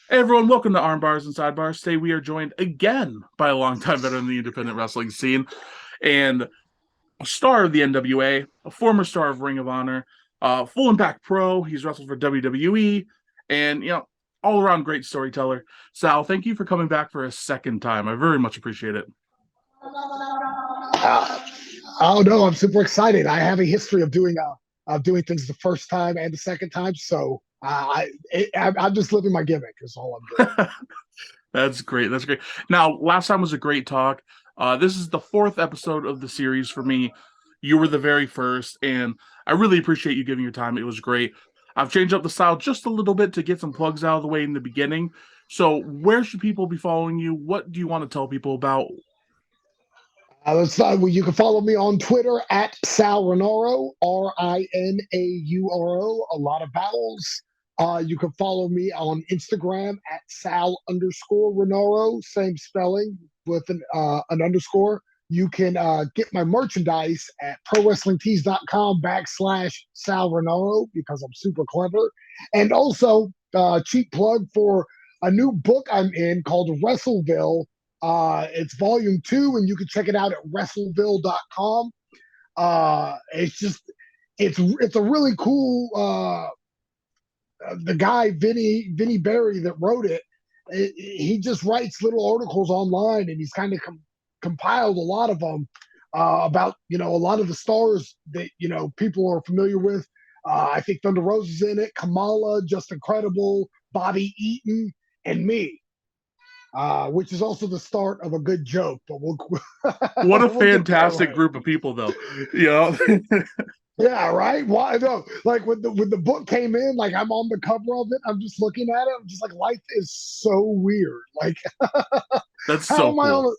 Hey everyone, welcome to Armbars and Sidebars. Today we are joined again by a longtime veteran of the independent wrestling scene and a star of the NWA, a former star of Ring of Honor, full impact pro. He's wrestled for WWE, and all around great storyteller. Sal, thank you for coming back for a second time. I very much appreciate it. Uh, oh no, I'm super excited. I have a history of doing things the first time and the second time, so I'm just living my gimmick. Is all I'm doing. That's great. That's great. Now, last time was a great talk. This is the fourth episode of the series for me. You were the very first, and I really appreciate you giving your time. It was great. I've changed up the style just a little bit to get some plugs out of the way in the beginning. So, where should people be following you? What do you want to tell people about? Well, you can follow me on Twitter at Sal Rinauro, Rinauro. A lot of vowels. You can follow me on Instagram at Sal_Rinauro, same spelling with an underscore. You can get my merchandise at prowrestlingtees.com/Sal Rinauro because I'm super clever. And also, cheap plug for a new book I'm in called Wrestleville. It's volume 2, and you can check it out at wrestleville.com. It's a really cool the guy Vinny Berry that wrote it. He just writes little articles online, and he's kind of compiled a lot of them about a lot of the stars that people are familiar with. I think Thunder Rose is in it, Kamala, Just Incredible, Bobby Eaton, and me. Which is also the start of a good joke, but What a we'll get there fantastic later. group of people, though. You know, Yeah, right. Why no? Like when the book came in, like I'm on the cover of it. I'm just looking at it. I'm just like, life is so weird. Like, that's how so am I cool. on?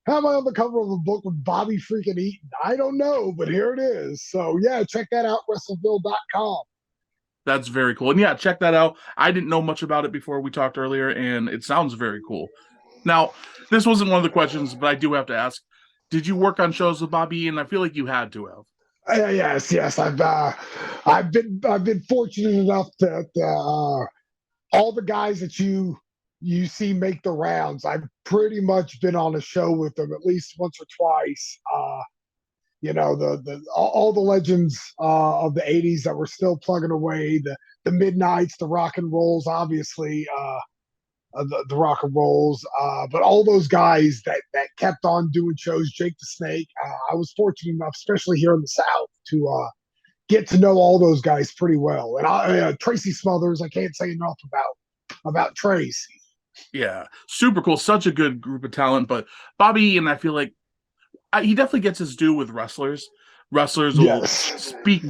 How am I on the cover of a book with Bobby freaking Eaton? I don't know, but here it is. So yeah, check that out, WrestleVille.com. That's very cool. And yeah, check that out. I didn't know much about it before we talked earlier, and it sounds very cool. Now, this wasn't one of the questions, but I do have to ask: did you work on shows with Bobby? And I feel like you had to have. Yes. I've been fortunate enough that all the guys that you see make the rounds, I've pretty much been on a show with them at least once or twice. The all the legends of the '80s that were still plugging away, the Midnights, the Rock and Rolls, obviously. The rock and rolls, but all those guys that kept on doing shows, Jake the Snake. I was fortunate enough, especially here in the South, to get to know all those guys pretty well. And Tracy Smothers, I can't say enough about Tracy. Yeah, super cool. Such a good group of talent. But Bobby, and I feel like he definitely gets his due with wrestlers. Wrestlers will Yes, speak,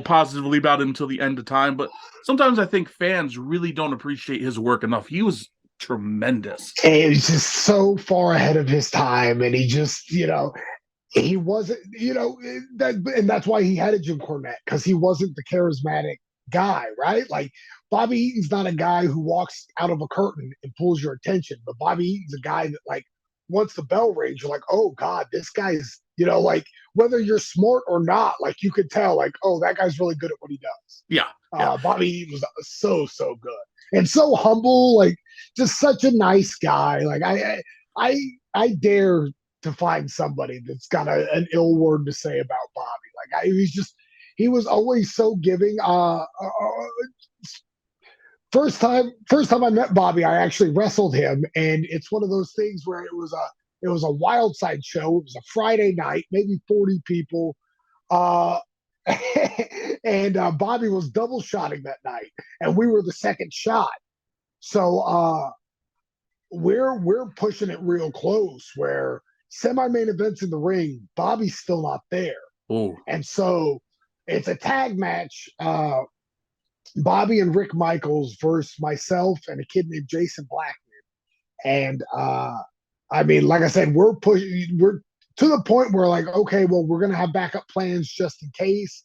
positively about him until the end of time. But sometimes I think fans really don't appreciate his work enough. He was tremendous. and he's just so far ahead of his time, and he wasn't, and that's why he had a Jim Cornette, because he wasn't the charismatic guy, right? Like Bobby Eaton's not a guy who walks out of a curtain and pulls your attention, but Bobby Eaton's a guy that, like, once the bell rings, you're like, oh God, this guy's, like, whether you're smart or not, like you could tell, like, oh, that guy's really good at what he does. Yeah, yeah. Bobby Eaton was so good and so humble, like just such a nice guy. Like I I dare to find somebody that's got an ill word to say about Bobby. Like he was always so giving. First time I met Bobby, I actually wrestled him, and it's one of those things where it was a wild side show. It was a Friday night, maybe 40 people. Uh, and Bobby was double shotting that night, and we were the second shot. So we're pushing it real close. Where semi-main events in the ring, Bobby's still not there, Oh, and so it's a tag match. Bobby and Rick Michaels versus myself and a kid named Jason Blackman. And I mean, like I said, we're to the point where, like, okay, well, we're gonna have backup plans just in case.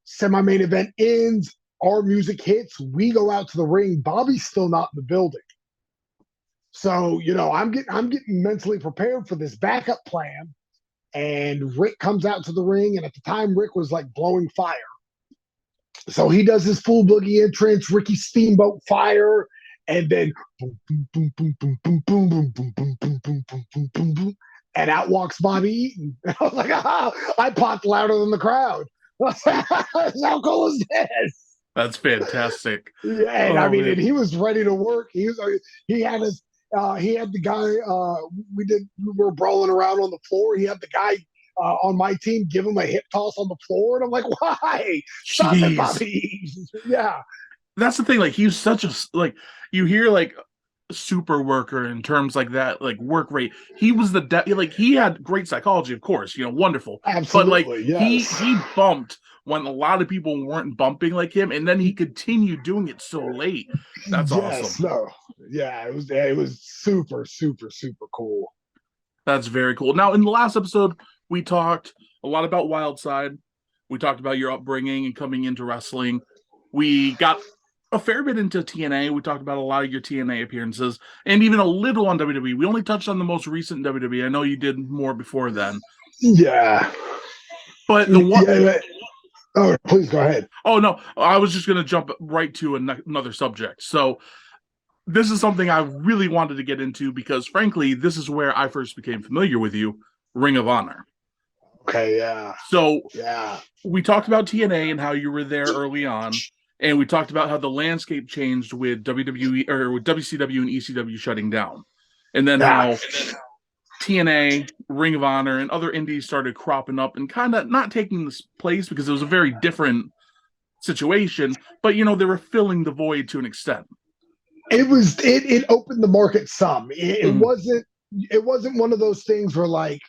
Semi-main event ends, our music hits, we go out to the ring. Bobby's still not in the building. So, I'm getting mentally prepared for this backup plan. And Rick comes out to the ring, and at the time Rick was like blowing fire. So he does his full boogie entrance, Ricky Steamboat Fire, and then boom, boom, boom, boom, boom, boom, boom, boom, boom, boom, boom, boom, boom, boom, boom, boom, and out walks Bobby Eaton. And I was like, I popped louder than the crowd. How cool is this? That's fantastic. Yeah, and I Oh mean, man. and he was ready to work. He had his he had the guy we were brawling around on the floor. He had the guy on my team give him a hip toss on the floor, and I'm like, why? Stop it, Jeez. Bobby. Yeah, That's the thing. Like he's such a like you hear like super worker in terms like that, like work rate. He was like he had great psychology, of course, wonderful. But like absolutely, he yes, he bumped when a lot of people weren't bumping like him, and then he continued doing it so late. That's awesome. yes, no, yeah. It was super, super, super cool. That's very cool. Now, in the last episode, we talked a lot about Wildside. We talked about your upbringing and coming into wrestling. We got a fair bit into TNA. We talked about a lot of your TNA appearances and even a little on WWE. We only touched on the most recent WWE. I know you did more before then. Yeah, But the one yeah. Oh, please go ahead. oh no, I was just going to jump right to another subject. So, this is something I really wanted to get into because frankly, this is where I first became familiar with you, Ring of Honor. Okay, yeah, So, yeah. we talked about TNA and how you were there early on, and we talked about how the landscape changed with WWE or with WCW and ECW shutting down, and then Yeah, how TNA, Ring of Honor, and other indies started cropping up and kind of not taking this place because it was a very different situation, but they were filling the void to an extent. it opened the market some. Mm-hmm. It wasn't one of those things where like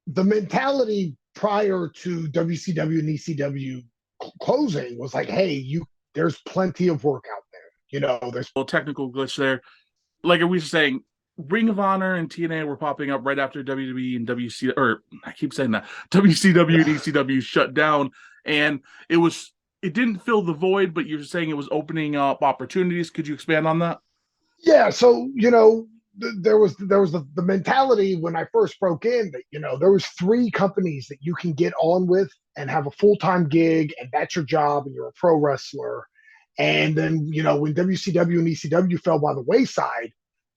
the mentality prior to WCW and ECW closing was like, hey, there's plenty of work out there. There's A technical glitch there. Like we were saying, Ring of Honor and TNA were popping up right after WWE and WC, or I keep saying that WCW and ECW shut down, and it didn't fill the void, but you're saying it was opening up opportunities. Could you expand on that? yeah. So there was the mentality when I first broke in that there was three companies that you can get on with and have a full-time gig, and that's your job, and you're a pro wrestler. And then when WCW and ECW fell by the wayside,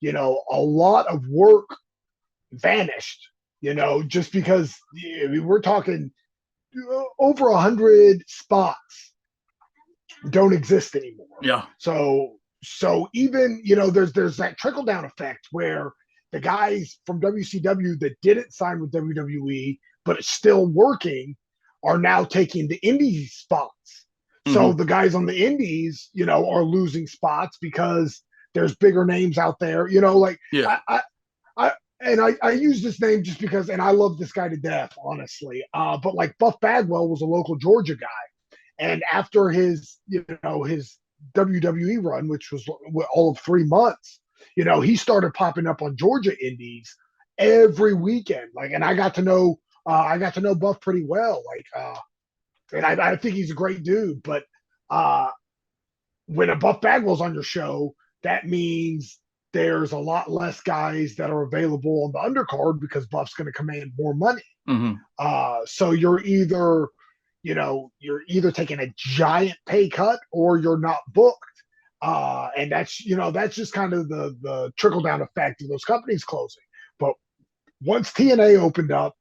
a lot of work vanished. Just because we're talking over 100 spots don't exist anymore. Yeah. So even there's that trickle down effect where the guys from WCW that didn't sign with WWE but it's still working are now taking the indie spots. So Mm-hmm. the guys on the indies, are losing spots because there's bigger names out there. Like Yeah. I use this name just because, and I love this guy to death, honestly. But like Buff Bagwell was a local Georgia guy, and after his WWE run, which was all of 3 months, he started popping up on Georgia Indies every weekend. Like, and I got to know Buff pretty well. Like, and I think he's a great dude. But uh, when a Buff Bagwell's on your show, that means there's a lot less guys that are available on the undercard because Buff's going to command more money. Mm-hmm. So you're either taking a giant pay cut or you're not booked. And that's just kind of the trickle down effect of those companies closing. But once TNA opened up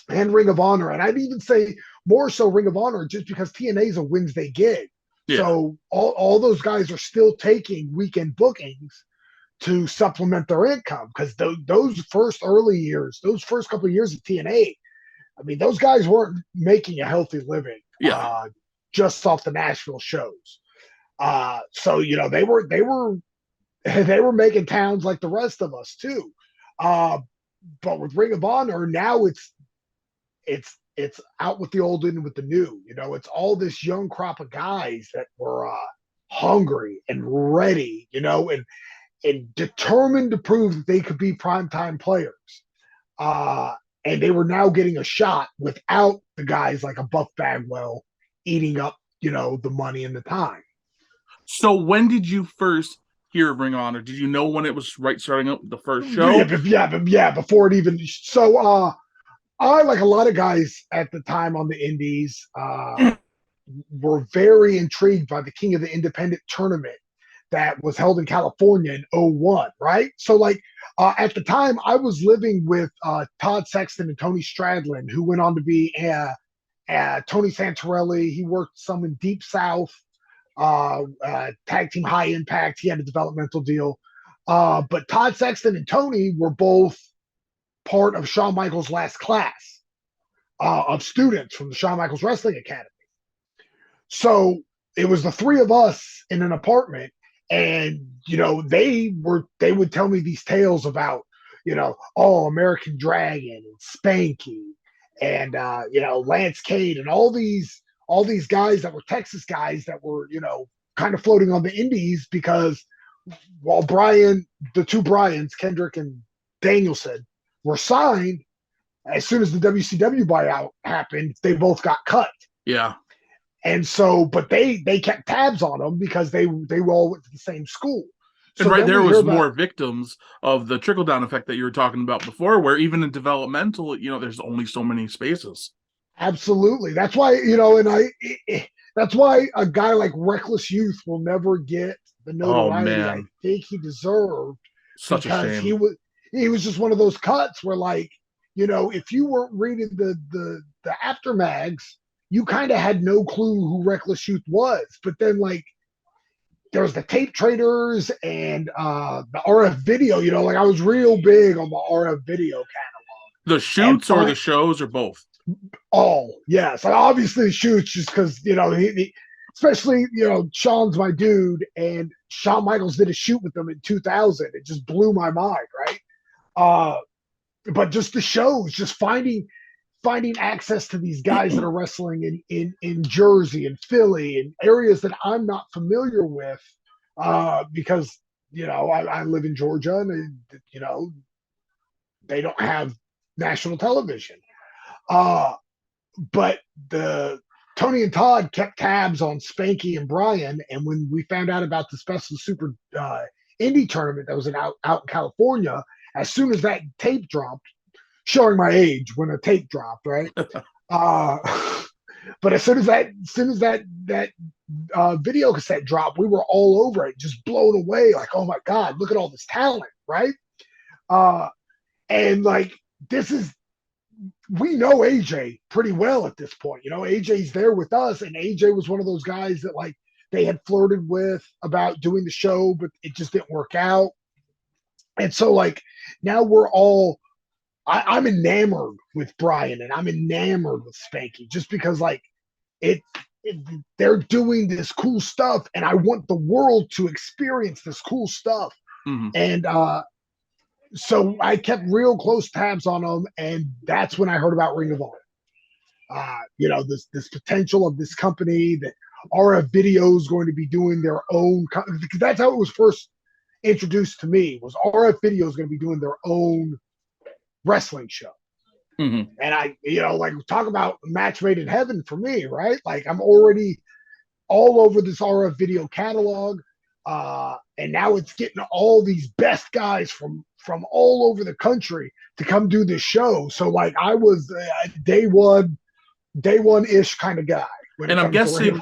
and Ring of Honor, and I'd even say more so Ring of Honor, just because TNA is a Wednesday gig. Yeah. So all those guys are still taking weekend bookings to supplement their income because those first couple of years of TNA, I mean, those guys weren't making a healthy living Yeah. just off the Nashville shows. So they were they were making towns like the rest of us too. But with Ring of Honor now, it's out with the old and with the new. It's all this young crop of guys that were hungry and ready, and determined to prove that they could be primetime players. And they were now getting a shot without the guys like a Buff Bagwell eating up, the money and the time. So when did you first hear of Ring of Honor? Did you know when it was starting up the first show? Yeah, before it even. So I, like a lot of guys at the time on the indies, were very intrigued by the King of the Independent tournament that was held in California in '01, right? So like at the time I was living with Todd Sexton and Tony Stradlin, who went on to be Tony Santorelli. He worked some in Deep South, tag team High Impact. He had a developmental deal. But Todd Sexton and Tony were both part of Shawn Michaels' last class of students from the Shawn Michaels Wrestling Academy. So it was the three of us in an apartment, and they would tell me these tales about American Dragon and Spanky and Lance Cade and all these guys that were Texas guys that were kind of floating on the indies, because while the two Bryans, Kendrick and Danielson, were signed, as soon as the WCW buyout happened, they both got cut. Yeah. And so, but they kept tabs on them because they all went to the same school. So and right there was more victims of the trickle-down effect that you were talking about before, where even in developmental, there's only so many spaces. Absolutely. That's why, that's why a guy like Reckless Youth will never get the notoriety I think he deserved. Such a shame. He was just one of those cuts where, like, if you weren't reading the aftermags, you kind of had no clue who Reckless Youth was. But then, like, there was the tape traders and the RF video, like I was real big on the RF video catalog. The shoots or the shows or both? All, yes. Obviously the shoots, just because, he especially, Shawn's my dude, and Shawn Michaels did a shoot with them in 2000. It just blew my mind, right? But just the shows, just finding access to these guys that are wrestling in Jersey and Philly and areas that I'm not familiar with, because I live in Georgia, and they don't have national television. But the Tony and Todd kept tabs on Spanky and Brian, and when we found out about the Special Super Indie tournament that was out in California, as soon as that tape dropped, showing my age when a tape dropped, right? But as soon as that video cassette dropped, we were all over it, just blown away. Like, oh my God, look at all this talent, right? And like, we know AJ pretty well at this point. AJ's there with us, and AJ was one of those guys that, like, they had flirted with about doing the show, but it just didn't work out. And so, like, now I'm enamored with Brian, and I'm enamored with Spanky, just because, like, they're doing this cool stuff, and I want the world to experience this cool stuff. Mm-hmm. And so I kept real close tabs on them, and that's when I heard about Ring of Honor. This potential of this company that RF Video is going to be doing their own, because that's how it was first introduced to me, was RF Video is going to be doing their own wrestling show. Mm-hmm. And I, like, talk about match made in heaven for me, right? Like, I'm already all over this RF Video catalog, and now it's getting all these best guys from all over the country to come do this show. So, like, I was day one ish kind of guy. And I'm guessing,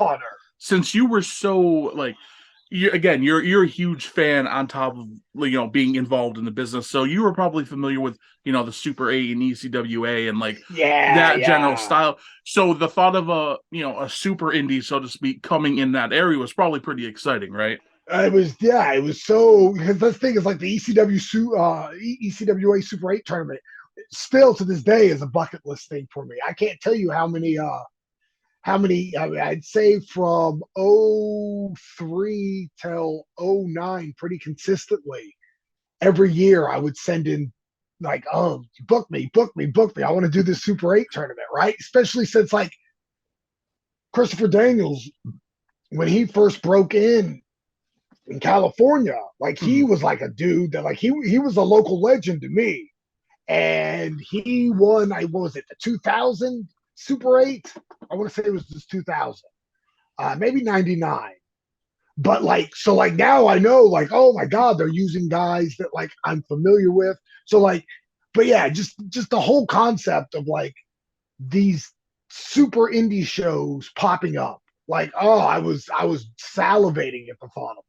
since you were so, like, you're a huge fan on top of being involved in the business, so you were probably familiar with the Super 8 and ECWA and like that general style. So the thought of a super indie, so to speak, coming in that area was probably pretty exciting, right? It was so, because the thing is, like, the ECWA Super 8 tournament still to this day is a bucket list thing for me. I can't tell you how many I'd say from 03 till 09 pretty consistently. Every year I would send in, like, oh, book me. I want to do this Super 8 tournament, right? Especially since, like, Christopher Daniels, when he first broke in California, like, he was like a dude that, like, he was a local legend to me. And he won, what was it, the 2000 Super 8? I want to say it was just 2000, maybe 99. But, like, so, like, now I know, like, oh my God, they're using guys that, like, I'm familiar with. So, like, but yeah, just the whole concept of, like, these super indie shows popping up. Like, oh, I was salivating at the thought of them.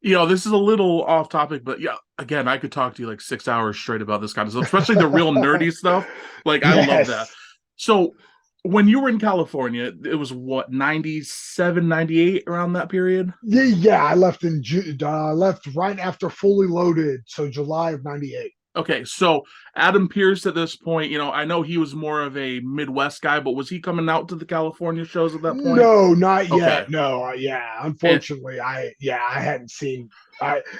This is a little off topic, but yeah, again, I could talk to you like 6 hours straight about this kind of stuff, especially the real nerdy stuff. Like, I love that. Yes. So, when you were in California, it was what, 97, 98 around that period? Yeah, yeah. I left left right after Fully Loaded, so July of '98. Okay, so Adam Pierce at this point, I know he was more of a Midwest guy, but was he coming out to the California shows at that point? No, not Okay. yet. No, yeah. And Unfortunately, I hadn't seen.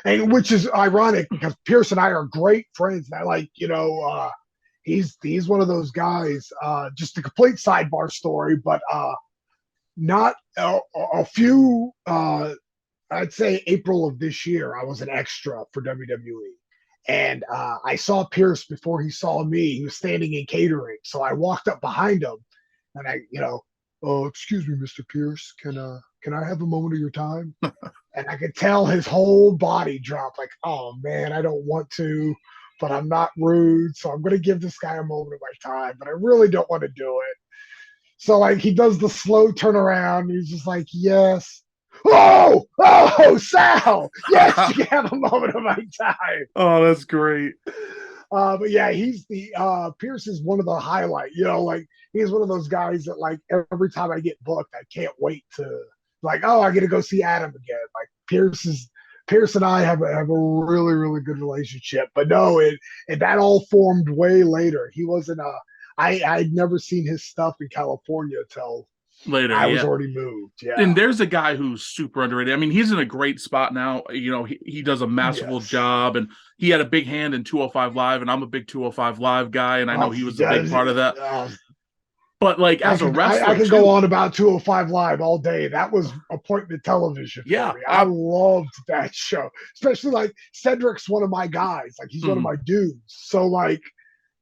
And which is ironic because Pierce and I are great friends. And I like, he's one of those guys. Just a complete sidebar story, but not a few. I'd say April of this year, I was an extra for WWE. And I saw Pierce before he saw me. He was standing in catering. So I walked up behind him and oh, excuse me, Mr. Pierce, can I have a moment of your time? And I could tell his whole body drop like, oh man, I don't want to, but I'm not rude. So I'm going to give this guy a moment of my time, but I really don't want to do it. So like he does the slow turnaround. He's just like, yes. Oh, Sal. Yes, you can have a moment of my time. oh, that's great. But yeah, he's the Pierce is one of the highlight. Like he's one of those guys that like every time I get booked, I can't wait to like, oh, I get to go see Adam again. Like Pierce and I have a really really good relationship. But no, it that all formed way later. He wasn't I'd never seen his stuff in California till Later, I was yeah. already moved. And Yeah. there's a guy who's super underrated. I mean, he's in a great spot now. He does a masterful Yes. job, and he had a big hand in 205 Live, and I'm a big 205 Live guy, and I know Oh, he was a yeah. big part of that. But like I as a could I wrestler could go too, on about 205 Live all day. That was appointment television for yeah, me. I loved that show, especially like Cedric's one of my guys. Like he's one of mhm. my dudes. So like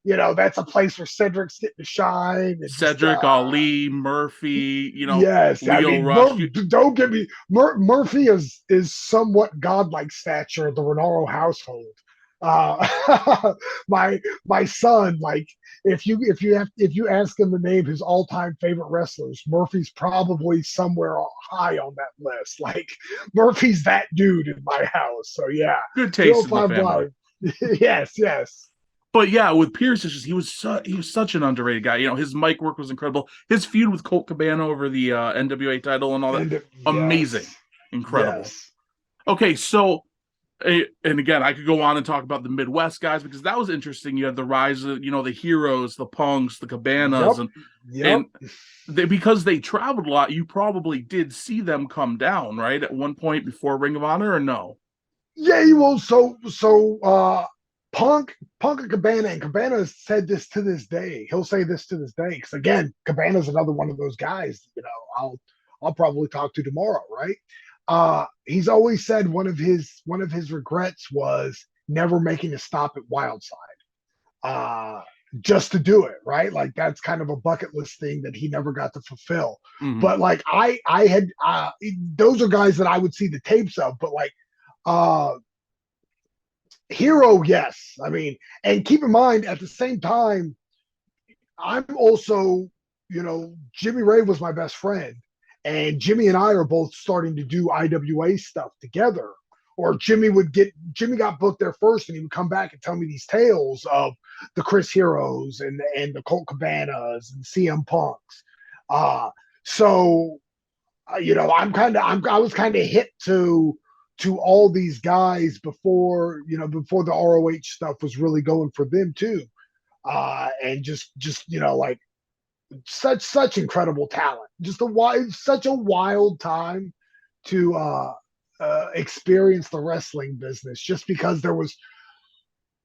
that's a place where Cedric's getting to shine and just Cedric, Ali, Murphy, yes. I Leo mean, Rush. don't get me. Murphy is somewhat godlike stature of the Rinauro household. My son, like if you ask him to name his all time favorite wrestlers, Murphy's probably somewhere high on that list. Like Murphy's that dude in my house. So yeah, Good taste in the 205 family. Live. Yes. But yeah, with Pierce, it's just he was such an underrated guy. His mic work was incredible. His feud with Colt Cabana over the NWA title and all that, And amazing, yes, incredible. yes. Okay, so and again, I could go on and talk about the Midwest guys because that was interesting. You had the rise of the heroes, the punks, the cabanas, Yep. and Yep. and because they traveled a lot, you probably did see them come down right at one point before Ring of Honor, or no? Yeah, well, Punk and Cabana has said this to this day. He'll say this to this day because again, Cabana's another one of those guys. I'll probably talk to tomorrow, right? He's always said one of his regrets was never making a stop at Wildside, uh, just to do it, right? Like that's kind of a bucket list thing that he never got to fulfill. Mm-hmm. But like I had those are guys that I would see the tapes of, but like uh Hero, yes. I mean, and keep in mind at the same time, I'm also, Jimmy Rave was my best friend, and Jimmy and I are both starting to do IWA stuff together. Or Jimmy got booked there first, and he would come back and tell me these tales of the Chris Heroes and the Colt Cabanas and CM Punks. Uh, so I was kind of hip to all these guys before the ROH stuff was really going for them too, and just like such incredible talent, such a wild time to experience the wrestling business, just because there was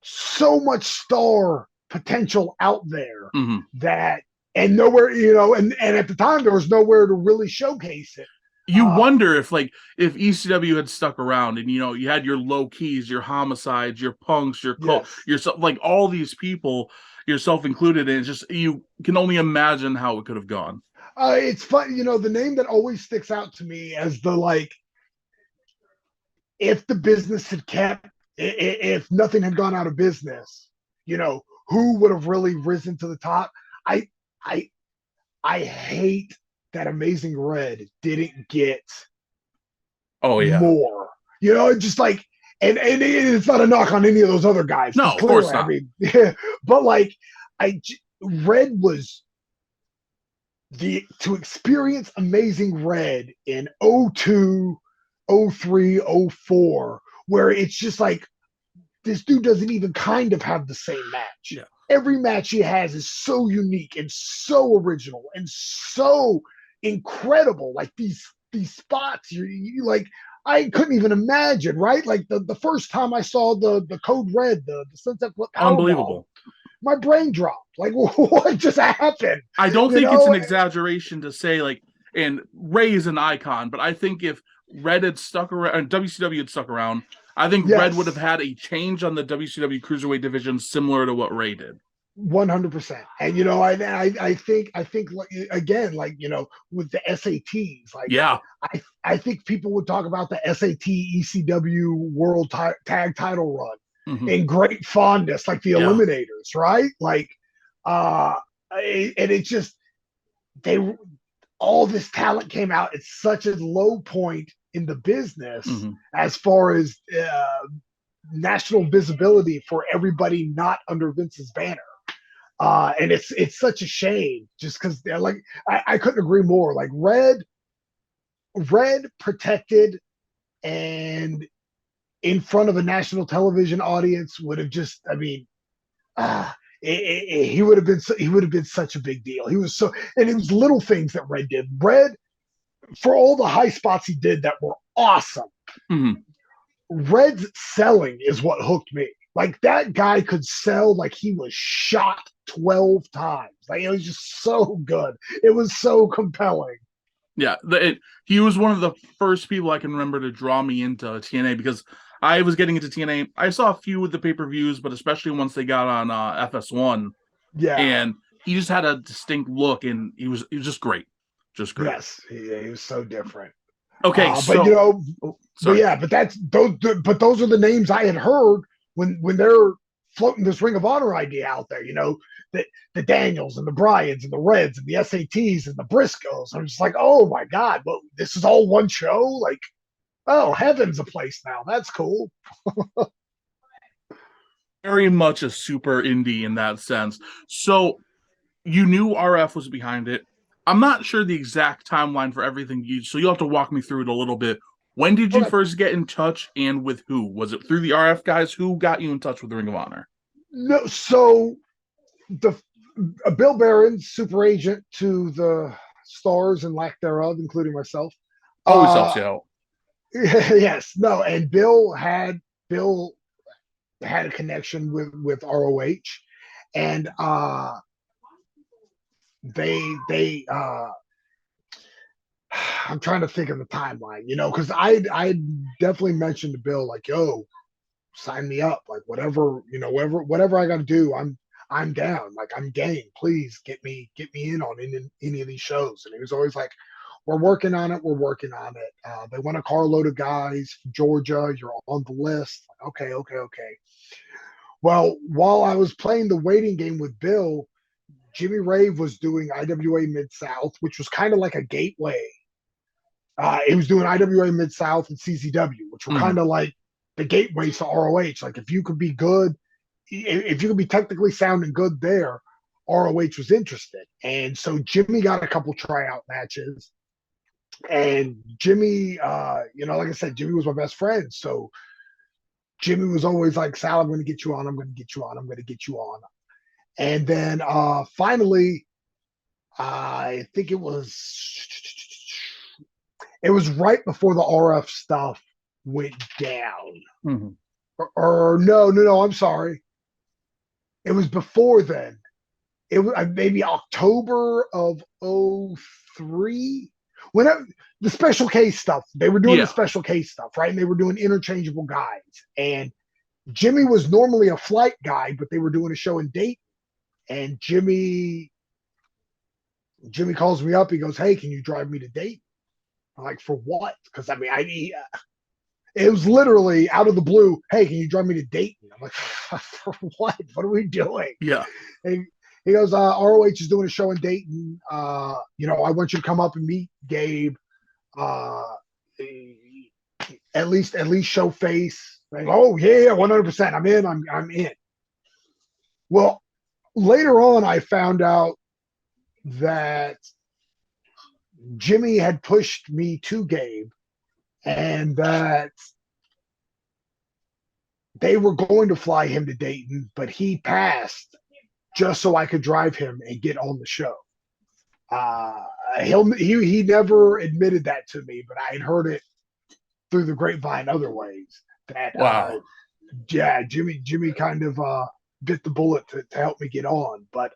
so much star potential out there Mm-hmm. that and nowhere and at the time there was nowhere to really showcase it. You wonder if ECW had stuck around and you had your low keys, your homicides, your punks, Yes. yourself, like all these people, yourself included, and it's just you can only imagine how it could have gone. It's fun, the name that always sticks out to me as the like, if the business had kept, if nothing had gone out of business, who would have really risen to the top? I, I, I hate that Amazing Red didn't get Oh yeah, more. just like, and it's not a knock on any of those other guys, No, because of course clearly, I not. mean, but like, Red was to experience amazing Red in 02, 03, 04, where it's just like this dude doesn't even kind of have the same match. Yeah. Every match he has is so unique and so original and so incredible. Like these spots, you like, I couldn't even imagine, right? Like the first time I saw the Code Red, the Sunset Flip Powerbomb, Unbelievable. my brain dropped. Like, what just happened? I don't You think it's an know? exaggeration to say, like, and Ray is an icon, but I think if Red had stuck around and WCW had stuck around, I think Red would have Yes, had a change on the WCW Cruiserweight division similar to what Ray did. 100%. And I think like, again, like, with the SATs, like, Yeah. I think people would talk about the SAT ECW World Tag Title run Mm-hmm. in great fondness, like the Yeah. Eliminators, right? Like, and it's just they all this talent came out at such a low point in the business Mm-hmm. as far as national visibility for everybody not under Vince's banner. And it's such a shame, just because like, I couldn't agree more. Like, Red protected and in front of a national television audience would have just, I mean, he would have been such a big deal. He was so, and it was little things that Red did. Red, for all the high spots he did that were awesome, Mm-hmm. Red's selling is what hooked me. Like, that guy could sell like he was shot 12 times. Like, it was just so good. It was so compelling. Yeah, he was one of the first people I can remember to draw me into TNA because I was getting into TNA. I saw a few of the pay-per-views, but especially once they got on FS1, Yeah. and he just had a distinct look, and he was just great, just great. Yes. He was so different. Okay, But so sorry. yeah, but those are the names I had heard when they're floating this Ring of Honor idea out there. The Daniels and the Bryans and the Reds and the SATs and the Briscoes. I'm just like, oh my god, but this is all one show. Like, oh, heaven's a place now. That's cool. Very much a super indie in that sense. So you knew RF was behind it. I'm not sure the exact timeline for everything so you'll have to walk me through it a little bit. When did you Okay. first get in touch and with who? Was it through the RF guys? Who got you in touch with the Ring of Honor? No, so the Bill Barron, super agent to the stars and lack thereof, including myself. Always helps Uh, you out. yes, no, and Bill had a connection with ROH, and they I'm trying to think of the timeline, because I definitely mentioned to Bill, like, yo, sign me up, like, whatever, whatever I got to do, I'm down, like, I'm game. Please get me in on any of these shows. And he was always like, we're working on it. We're working on it. They want a carload of guys from Georgia. You're on the list. Like, okay, okay, okay. Well, while I was playing the waiting game with Bill, Jimmy Rave was doing IWA Mid South, which was kind of like a gateway. He was doing IWA Mid South and CZW, which were Mm-hmm. kind of like the gateways to ROH. Like, if you could be good, if you could be technically sound and good there, ROH was interested. And so Jimmy got a couple tryout matches. And Jimmy, like I said, Jimmy was my best friend. So Jimmy was always like, Sal, I'm going to get you on. I'm going to get you on. I'm going to get you on. And then finally, I think it was right before the RF stuff went down. Mm-hmm. Or no, I'm sorry. It was before then. It was maybe October of 03. Whenever the special case stuff, they were doing the Yeah. special case stuff, right? And they were doing interchangeable guys. And Jimmy was normally a flight guy, but they were doing a show in Dayton. And Jimmy calls me up. He goes, "Hey, can you drive me to Dayton?" I'm like, "For what?" Because I mean, it was literally out of the blue. "Hey, can you drive me to Dayton?" I'm like, "For what? What are we doing?" Yeah. And he goes, "ROH is doing a show in Dayton. I want you to come up and meet Gabe. at least show face. Like, oh yeah, 100%. I'm in. I'm in. Well, later on, I found out that Jimmy had pushed me to Gabe, and that they were going to fly him to Dayton, but he passed just so I could drive him and get on the show. Uh, he never admitted that to me, but I had heard it through the grapevine other ways. That Wow. yeah, Jimmy kind of bit the bullet to help me get on. But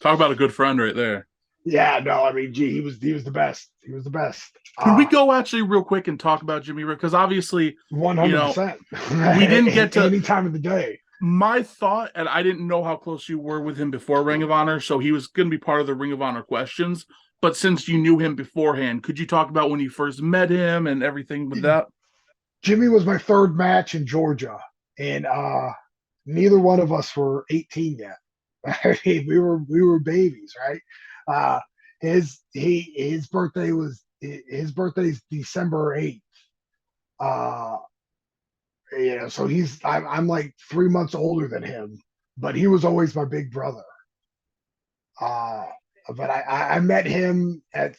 Talk about a good friend right there. yeah, no, I mean, gee, he was the best. He was the best. Can we go actually real quick and talk about Jimmy Rave? Because obviously, you know, 100%. we didn't get to Any time of the day. my thought, and I didn't know how close you were with him before Ring of Honor, so he was going to be part of the Ring of Honor questions. But since you knew him beforehand, could you talk about when you first met him and everything with that? Jimmy was my third match in Georgia, and neither one of us were 18 yet. I mean, we were babies, right? Uh, his birthday's December 8th. Uh, so I'm like 3 months older than him, but he was always my big brother. Uh, but I met him at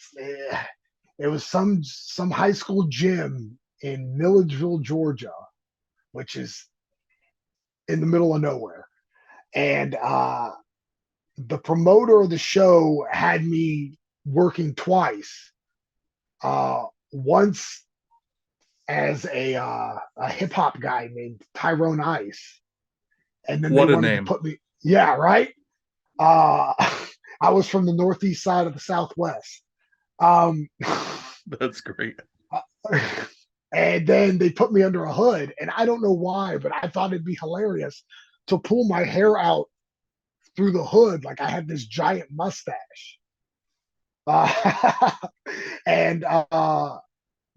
it was some high school gym in Milledgeville, Georgia, which is in the middle of nowhere. And the promoter of the show had me working twice. Once as a hip hop guy named Tyrone Ice, and then they What a wanted to name. put me. Yeah, right. Uh, I was from the northeast side of the Southwest. Um, That's great. and then they put me under a hood, and I don't know why, but I thought it'd be hilarious to pull my hair out through the hood like I had this giant mustache. Uh, and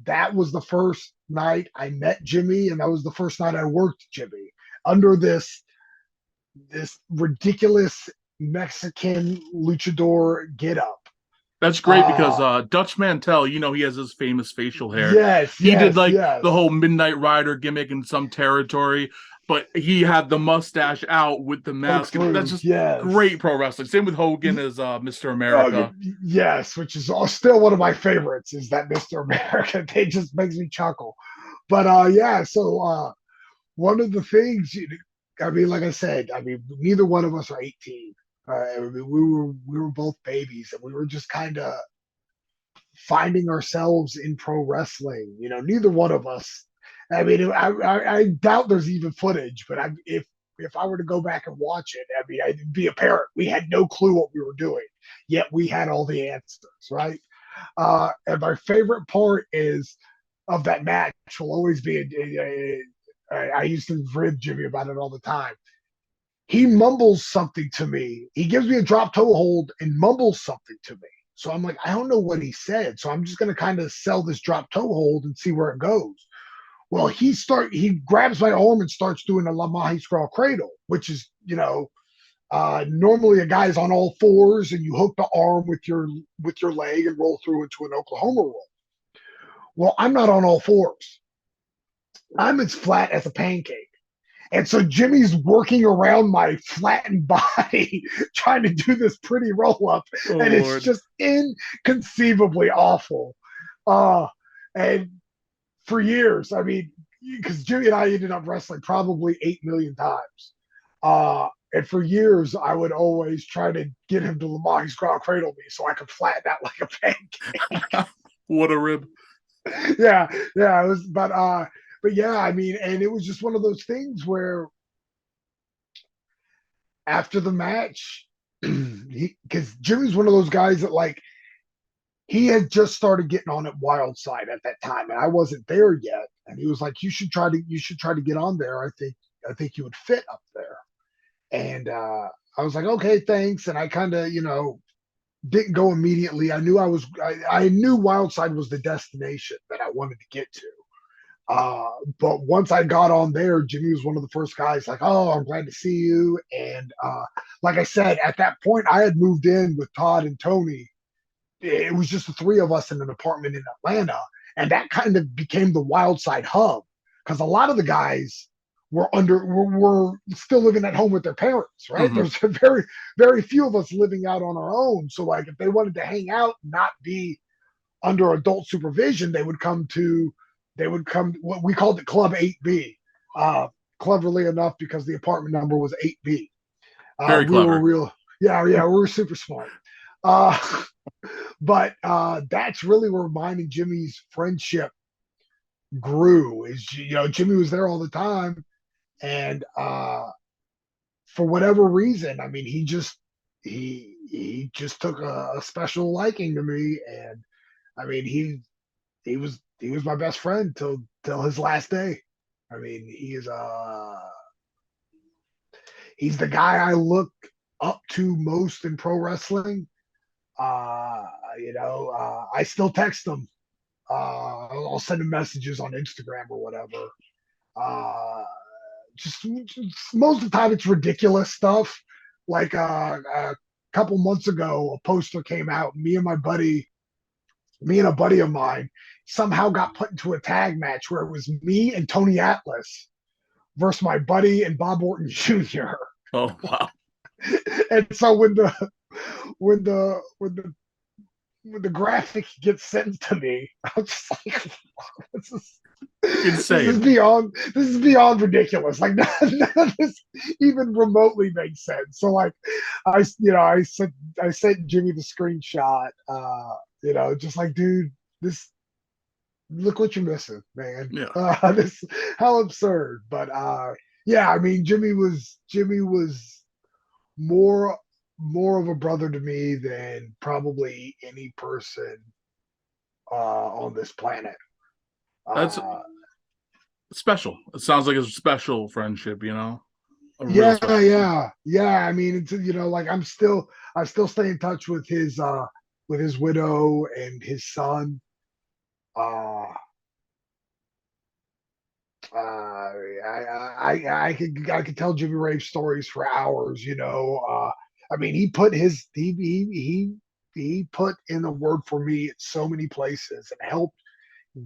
that was the first night I met Jimmy, and that was the first night I worked Jimmy under this ridiculous Mexican luchador get up. That's great because Dutch Mantel, he has his famous facial hair. Yes, He did yes, like yes. the whole Midnight Rider gimmick in some territory, but he had the mustache out with the Poke mask. And that's through, just yes. great pro wrestling. Same with Hogan as Mr. Oh, America. yes, which is still one of my favorites is that Mr. America. It just makes me chuckle. But yeah, so one of the things, I mean, like I said, I mean, neither one of us are 18. I mean, we were both babies, and we were just kind of finding ourselves in pro wrestling. Neither one of us. I mean, I doubt there's even footage, but if I were to go back and watch it, I mean, it'd be apparent we had no clue what we were doing, yet we had all the answers, right? And my favorite part is of that match will always be. I used to rib Jimmy about it all the time. He mumbles something to me. He gives me a drop toe hold and mumbles something to me. So I'm like, I don't know what he said. So I'm just going to kind of sell this drop toe hold and see where it goes. Well, he grabs my arm and starts doing a La Mahi Scrawl Cradle, which is, normally a guy's on all fours and you hook the arm with your leg and roll through into an Oklahoma roll. Well, I'm not on all fours. I'm as flat as a pancake. And so Jimmy's working around my flattened body, trying to do this pretty roll up, Oh, and it's Lord. just inconceivably awful. And for years, I mean, because Jimmy and I ended up wrestling probably 8 million times. And for years, I would always try to get him to Lamar ground cradle me so I could flatten out like a pancake. What a rib. Yeah, yeah, it was, but yeah, I mean, and it was just one of those things where after the match, because Jimmy's one of those guys that like he had just started getting on at Wild Side at that time, and I wasn't there yet. And he was like, you should try to get on there. I think you would fit up there." And I was like, "Okay, thanks." And I kind of, didn't go immediately. I knew Wild Side was the destination that I wanted to get to. But once I got on there, Jimmy was one of the first guys like, "Oh, I'm glad to see you." And like I said, at that point, I had moved in with Todd and Tony. It was just the three of us in an apartment in Atlanta. And that kind of became the Wild Side hub because a lot of the guys were still living at home with their parents, right? Hmm. There's very, very few of us living out on our own. So like if they wanted to hang out and not be under adult supervision, they would come what we called it Club 8B. Uh, Cleverly enough, because the apartment number was 8B. Very We were clever. real, yeah, yeah, we were super smart. Uh, but that's really where mine and Jimmy's friendship grew. Is Jimmy was there all the time, and for whatever reason, I mean, he just took a special liking to me, and I mean, he was my best friend till his last day. I mean, he's the guy I look up to most in pro wrestling. Uh, I still text him. I'll send him messages on Instagram or whatever. Uh, just most of the time, it's ridiculous stuff. Like a couple months ago, a poster came out. Me and a buddy of mine somehow got put into a tag match where it was me and Tony Atlas versus my buddy and Bob Orton Jr. Oh wow. And so when the when the when the graphic gets sent to me, I'm just like, this is Insane. this is beyond ridiculous. Like none of this even remotely makes sense. So like I sent Jimmy the screenshot. Just like, dude, this look what you're missing, man. Yeah. This how absurd. But yeah, I mean Jimmy was more of a brother to me than probably any person on this planet. That's Uh, special. It sounds like a special friendship, a real yeah, special one. yeah, yeah. I mean, it's like I still stay in touch with his widow and his son. Uh, I could tell Jimmy Rave stories for hours. I mean, he put in a word for me at so many places and helped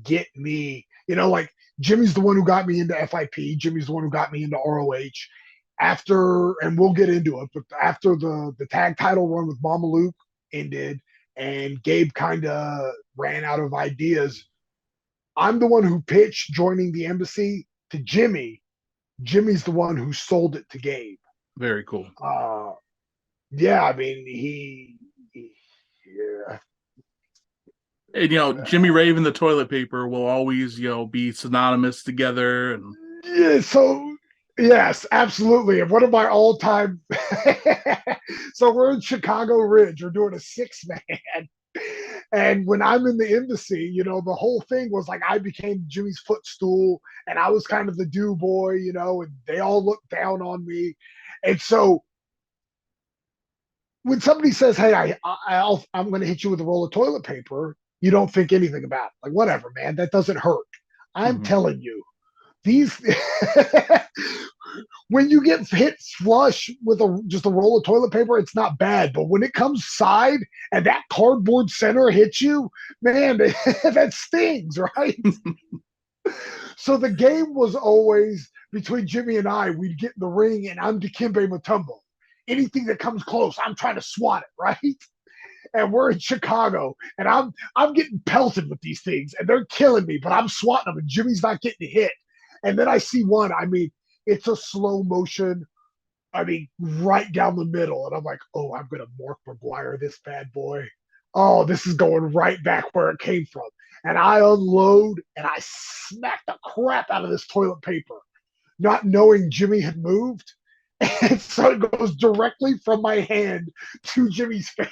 get me. Like Jimmy's the one who got me into FIP. Jimmy's the one who got me into ROH. After, and we'll get into it, but after the tag title run with Mama Luke ended, and Gabe kind of ran out of ideas, I'm the one who pitched joining the embassy to Jimmy. Jimmy's the one who sold it to Gabe. Very cool. Uh, yeah, I mean, yeah. And Jimmy Rave and the toilet paper will always, be synonymous together. And Yeah, so yes, absolutely. And one of my all-time so we're in Chicago Ridge, we're doing a six-man. And when I'm in the embassy, the whole thing was like I became Jimmy's footstool and I was kind of the do boy, and they all looked down on me. And so when somebody says, "Hey, I'm going to hit you with a roll of toilet paper," you don't think anything about it. Like, whatever, man, that doesn't hurt. I'm mhm. telling you, these when you get hit flush with just a roll of toilet paper, it's not bad. But when it comes side and that cardboard center hits you, man, that stings, right? So the game was always between Jimmy and I. We'd get in the ring, and I'm Dikembe Mutombo. Anything that comes close, I'm trying to swat it, right? And we're in Chicago, and I'm getting pelted with these things, and they're killing me, but I'm swatting them, and Jimmy's not getting hit. And then I see one. I mean, it's a slow motion. I mean, right down the middle, and I'm like, oh, I'm gonna Mark McGuire this bad boy. Oh, this is going right back where it came from. And I unload and I smack the crap out of this toilet paper, not knowing Jimmy had moved. And so it goes directly from my hand to Jimmy's face,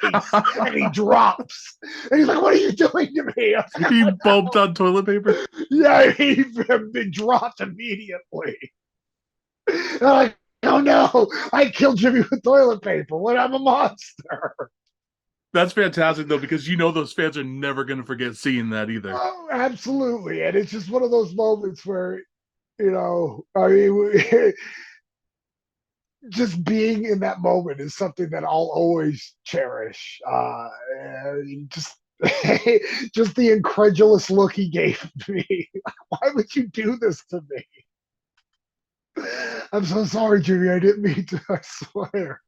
and he drops. And he's like, "What are you doing to me?" I was like, He "Oh bumped no!" on toilet paper. Yeah, he dropped immediately. And I'm like, "Oh no! I killed Jimmy with toilet paper. What? I'm a monster." That's fantastic though, because those fans are never going to forget seeing that either. Oh, absolutely. And it's just one of those moments where, I mean, just being in that moment is something that I'll always cherish. Just just the incredulous look he gave me. Why would you do this to me? I'm so sorry, Jimmy. I didn't mean to. I swear.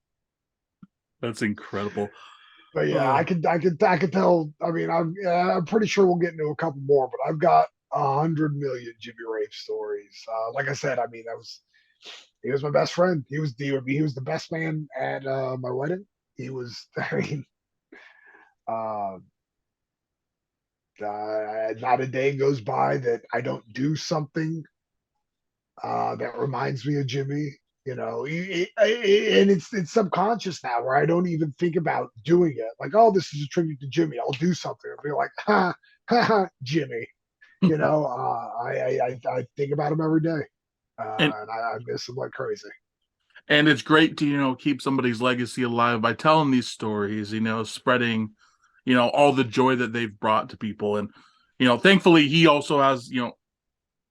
That's incredible. But yeah, I could tell. I mean, I'm pretty sure we'll get into a couple more, but I've got 100 million Jimmy Rave stories. Like I said, I mean, he was my best friend. He was the best man at my wedding. He was. I mean, uh, not a day goes by that I don't do something that reminds me of Jimmy. You know, and it's subconscious now where I don't even think about doing it. Like, oh, this is a tribute to Jimmy. I'll do something. I'll be like, ha, Jimmy. You know, I think about him every day, and and I miss him like crazy. and it's great to keep somebody's legacy alive by telling these stories. Spreading all the joy that they've brought to people. And thankfully he also has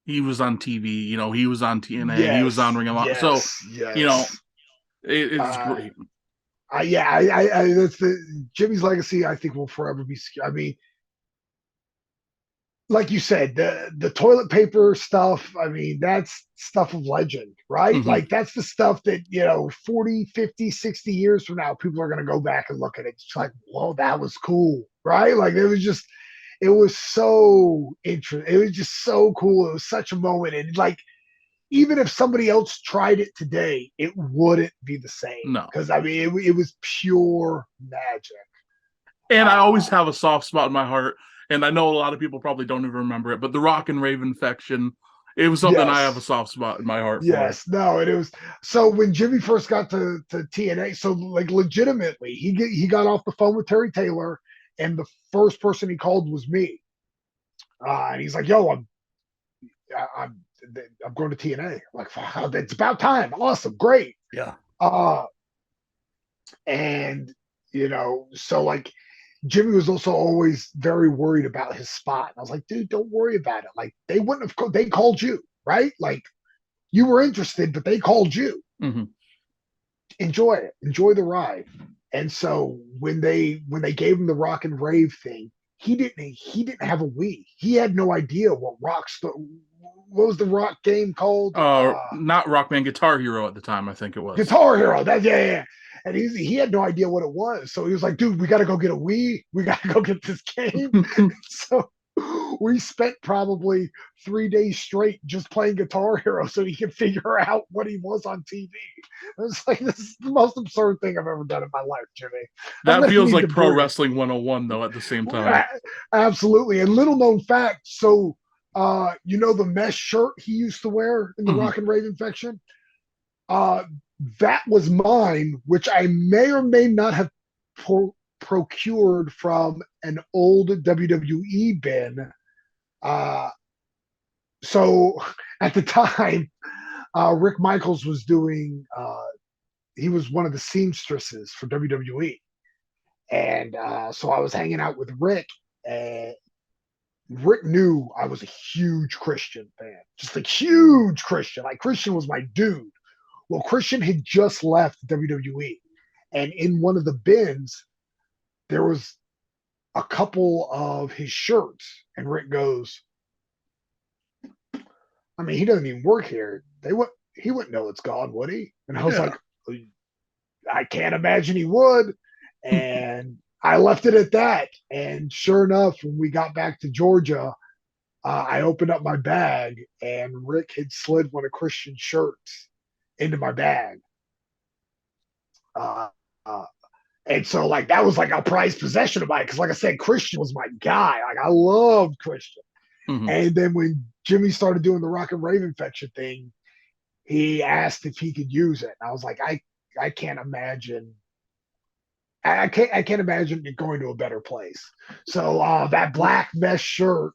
he was on TV. He was on TNA. He was on Yes, Ring of Honor. So yes, you know yes. it's Uh, great. yeah, that's the Jimmy's legacy. I think will forever be. I mean, like you said, the toilet paper stuff, I mean, that's stuff of legend, right? Hmm. Like that's the stuff that, 40, 50, 60 years from now, people are going to go back and look at it. It's like, whoa, that was cool, right? Like it was so interesting. It was just so cool. It was such a moment. And like, even if somebody else tried it today, it wouldn't be the same. No. Because I mean, it was pure magic. And I always Uh, have a soft spot in my heart. And I know a lot of people probably don't even remember it, but the Rock and Rave infection, it was something I have a yes. soft spot in my heart for. Yes, no, and it was so when Jimmy first got to TNA, so like legitimately, he got off the phone with Terry Taylor, and the first person he called was me, and he's like, "Yo, I'm I'm going to TNA." I'm like, it's about time, awesome, great, Yeah. uh, and so like Jimmy was also always very worried about his spot, and I was like, "Dude, don't worry about it. Like they wouldn't have, they called you, right? Like you were interested, but they called you." Hmm. Enjoy it, enjoy the ride. And so when they gave him the rock and rave thing, he didn't have a Wii. He had no idea what was the rock game called? Not Rockman, Guitar Hero at the time, I think it was. Guitar Hero. That yeah. And he had no idea what it was. So he was like, dude, we got to go get a Wii. We got to go get this game. So we spent probably 3 days straight just playing Guitar Hero so he could figure out what he was on TV. It was like, this is the most absurd thing I've ever done in my life, Jimmy. I'm That going to feels need like to Pro bring. Wrestling 101, though, at the same time. Absolutely. And little known fact, so the mesh shirt he used to wear in the Hmm. Rock and Rave infection? Uh, that was mine, which I may or may not have procured from an old WWE bin. Uh, so at the time, Rick Michaels was doing, he was one of the seamstresses for WWE. And so I was hanging out with Rick, and Rick knew I was a huge Christian fan, just a huge Christian. Like Christian was my dude. Well, Christian had just left WWE, and in one of the bins, there was a couple of his shirts. And Rick goes, I mean, he doesn't even work here. He wouldn't know it's gone, would he? And I was Yeah. like, I can't imagine he would. And I left it at that. And sure enough, when we got back to Georgia, I opened up my bag and Rick had slid one of Christian's shirts into my bag. Uh, uh, and so, like, that was like a prized possession of mine because, like I said, Christian was my guy. Like, I loved Christian. Hmm. And then when Jimmy started doing the Rock and Rave infection thing, he asked if he could use it. And I was like, I can't imagine. I can't imagine it going to a better place. So that black mesh shirt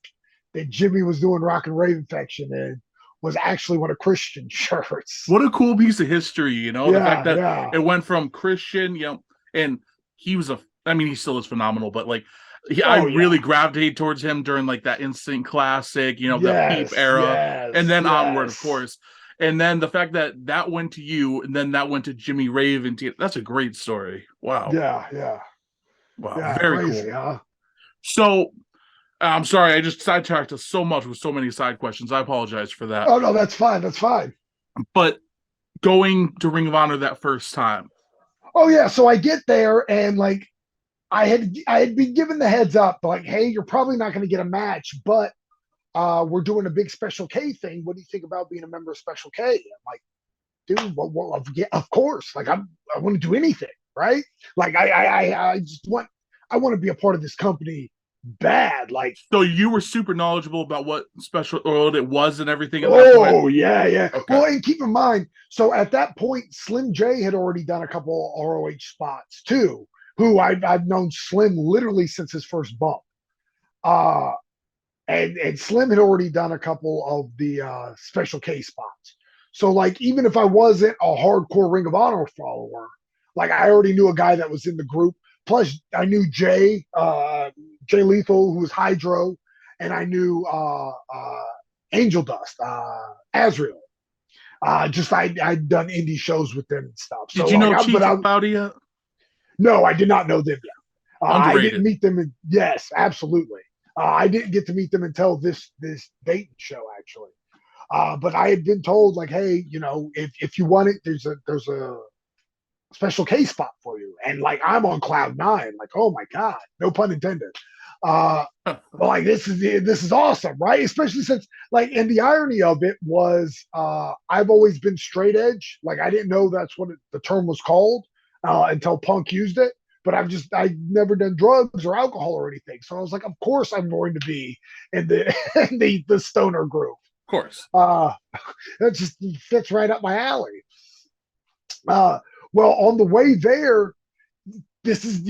that Jimmy was doing Rock and Rave infection in was actually one of Christian's shirts. What a cool piece of history, the fact Yeah, that yeah. it went from Christian, and he was I mean, he still is phenomenal, but like, I Oh yeah. really gravitated towards him during like that Instant Classic, the Peep Yes, era, and yes, then onward, of yes. course. And then the fact that that went to you, and then that went to Jimmy Rave, that's a great story. Wow. Yeah, yeah. Wow. Yeah, Very crazy, cool. huh? So I'm sorry, I just sidetracked us so much with so many side questions. I apologize for that. Oh no, that's fine. That's fine. But going to Ring of Honor that first time, Oh yeah, so I get there and like I had been given the heads up, like, hey, you're probably not going to get a match, but we're doing a big Special K thing. What do you think about being a member of Special K? I'm like, dude, well, yeah, of course. Like I want to do anything, right? Like I just I want to be a part of this company bad. Like, so you were super knowledgeable about what special or what it was and everything at that point. oh yeah, yeah. Okay. Well, and keep in mind, so at that point, Slim J had already done a couple of ROH spots too. Who I've known Slim literally since his first bump. Uh, and Slim had already done a couple of the Special K spots. So like even if I wasn't a hardcore Ring of Honor follower, like I already knew a guy that was in the group. Plus I knew Jay Lethal, who was Hydro, and I knew Angel Dust, Azrael. Just I'd done indie shows with them and stuff. So Did you like, know Chief but and Cloudy yet? no, I did not know them yet. I didn't Underrated. meet them. Yes, absolutely. I didn't get to meet them until this Dayton show actually. But I had been told like, hey, if you want it, there's a Special K spot for you, and like I'm on cloud nine, like oh my god, no pun intended. Uh, but like this is awesome, right? Especially since like, and the irony of it was, I've always been straight edge. Like I didn't know that's what the term was called until Punk used it. But I've never done drugs or alcohol or anything. So I was like, of course I'm going to be in the in the stoner group. Of course. Uh, that just fits right up my alley. Uh, well, on the way there, this is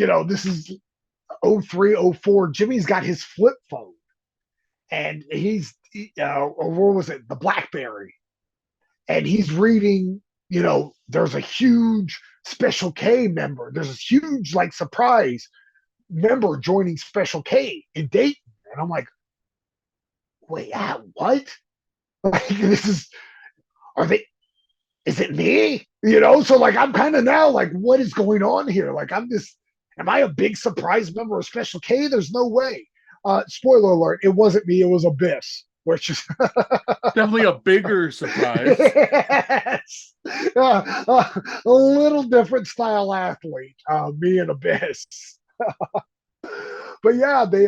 03, 04. Jimmy's got his flip phone, and he's or what was it, the BlackBerry, and he's reading. There's a huge Special K member. There's this huge like surprise member joining Special K in Dayton, and I'm like, wait, what? Like this is are they? Is it me? So like I'm kind of now like, what is going on here? Like I'm this. Am I a big surprise member of Special K? There's no way. Spoiler alert: it wasn't me. It was Abyss, which is Definitely a bigger surprise. yes. A little different style athlete. Me and Abyss. But yeah, they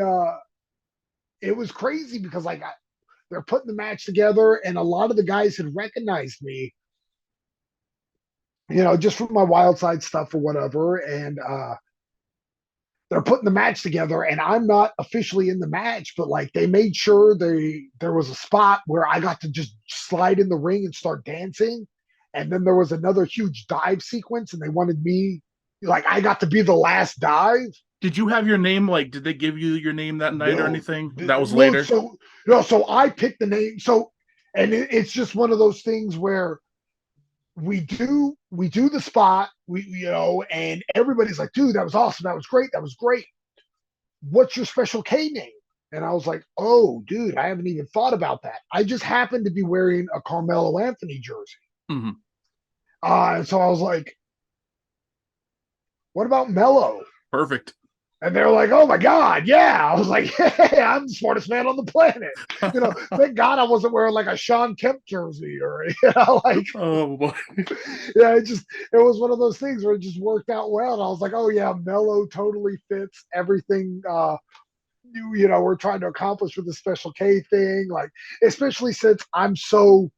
it was crazy because like they're putting the match together, and a lot of the guys had recognized me, just from my wild side stuff or whatever. And they're putting the match together, and I'm not officially in the match, but like they made sure there was a spot where I got to just slide in the ring and start dancing. And then there was another huge dive sequence, and they wanted me, like I got to be the last dive. Did you have your name? Like, did they give you your name that night or No, anything? That was well, later. so no, so I picked the name. So, and it's just one of those things where we do the spot, and everybody's like, dude, that was awesome, that was great. What's your Special K name? And I was like, oh, dude, I haven't even thought about that. I just happened to be wearing a Carmelo Anthony jersey. Mm-hmm. And so I was like, what about Mello? Perfect. And they're like, oh my God, yeah. I was like, hey, I'm the smartest man on the planet. Thank God I wasn't wearing like a Sean Kemp jersey or, like, Oh boy. yeah, it was one of those things where it just worked out well. And I was like, oh yeah, Mello totally fits everything we're trying to accomplish with the Special K thing. Like, especially since I'm so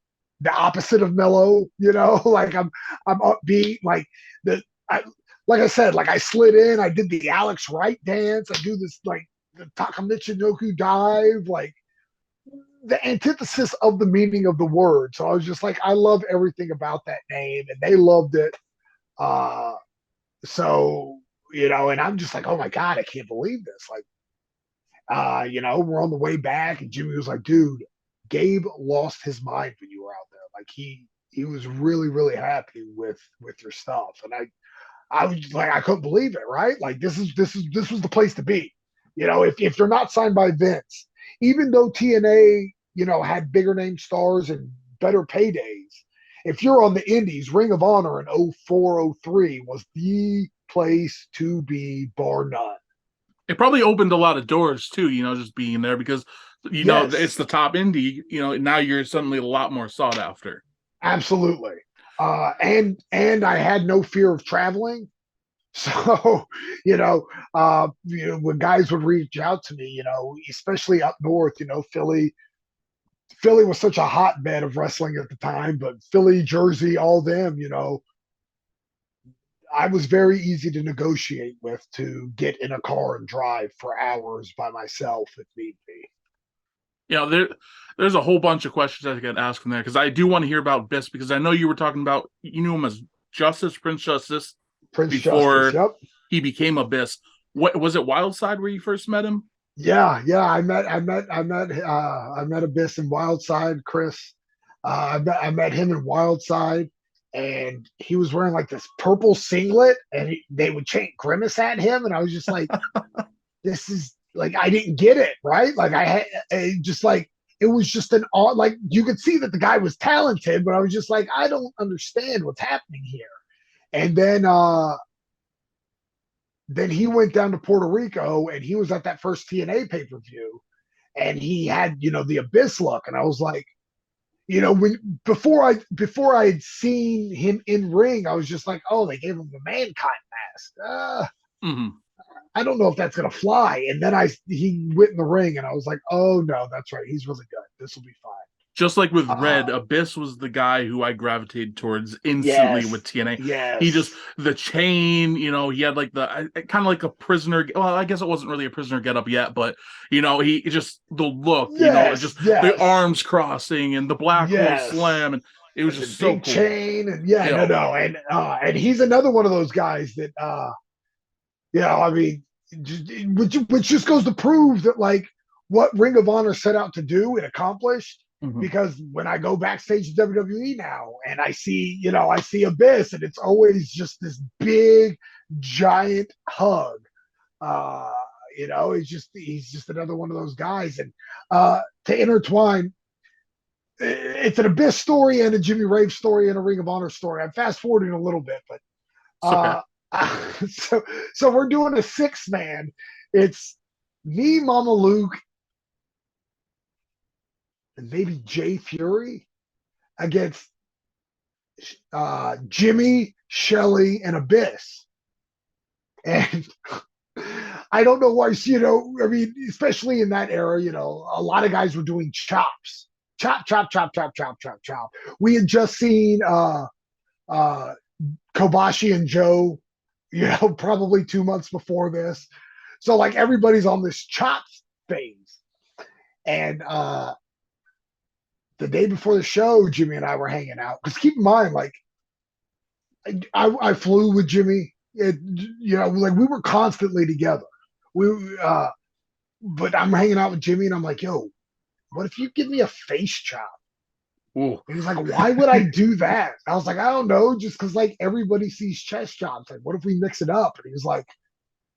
the opposite of Mello, like I'm upbeat, like the I like I said, like I slid in, I did the Alex Wright dance, I do this like the Takamichinoku dive, like the antithesis of the meaning of the word. So I was just like, I love everything about that name, and they loved it. Uh, and I'm just like, oh my God, I can't believe this. Like, we're on the way back, and Jimmy was like, dude, Gabe lost his mind when you were out there. Like he was really, really happy with your stuff. And I was like, I couldn't believe it, right? Like this was the place to be. If you're not signed by Vince, even though TNA, had bigger name stars and better paydays, if you're on the indies, Ring of Honor in 04, 03 was the place to be, bar none. It probably opened a lot of doors too, just being there because it's Yes, the top indie. Now you're suddenly a lot more sought after. absolutely. And I had no fear of traveling. So, when guys would reach out to me, especially up north, Philly was such a hotbed of wrestling at the time, but Philly, Jersey, all them, I was very easy to negotiate with to get in a car and drive for hours by myself if need be. There's a whole bunch of questions I could ask from there because I do want to hear about Biss because I know you were talking about you knew him as Justice, Prince Justice, Prince Justice, before yep. he became Abyss. What was it? Wildside where you first met him? Yeah. I met Abyss in Wildside, Chris. I met him in Wildside, and he was wearing like this purple singlet, and they would chant Grimace at him, and I was just like, this is like I didn't get it right. Like I just like it was just an odd. Like you could see that the guy was talented, but I was just like, I don't understand what's happening here. And then he went down to Puerto Rico and he was at that first TNA pay per view and he had the Abyss look and I was like, when before I had seen him in ring, I was just like, oh, they gave him the mankind mask. Mm-hmm. I don't know if that's gonna fly. And then he went in the ring and I was like, oh no, that's right, he's really good. This will be fine. Just like with Red, Abyss was the guy who I gravitated towards instantly Yes, with TNA. He just yes. the chain, he had like the kind of like a prisoner. Well, I guess it wasn't really a prisoner get up yet, but he just the look, Yes, just the yes, arms crossing and the black hole yes. slam, and it was And the just so big cool. chain, and yeah, no, and he's another one of those guys that I mean, which just goes to prove that like what Ring of Honor set out to do and accomplished. Mm-hmm. Because when I go backstage at WWE now and I see Abyss, and it's always just this big, giant hug. Uh, he's just another one of those guys. And to intertwine, it's an Abyss story and a Jimmy Rave story and a Ring of Honor story. I'm fast forwarding a little bit, but It's okay. so we're doing a 6-man. It's me, Mama Luke, and maybe Jay Fury against Jimmy, Shelly, and Abyss. And I don't know why, I mean, especially in that era, a lot of guys were doing chops. Chop, chop, chop, chop, chop, chop, chop. We had just seen uh, Kobashi and Joe, probably 2 months before this. So like everybody's on this chop phase. And the day before the show, Jimmy and I were hanging out. Because keep in mind, like I flew with Jimmy. Like we were constantly together. But I'm hanging out with Jimmy, and I'm like, yo, what if you give me a face chop? Ooh. And he's like, why would I do that? I was like, I don't know, just because like everybody sees chest chops. Like, what if we mix it up? And he was like,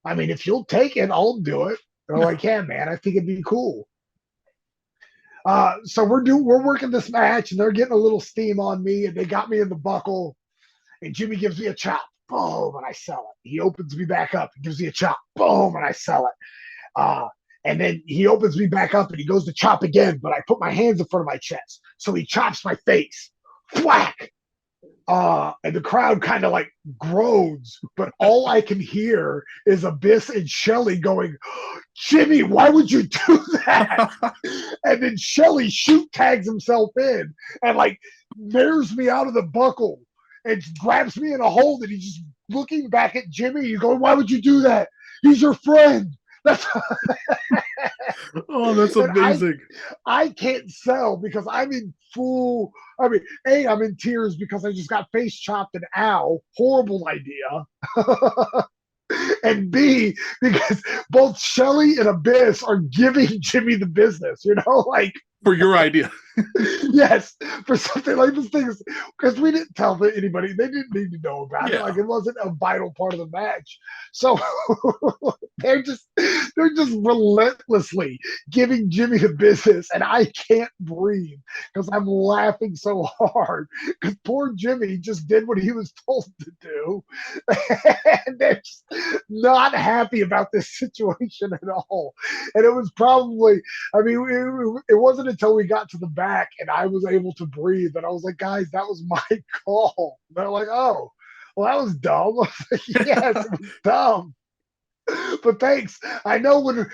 I mean, if you'll take it, I'll do it. And I'm like, yeah, man, I think it'd be cool. So we're working this match, and they're getting a little steam on me, and they got me in the buckle. And Jimmy gives me a chop, boom, and I sell it. He opens me back up and gives me a chop, boom, and I sell it. And then he opens me back up and he goes to chop again, but I put my hands in front of my chest. So he chops my face. Whack! And the crowd kind of like groans, but all I can hear is Abyss and Shelly going, Jimmy, why would you do that? And then Shelly shoot tags himself in and like nares me out of the buckle and grabs me in a hold, and he's just looking back at Jimmy. He's going, why would you do that? He's your friend. That's Oh, that's and amazing. I can't sell because I'm in full. I mean, A, I'm in tears because I just got face chopped and ow, horrible idea. And B, because both Shelly and Abyss are giving Jimmy the business, like For your idea. Yes, for something like this thing is because we didn't tell anybody. They didn't need to know about it. Yeah. Like it wasn't a vital part of the match. So they're just relentlessly giving Jimmy the business, and I can't breathe because I'm laughing so hard because poor Jimmy just did what he was told to do, and they're just not happy about this situation at all. And it was probably, I mean, it wasn't until we got to the back and I was able to breathe that I was like, guys, that was my call. They're like, oh, well, that was dumb. I was like, yes, it was dumb. But thanks. I know when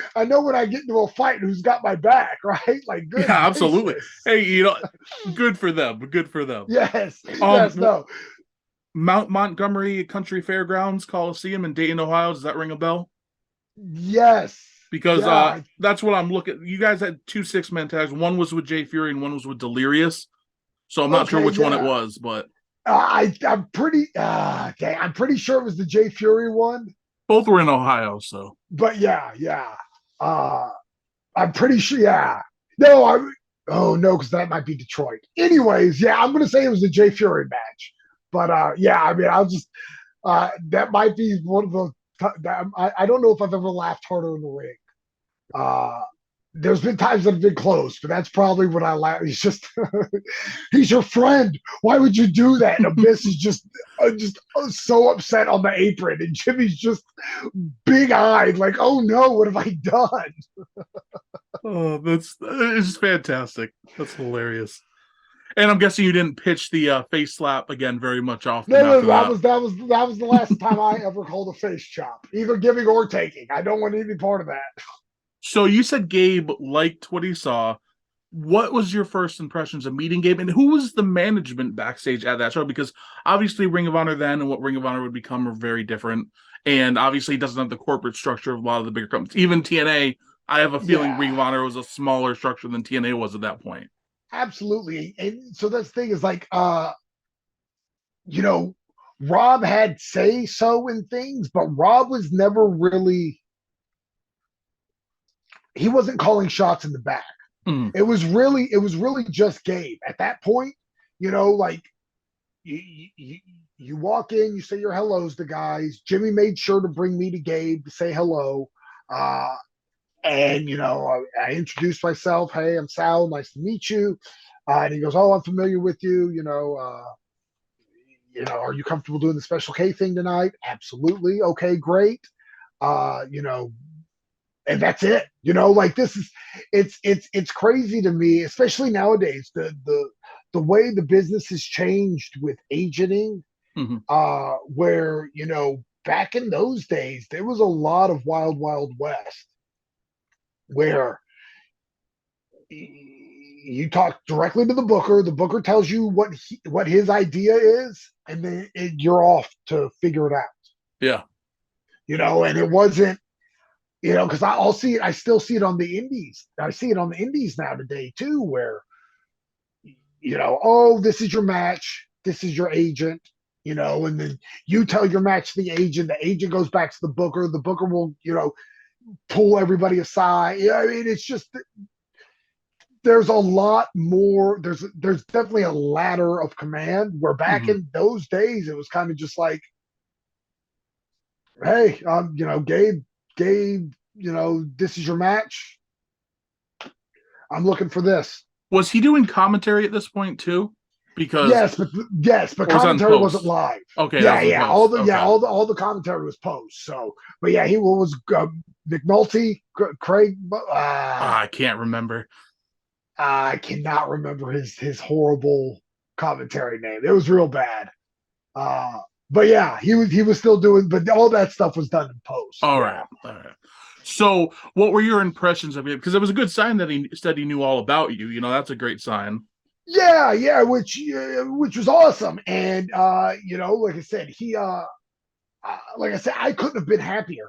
I get into a fight, who's got my back, right? Like, good Yeah, absolutely. gracious. Hey, good for them. Good for them. Yes, yes, no, Mount Montgomery Country Fairgrounds Coliseum in Dayton, Ohio. Does that ring a bell? yes, Because yeah, that's what I'm looking. You guys had 2 6-man tags. One was with Jay Fury and one was with Delirious. So I'm not sure okay, which one it yeah. was, but I'm pretty sure it was the Jay Fury one, both were in Ohio. So but yeah. Uh, I'm pretty sure. Yeah. No, Oh no, because that might be Detroit. Anyways, yeah, I'm gonna say it was the Jay Fury match. But yeah, I mean, I'll just that might be one of the. I don't know if I've ever laughed harder in the ring. Uh, there's been times that have been close, but that's probably when I laugh. He's just he's your friend. Why would you do that? And Abyss is just so upset on the apron, and Jimmy's just big eyed, like, oh no, what have I done? that's it's fantastic. That's hilarious. And I'm guessing you didn't pitch the face slap again very much often No, after that that. was the last time I ever called a face chop, either giving or taking. I don't want any part of that. So you said Gabe liked what he saw. What was your first impressions of meeting Gabe, and who was the management backstage at that show? Because obviously Ring of Honor then and what Ring of Honor would become are very different, and obviously it doesn't have the corporate structure of a lot of the bigger companies. Even TNA, I have a feeling Yeah, Ring of Honor was a smaller structure than TNA was at that point. absolutely. And so that's the thing is like, you know, Rob had say so in things, but Rob was never really. He wasn't calling shots in the back. Mm, It was really just Gabe at that point. Like you, you you walk in, you say your hellos to guys. Jimmy made sure to bring me to Gabe to say hello. Uh, and I introduced myself. Hey, I'm Sal. Nice to meet you. And he goes, "Oh, I'm familiar with you. Are you comfortable doing the Special K thing tonight? Absolutely. Okay, great. Uh, you know, and that's it. Like this is it's crazy to me, especially nowadays, the way the business has changed with agenting, mm-hmm. where back in those days there was a lot of wild west where you talk directly to the booker tells you what his idea is, and then you're off to figure it out. Yeah. And it wasn't, because I'll see it. I still see it on the indies. I see it on the indies now today too, where oh, this is your match, this is your agent, and then you tell your match to the agent goes back to the booker will pull everybody aside. Yeah, I mean, it's just there's a lot more. There's definitely a ladder of command. Where back Mm-hmm. in those days, it was kind of just like, hey, Gabe, this is your match. I'm looking for this. Was he doing commentary at this point too? Because Yes, but or was that in commentary wasn't post? live. Okay, that Yeah, was in yeah, all post. the yeah, Okay. all the commentary was post. So, but yeah, he was McNulty, Craig. I can't remember. I cannot remember his horrible commentary name. It was real bad. Uh, but yeah, he was still doing, but all that stuff was done in post. All Yeah. right. All right. So, what were your impressions of it? Because it was a good sign that he said he knew all about you. That's a great sign. Yeah, which was awesome. And like I said, like I said, I couldn't have been happier.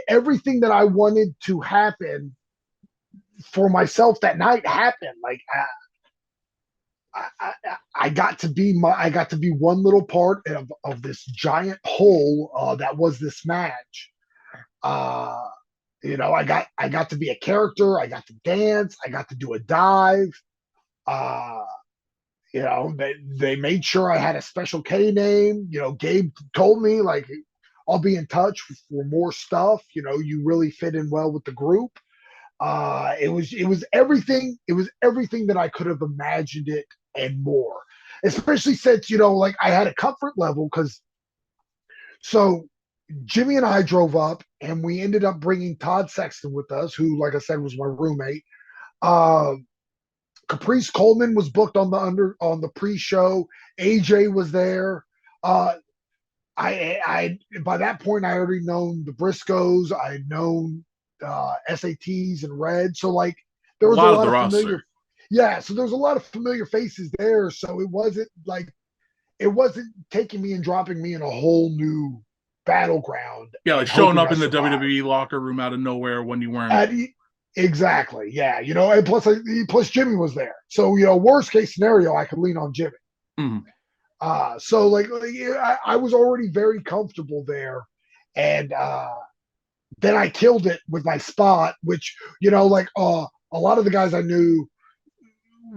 Everything that I wanted to happen for myself that night happened. Like I got to be one little part of this giant whole that was this match. Uh, I got to be a character. I got to dance. I got to do a dive. Uh, they made sure I had a special K name. Gabe told me, like, I'll be in touch for more stuff. You really fit in well with the group. It was everything. It was everything that I could have imagined it and more. Especially since like I had a comfort level because so Jimmy and I drove up and we ended up bringing Todd Sexton with us, who, like I said, was my roommate. Uh, Caprice Coleman was booked on the pre-show. AJ was there. Uh, I by that point I already known the Briscoes. I had known SATs and Red. So like A there was a lot of lot the of familiar. roster. Yeah, so there was a lot of familiar faces there. So it wasn't taking me and dropping me in a whole new battleground Yeah, like and showing hoping up I in the survived. WWE locker room out of nowhere when you weren't. At, exactly, yeah, and plus Jimmy was there, so worst case scenario, I could lean on Jimmy. Mhm. So I was already very comfortable there, and then I killed it with my spot, which a lot of the guys I knew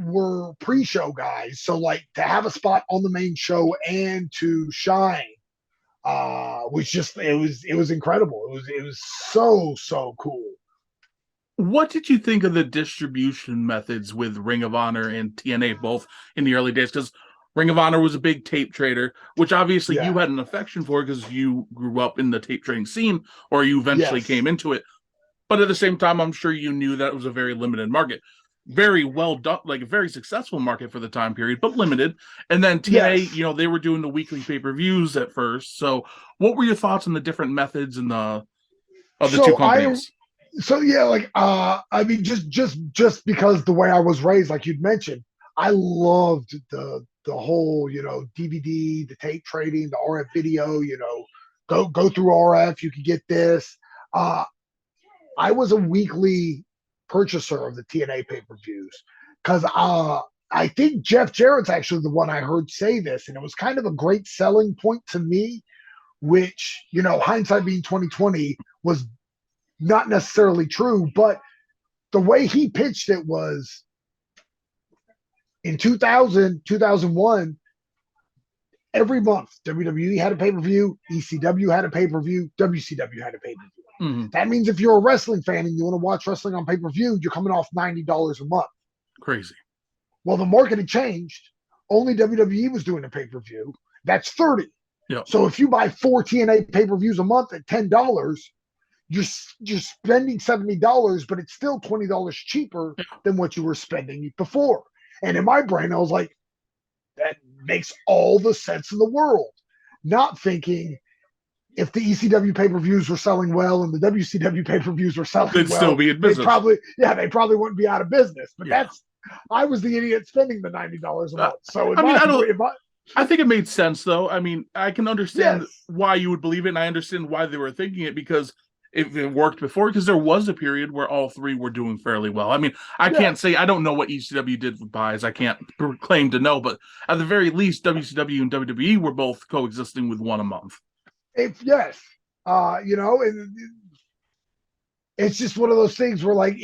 were pre-show guys, so like to have a spot on the main show and to shine was just it was incredible. It was so cool. What did you think of the distribution methods with Ring of Honor and TNA both in the early days? Because Ring of Honor was a big tape trader, which obviously you Yeah. had an affection for because you grew up in the tape trading scene or you eventually Yes. came into it. But at the same time, I'm sure you knew that it was a very limited market. Very well done, like a very successful market for the time period, but limited. And then TNA, Yes. they were doing the weekly pay-per-views at first. So what were your thoughts on the different methods and the of the two So I companies? so yeah, I mean just because the way I was raised, like you'd mentioned, I loved the whole, DVD, the tape trading, the RF video, go through RF, you could get this. Uh I was a weekly purchaser of the TNA pay-per-views because I think Jeff Jarrett's actually the one I heard say this, and it was kind of a great selling point to me, which, hindsight being 2020 was not necessarily true, but the way he pitched it was in 2001, every month WWE had a pay-per-view, ECW had a pay-per-view, WCW had a pay-per-view. Mm-hmm. That means if you're a wrestling fan and you want to watch wrestling on pay-per-view, you're coming off $90 a month. Crazy. Well, the market had changed. Only WWE was doing a pay-per-view. That's 30. Yep. So if you buy 4 TNA pay-per-views a month at $10, you're spending $70, but it's still $20 cheaper than what you were spending before. And in my brain, I was like, that makes all the sense in the world. Not thinking if the ECW pay-per-views were selling well and the WCW pay-per-views were selling They'd still well, be in they business. probably wouldn't be out of business. But Yeah. I was the idiot spending the $90 a month. So I think it made sense though. I mean, I can understand yes, why you would believe it, and I understand why they were thinking it because if it worked before, because there was a period where all three were doing fairly well. I mean, I can't yes, say I don't know what ECW did with buys. I can't claim to know, but at the very least, WCW and WWE were both coexisting with one a month. yes. And it's just one of those things where like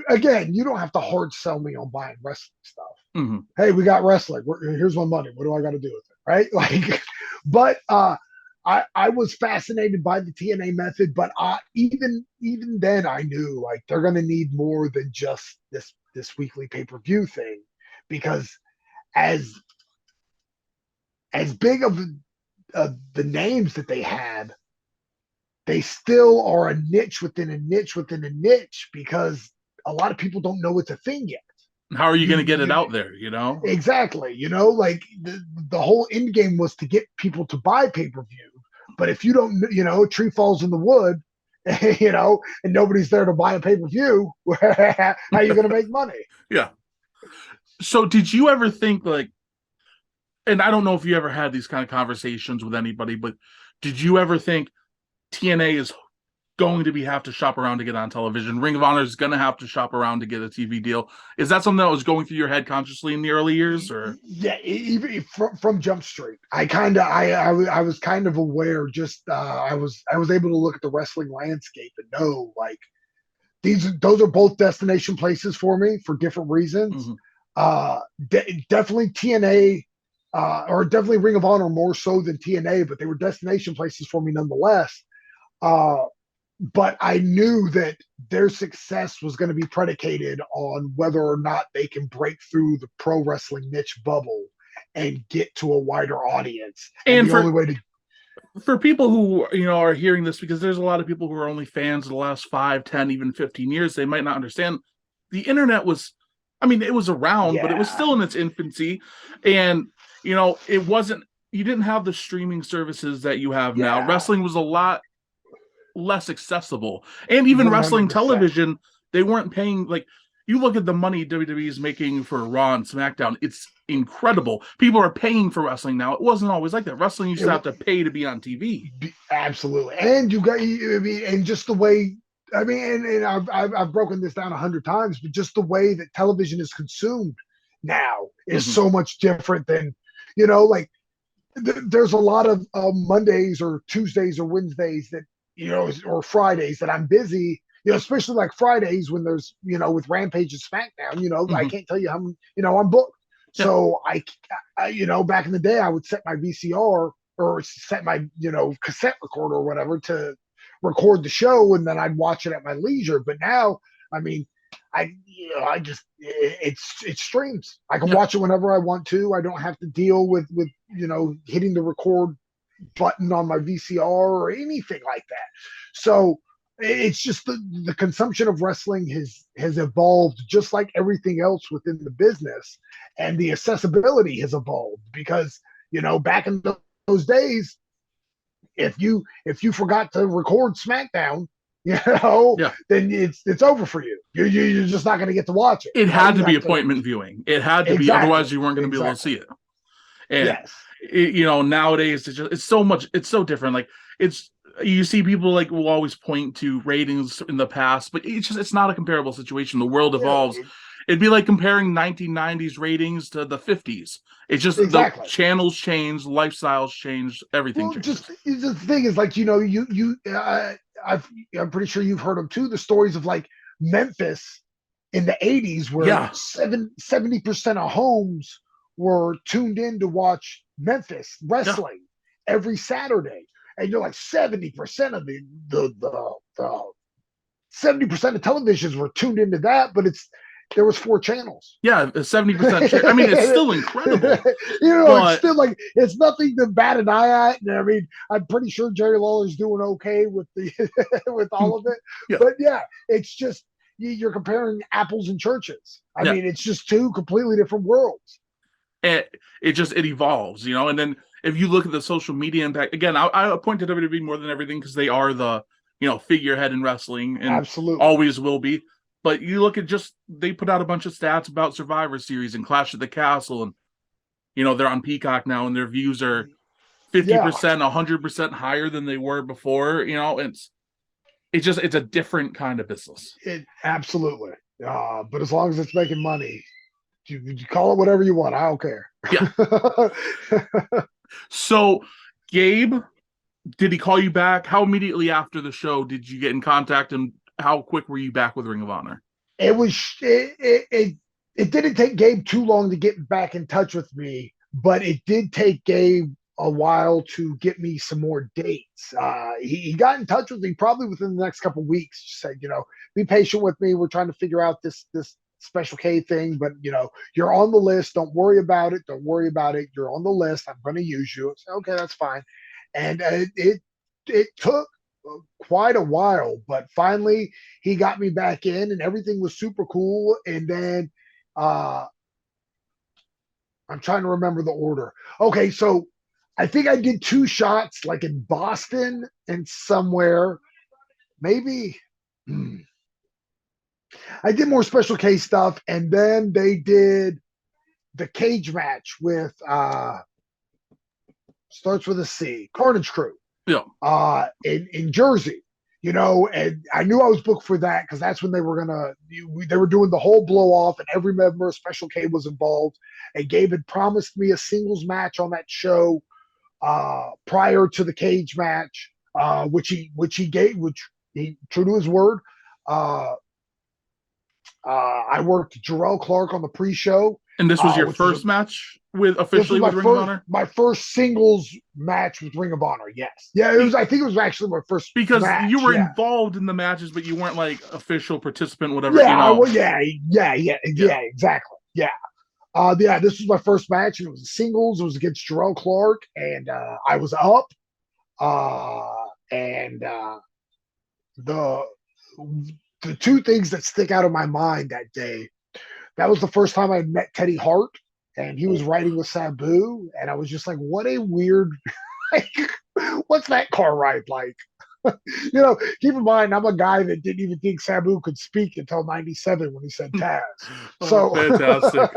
again, you don't have to hard sell me on buying wrestling stuff. Mm-hmm. Hey, we got wrestling. Here's my money. What do I got to do with it? Right? Like, but I was fascinated by the TNA method, but even then I knew like they're gonna need more than just this weekly pay-per-view thing, because as big of the names that they had, they still are a niche within a niche within a niche because a lot of people don't know it's a thing yet. How are you going to get it You out there? You know, exactly. Like the whole end game was to get people to buy pay-per-view. But if you don't, a tree falls in the wood, and nobody's there to buy a pay-per-view, how are you going to make money? yeah. So, did you ever think like, and I don't know if you ever had these kind of conversations with anybody, but did you ever think TNA is going to have to shop around to get on television? Ring of Honor is going to have to shop around to get a TV deal. Is that something that was going through your head consciously in the early years, or? Yeah, even from Jump Street, I was kind of aware. Just I was able to look at the wrestling landscape and know like those are both destination places for me for different reasons. Mm-hmm. Definitely TNA, or definitely Ring of Honor more so than TNA, but they were destination places for me nonetheless. Uh, but I knew that their success was going to be predicated on whether or not they can break through the pro wrestling niche bubble and get to a wider audience. And And the only way to for people who are hearing this, because there's a lot of people who are only fans of the last 5, 10, even 15 years, they might not understand. The internet was, I mean, it was around, but it was yeah, still in its infancy. And it wasn't, you didn't have the streaming services that you have now. yeah, Wrestling was a lot less accessible. And even wrestling 100%. television, they weren't paying, like, you look at the money WWE is making for Raw and SmackDown, it's incredible. People are paying for wrestling now. It wasn't always like that. Wrestling used to have to pay to be on TV. Absolutely, and you got, I mean, and just the way, I mean, and I've broken this down 100 times, but just the way that television is consumed now is Mm-hmm. so much different than, like there's a lot of Mondays or Tuesdays or Wednesdays that, or Fridays that I'm busy. Especially like Fridays when there's, with Rampage and SmackDown. I Mm-hmm. can't tell you how, I'm booked. Yeah. So back in the day, I would set my VCR or set my, cassette recorder or whatever to record the show, and then I'd watch it at my leisure. But now, I mean, I just it streams. I can Yeah. watch it whenever I want to. I don't have to deal with hitting the record button on my VCR or anything like that. So it's just the consumption of wrestling has evolved just like everything else within the business, and the accessibility has evolved because back in those days, if you forgot to record SmackDown, Yeah. then it's over for you. You're just not going to get to watch it. It had to You be have to appointment viewing. It had to be, exactly, otherwise you weren't going to be able to exactly. see it. And Yes, nowadays it's so much, it's so different. Like, it's, you see people like will always point to ratings in the past, but it's not a comparable situation. The world evolves. It'd be like comparing 1990s ratings to the 50s. It's just the exactly. channels change, lifestyles change, everything Well, just changes. the thing is, like, I'm pretty sure you've heard them too. The stories of like Memphis in the '80s, where Yeah. 70% of homes were tuned in to watch Memphis Yeah. wrestling every Saturday, and you're like 70% of the 70% of televisions were tuned into that, but there was 4 channels. Yeah. 70% share. I mean, it's still incredible, It's but still like it's nothing to bat an eye at. And I mean, I'm pretty sure Jerry Lawler's doing okay with the with all of it. yeah. But yeah, it's just you're comparing apples and churches. I Yeah. mean, it's just two completely different worlds. It evolves, and then if you look at the social media impact, again, I point to WWE more than everything because they are the figurehead in wrestling and Absolutely. always will be. But you look at, just they put out a bunch of stats about Survivor Series and Clash at the Castle, and they're on Peacock now, and their views are Yeah, 50%, 100% higher than they were before. It's a different kind of business. it absolutely. But as long as it's making money, you call it whatever you want. I don't care. Yeah. So, Gabe, did he call you back? How immediately after the show did you get in contact, and how quick were you back with Ring of Honor? it was it didn't take Gabe too long to get back in touch with me, but it did take Gabe a while to get me some more dates. He got in touch with me probably within the next couple of weeks. Said, be patient with me. We're trying to figure out this Special K thing, but you're on the list. Don't worry about it. Don't worry about it. You're on the list. I'm going to use you. Said, okay, that's fine. And it took quite a while, but finally he got me back in, and everything was super cool. And then uh, I'm trying to remember the order. Okay, so I think I did 2 shots, like in Boston and somewhere, maybe. I did more Special K stuff, and then they did the cage match with starts with a C, Carnage Crew, Yeah. in Jersey. And I knew I was booked for that because that's when they were doing the whole blow off, and every member of Special K was involved. And Gabe had promised me a singles match on that show prior to the cage match, which he gave, which he, true to his word. I worked Jarrell Clark on the pre-show, And this was your which is first match with this was officially with Ring of Honor? my first singles match with Ring of Honor. Yes, yeah, it was. I think it was actually my first because match. you were Yeah, involved in the matches, but you weren't like official participant, whatever. yeah, exactly. Yeah. Yeah, this was my first match, and it was singles. It was against Jarrell Clark, and I was up. And the the two things that stick out of my mind that day, that was the first time I met Teddy Hart, and he was riding with Sabu, and I was just like, what a weird, like, what's that car ride like? Keep in mind, I'm a guy that didn't even think Sabu could speak until '97 when he said Taz. Oh, So fantastic.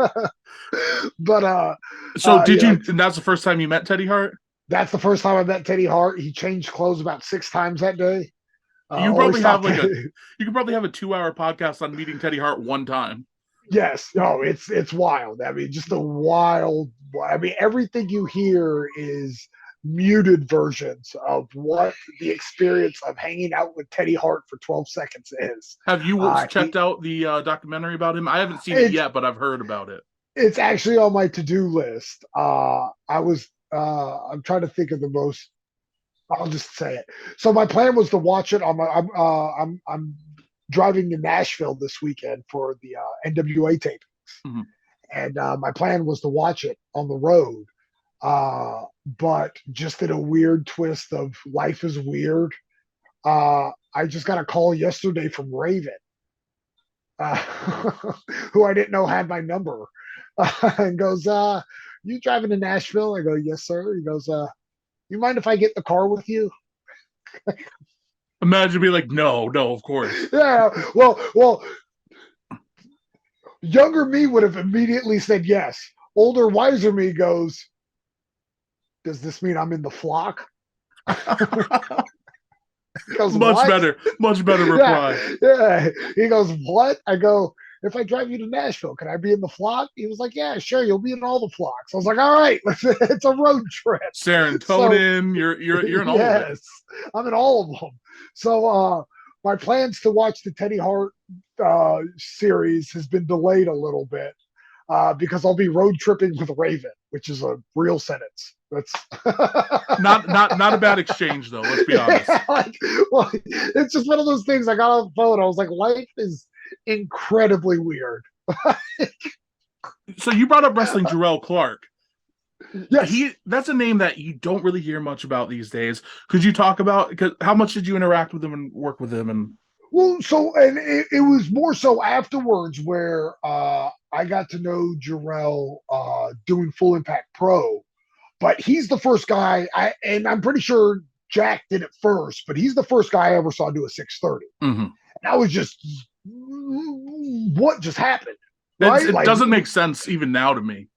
but So did yeah, you, and that's the first time you met Teddy Hart? that's the first time I met Teddy Hart. He changed clothes about 6 times that day. You Always probably have thought like that, you could probably have a 2-hour podcast on meeting Teddy Hart one time. yes, no, it's wild. I mean, just a wild. I mean, everything you hear is muted versions of what the experience of hanging out with Teddy Hart for 12 seconds is. Have you checked He, out the documentary about him? I haven't seen it it's yet, but I've heard about it. it's actually on my to-do list. I'm trying to think of the most. I'll just say it. So my plan was to watch it on my. I'm driving to Nashville this weekend for the NWA tapings, Mhm. and my plan was to watch it on the road. But just in a weird twist of life is weird, I just got a call yesterday from Raven, uh, who I didn't know had my number, and goes, "You driving to Nashville?" I go, "Yes, sir." He goes, "You mind if I get the car with you?" Imagine being like, no, of course. Yeah. Well, younger me would have immediately said yes. Older, wiser me goes, "Does this mean I'm in the flock?" He goes, much "What?" better reply. Yeah. He goes, "What?" I go, "If I drive you to Nashville, can I be in the flock?" He was like, "Yeah, sure, you'll be in all the flocks." I was like, "All right, it's a road trip." So Serotonin, you're in all of it. yes, I'm in all of them. So my plans to watch the Teddy Hart series has been delayed a little bit because I'll be road tripping with Raven, which is a real sentence. That's Not a bad exchange though. Let's be honest. Yeah, well, it's just one of those things. I got on the phone. I was like, life is incredibly weird. So you brought up wrestling Jarrell Clark. Yes. That's a name that you don't really hear much about these days. Could you talk about how much did you interact with him and work with him? And Well, so and it was more so afterwards where I got to know Jarrell doing Full Impact Pro, but he's the first guy. And I'm pretty sure Jack did it first, but he's the first guy I ever saw do a 630. mm-hmm. And I was just, what just happened, right? It Like, doesn't make sense even now to me.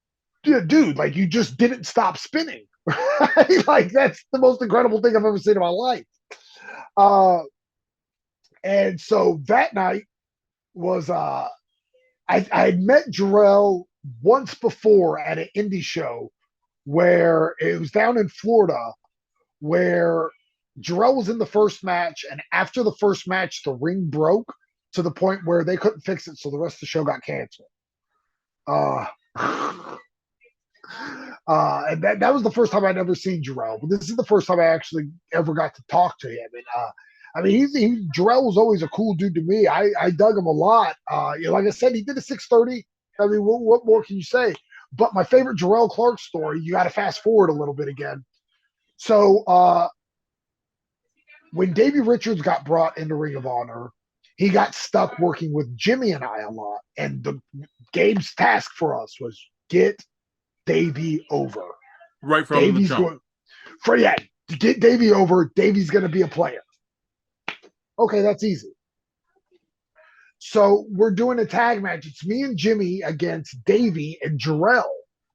dude, like you just didn't stop spinning. Like that's the most incredible thing I've ever seen in my life. And so that night was I had met Jarrell once before at an indie show where it was down in Florida, where Jarrell was in the first match, and after the first match, the ring broke to the point where they couldn't fix it, so the rest of the show got canceled. Uh, and that was the first time I'd ever seen Jarrell, but this is the first time I actually ever got to talk to him. And I mean, Jarrell was always a cool dude to me. I dug him a lot. Like I said, he did a 630. I mean, what more can you say? But my favorite Jarrell Clark story, you got to fast forward a little bit again. So when Davey Richards got brought into Ring of Honor, he got stuck working with Jimmy and I a lot. And Gabe's task for us was get Davey over. Right from Davey's the jump. going to get Davey over. Davey's going to be a player. Okay, that's easy. So we're doing a tag match. It's me and Jimmy against Davey and Jarrell,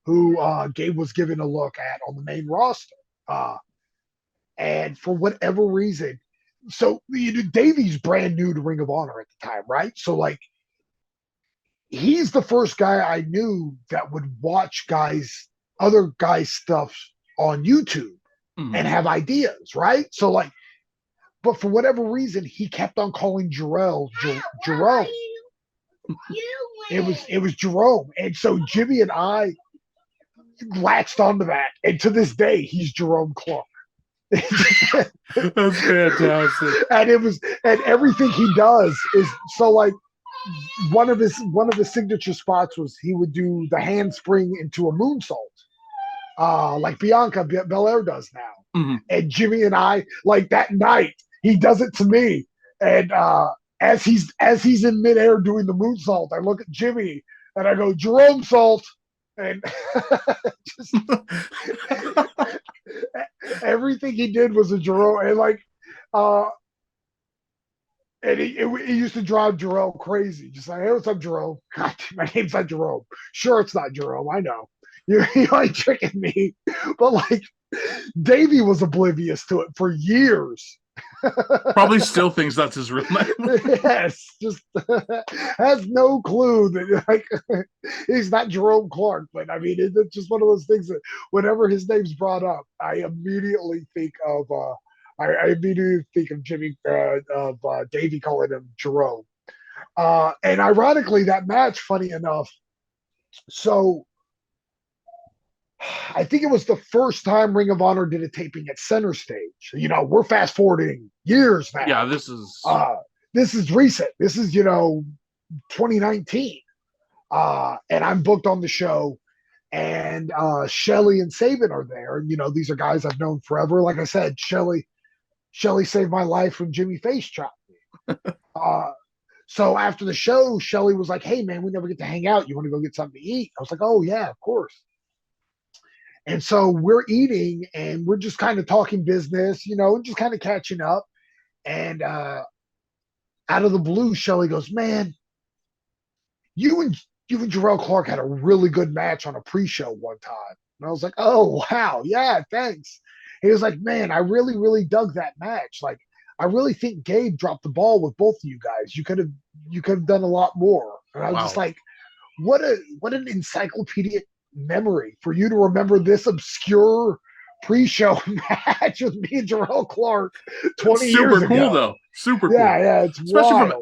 who Gabe was given a look at on the main roster. And for whatever reason, so Davey's brand new to Ring of Honor at the time, right? So like, he's the first guy I knew that would watch other guys' stuff on YouTube and have ideas, right? So like, but for whatever reason, he kept on calling Jarrell. It was Jerome, and so Jimmy and I latched onto that, and to this day, he's Jerome Clark. That's fantastic. And everything he does is so like one of his signature spots was he would do the handspring into a moonsault, like Bianca Belair does now. Mm-hmm. And Jimmy and I, like that night, he does it to me, and as he's in midair doing the moonsault, I look at Jimmy and I go, Jerome Salt, and just everything he did was a Jerome, and like, and he used to drive Jerome crazy. Just like, hey, what's up, Jerome? God, my name's not Jerome. Sure, it's not Jerome. I know. You ain't tricking me. But like, Davey was oblivious to it for years. Probably still thinks that's his real name. Yes, just has no clue that like he's not Jerome Clark. But I mean, it's just one of those things that whenever his name's brought up, I immediately think of Jimmy of Davey calling him Jerome. And ironically, that match, funny enough, so I think it was the first time Ring of Honor did a taping at Center Stage. We're fast forwarding years now. Yeah, this is recent. This is 2019, and I'm booked on the show. And Shelly and Saban are there. And these are guys I've known forever. Like I said, Shelly saved my life when Jimmy face chopped me. So after the show, Shelly was like, "Hey man, we never get to hang out. You want to go get something to eat?" I was like, "Oh yeah, of course." And so we're eating and we're just kind of talking business, and just kind of catching up. And out of the blue, Shelly goes, "Man, you and Jarrell Clark had a really good match on a pre-show one time." And I was like, "Oh wow, yeah, thanks." He was like, "Man, I really, really dug that match. Like, I really think Gabe dropped the ball with both of you guys. You could have done a lot more." And I was just like, what an encyclopedic memory for you to remember this obscure pre-show match with me and Jarrell Clark 20 years ago. Super cool though. Super cool. Yeah, it's wild.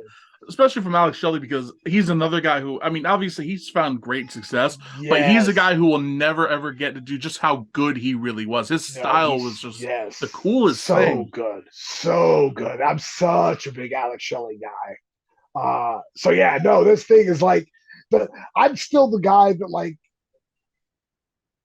Especially from Alex Shelley, because he's another guy who, I mean, obviously he's found great success, Yes. but he's a guy who will never ever get to do just how good he really was. His style was just the coolest thing. So good. I'm such a big Alex Shelley guy. So yeah, no, this thing is like, I'm still the guy that like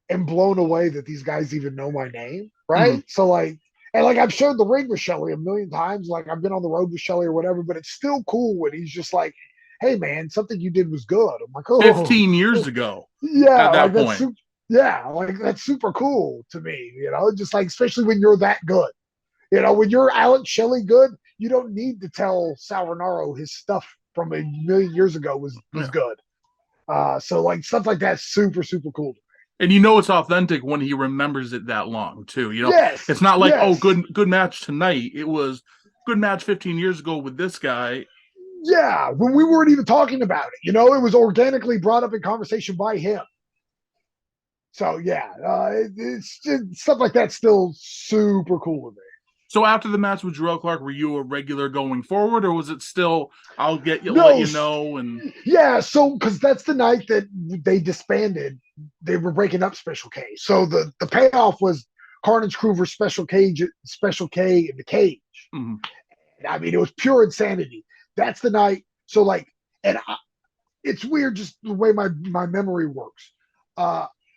am blown away that these guys even know my name, right? Mm-hmm. So like, and like I've shared the ring with Shelly a million times, like I've been on the road with Shelly or whatever, but it's still cool when he's just like, "Hey man, something you did was good." I'm like, "Oh, 15 years ago." Yeah, at that point. That's super cool to me, just like, especially when you're that good. When you're Alex Shelley good, you don't need to tell Sal Rinauro his stuff from a million years ago was good. So like stuff like that's super, super cool. And it's authentic when he remembers it that long too. Yes, it's not like, oh, good match tonight. It was good match 15 years ago with this guy. Yeah, when we weren't even talking about it. It was organically brought up in conversation by him. So yeah, it's just, stuff like that's still super cool with me. So after the match with Jarrell Clark, were you a regular going forward, or was it still I'll let you know? And yeah, so because that's the night that they disbanded, they were breaking up Special K. So the payoff was Carnage Crew versus Special K in the cage. Mm-hmm. I mean, it was pure insanity. That's the night. So like, it's weird just the way my memory works.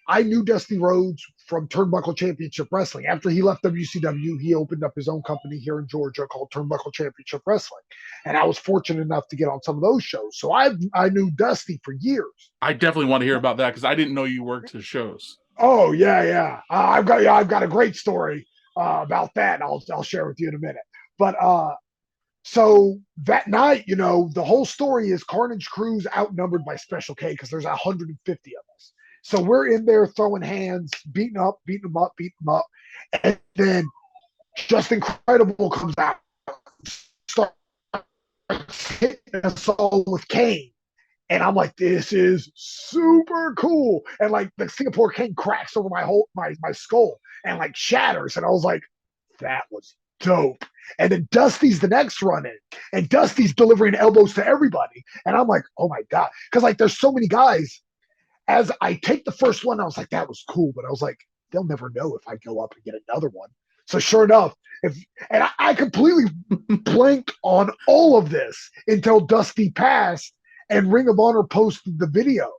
I knew Dusty Rhodes from Turnbuckle Championship Wrestling. After he left WCW, he opened up his own company here in Georgia called Turnbuckle Championship Wrestling. And I was fortunate enough to get on some of those shows. So I knew Dusty for years. I definitely want to hear about that because I didn't know you worked his shows. Oh, yeah. I've got a great story about that. I'll share with you in a minute. But so that night, the whole story is Carnage Crew's outnumbered by Special K because there's 150 of us. So we're in there throwing hands, beating them up. And then Just Incredible comes out, starts hitting us all with Kane. And I'm like, this is super cool. And like the Singapore King cracks over my skull and like shatters. And I was like, that was dope. And then Dusty's the next run in, and Dusty's delivering elbows to everybody. And I'm like, oh my God. Because like there's so many guys. As I take the first one, I was like, that was cool. But I was like, they'll never know if I go up and get another one. So sure enough, I completely blanked on all of this until Dusty passed and Ring of Honor posted the video,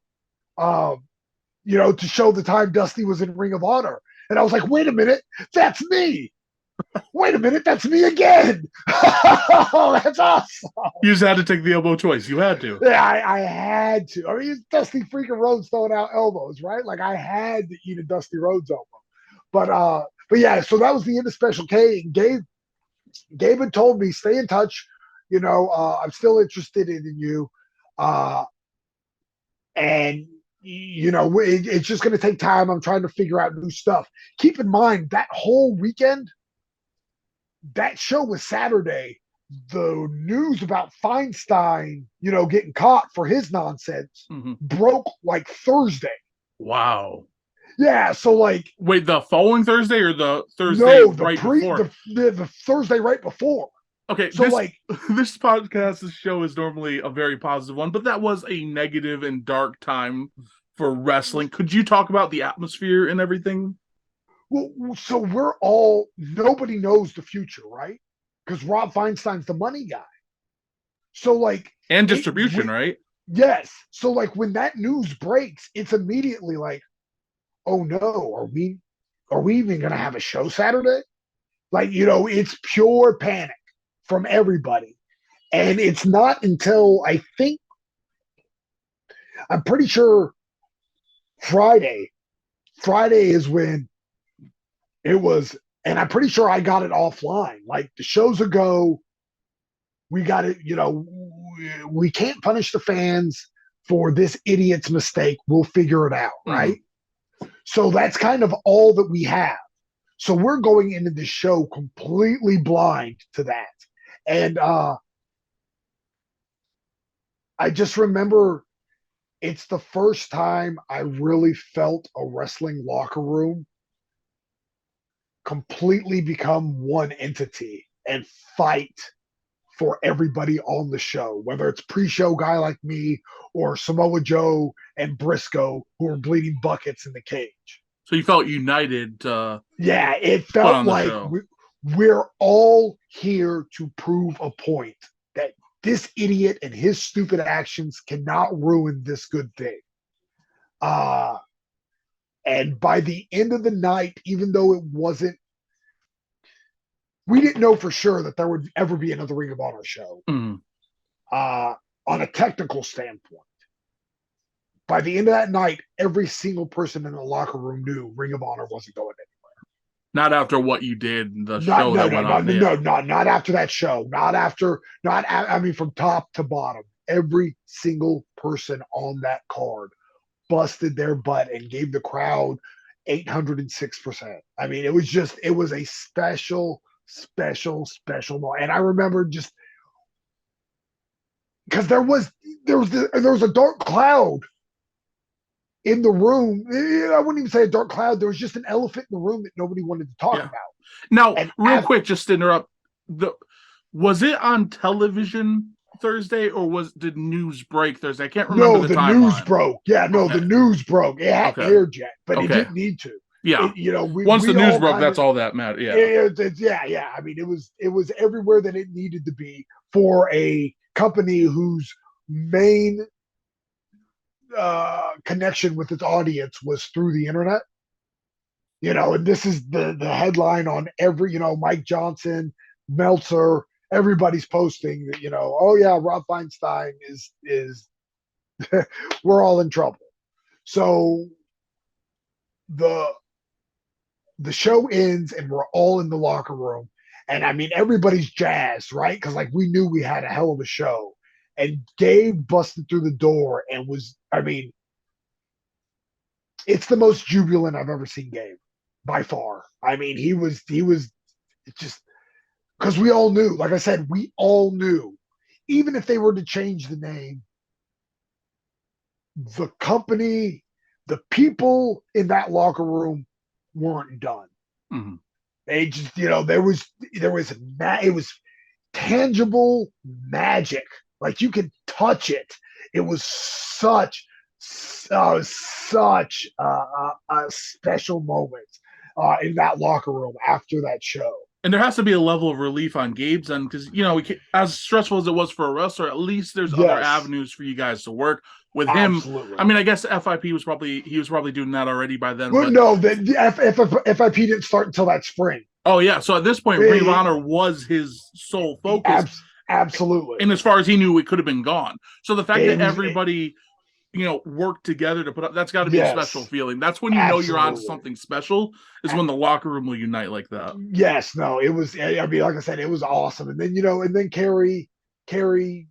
to show the time Dusty was in Ring of Honor. And I was like, wait a minute, that's me. Wait a minute, that's me again. Oh, that's awesome. You just had to take the elbow choice. You had to. Yeah, I had to. I mean, it's Dusty freaking Rhodes throwing out elbows, right? Like I had to eat a Dusty Rhodes elbow. But yeah, so that was the end of Special K. And Gabe had told me, stay in touch. I'm still interested in you. And it's just going to take time. I'm trying to figure out new stuff. Keep in mind that whole weekend, that show was Saturday. The news about Feinstein, getting caught for his nonsense broke like Thursday. Wow. Yeah, so like, wait, the following Thursday or the Thursday before? The Thursday right before. Okay, so this podcast, this show is normally a very positive one, but that was a negative and dark time for wrestling. Could you talk about the atmosphere and everything? Well, so nobody knows the future, right? Because Rob Feinstein's the money guy. So like, and distribution, right? Yes. So like when that news breaks, it's immediately like, oh no, are we even gonna have a show Saturday? Like, it's pure panic from everybody. And it's not until I'm pretty sure Friday is when it was, and I'm pretty sure I got it offline. Like the show's a go. We got it, we can't punish the fans for this idiot's mistake. We'll figure it out, right? So that's kind of all that we have. So we're going into the show completely blind to that. And I just remember it's the first time I really felt a wrestling locker room completely become one entity and fight for everybody on the show, whether it's pre-show guy like me or Samoa Joe and Briscoe who are bleeding buckets in the cage. So you felt united. Yeah, it felt like we're all here to prove a point that this idiot and his stupid actions cannot ruin this good thing. And by the end of the night, even though it wasn't, we didn't know for sure that there would ever be another Ring of Honor show. On a technical standpoint, by the end of that night, every single person in the locker room knew Ring of Honor wasn't going anywhere. Not after what you did, the Not show that went on. Not after that show. I mean, from top to bottom, every single person on that card busted their butt and gave the crowd 806%. I mean, it was a special moment. And I remember just because there was a dark cloud in the room. I wouldn't even say a dark cloud. There was just an elephant in the room that nobody wanted to talk about. Now, real quick, just to interrupt, was it on television Thursday or did news break Thursday? I can't remember the timeline. News broke. Yeah, no, the news broke. It had aired yet, but it didn't need to. Yeah, once the news broke, that's all that mattered. Yeah. I mean, it was everywhere that it needed to be for a company whose main connection with its audience was through the internet. And this is the headline on every, Mike Johnson, Meltzer, everybody's posting that, oh yeah, Rob Feinstein is we're all in trouble. So the show ends and we're all in the locker room. And I mean, everybody's jazzed, right? Because like we knew we had a hell of a show. And Gabe busted through the door and it's the most jubilant I've ever seen Gabe by far. I mean, he was just because we all knew, like I said, we all knew, even if they were to change the name, the company, the people in that locker room weren't done. They just, there was it was tangible magic. Like you could touch it. It was such a special moment in that locker room after that show. And there has to be a level of relief on Gabe's end because as stressful as it was for a wrestler, at least there's other Yes, avenues for you guys to work with him. absolutely. I mean, I guess FIP was probably doing that already by then. Well, But no, the FIP didn't start until that spring. oh yeah, so at this point, Ring of Honor was his sole focus, Absolutely. and as far as he knew, it could have been gone. So the fact that It was, everybody worked together to put up, that's got to be a special feeling. That's when you know you're on to absolutely. something special, is when the locker room will unite like that. Yes, no, it was. I mean, like I said, it was awesome. And then Kerry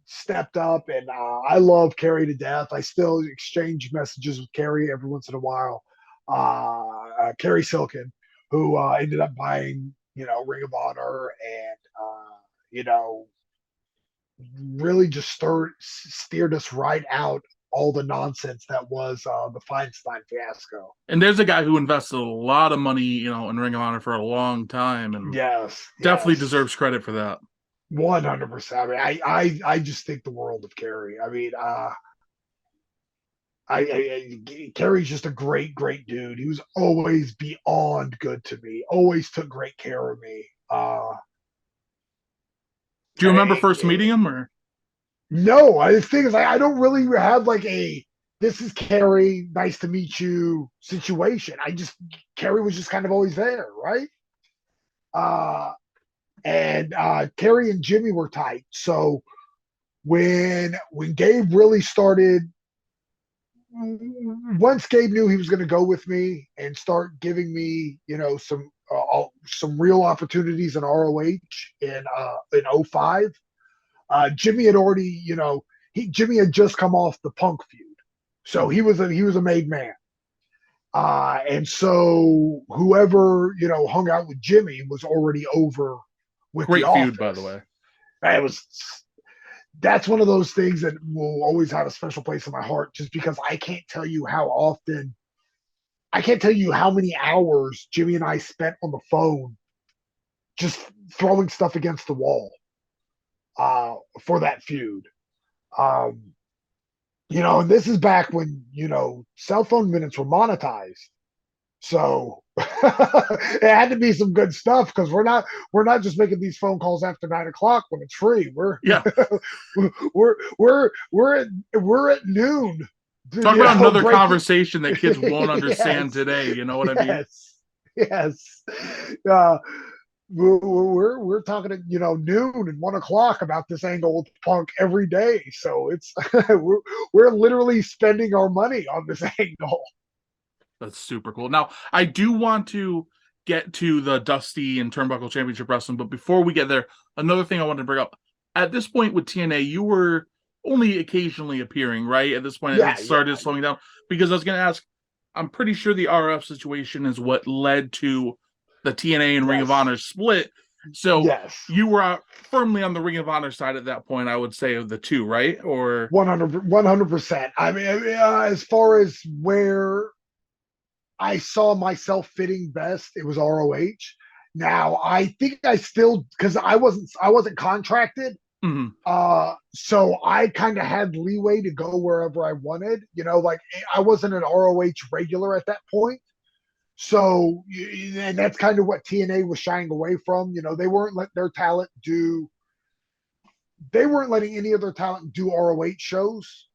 stepped up, and I love Kerry to death. I still exchange messages with Kerry every once in a while. Kerry Silkin, who ended up buying Ring of Honor, and really just steered us right out all the nonsense that was the Feinstein fiasco. And there's a guy who invested a lot of money, in Ring of Honor for a long time, and definitely deserves credit for that. 100%. I mean, I just think the world of Kerry. I mean, Kerry's just a great dude. He was always beyond good to me. Always took great care of me. Do you remember first meeting him, or? No, the thing is, I don't really have like a "this is Kerry, nice to meet you" situation. Kerry was just kind of always there, right? And Kerry and Jimmy were tight. So when Gabe really started, once Gabe knew he was going to go with me and start giving me, some real opportunities in ROH in 05, Jimmy had already, Jimmy had just come off the Punk feud, so he was a made man. And so whoever hung out with Jimmy was already over with great the feud, office. by the way. That's one of those things that will always have a special place in my heart, just because I can't tell you how many hours Jimmy and I spent on the phone just throwing stuff against the wall for that feud. And this is back when, cell phone minutes were monetized. So it had to be some good stuff, because we're not just making these phone calls after 9:00 when it's free. We're at noon. Talk about another conversation that kids won't understand today. You know what I mean? Yes. We're talking at noon and 1:00 about this angle with Punk every day. So it's we're literally spending our money on this angle. That's super cool. Now, I do want to get to the Dusty and Turnbuckle Championship Wrestling, but before we get there, another thing I wanted to bring up. At this point with TNA, you were only occasionally appearing, right? At this point, it started slowing down. Because I was going to ask, I'm pretty sure the RF situation is what led to the TNA and Ring of Honor split. So you were firmly on the Ring of Honor side at that point, I would say, of the two, right? Or 100%. I mean, as far as where I saw myself fitting best, it was ROH. Now, I think I still, because I wasn't contracted, so I kind of had leeway to go wherever I wanted. Like I wasn't an ROH regular at that point. So, and that's kind of what TNA was shying away from. They weren't letting their talent they weren't letting any of their talent do ROH shows.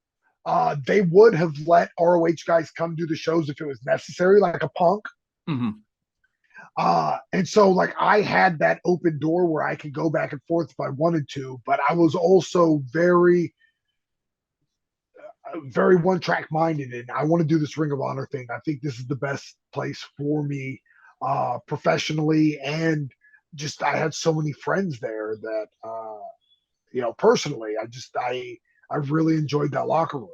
They would have let ROH guys come do the shows if it was necessary, like a Punk. And so, like, I had that open door where I could go back and forth if I wanted to, but I was also very one-track minded, and I want to do this Ring of Honor thing. I think this is the best place for me professionally, and just I had so many friends there that personally, I really enjoyed that locker room.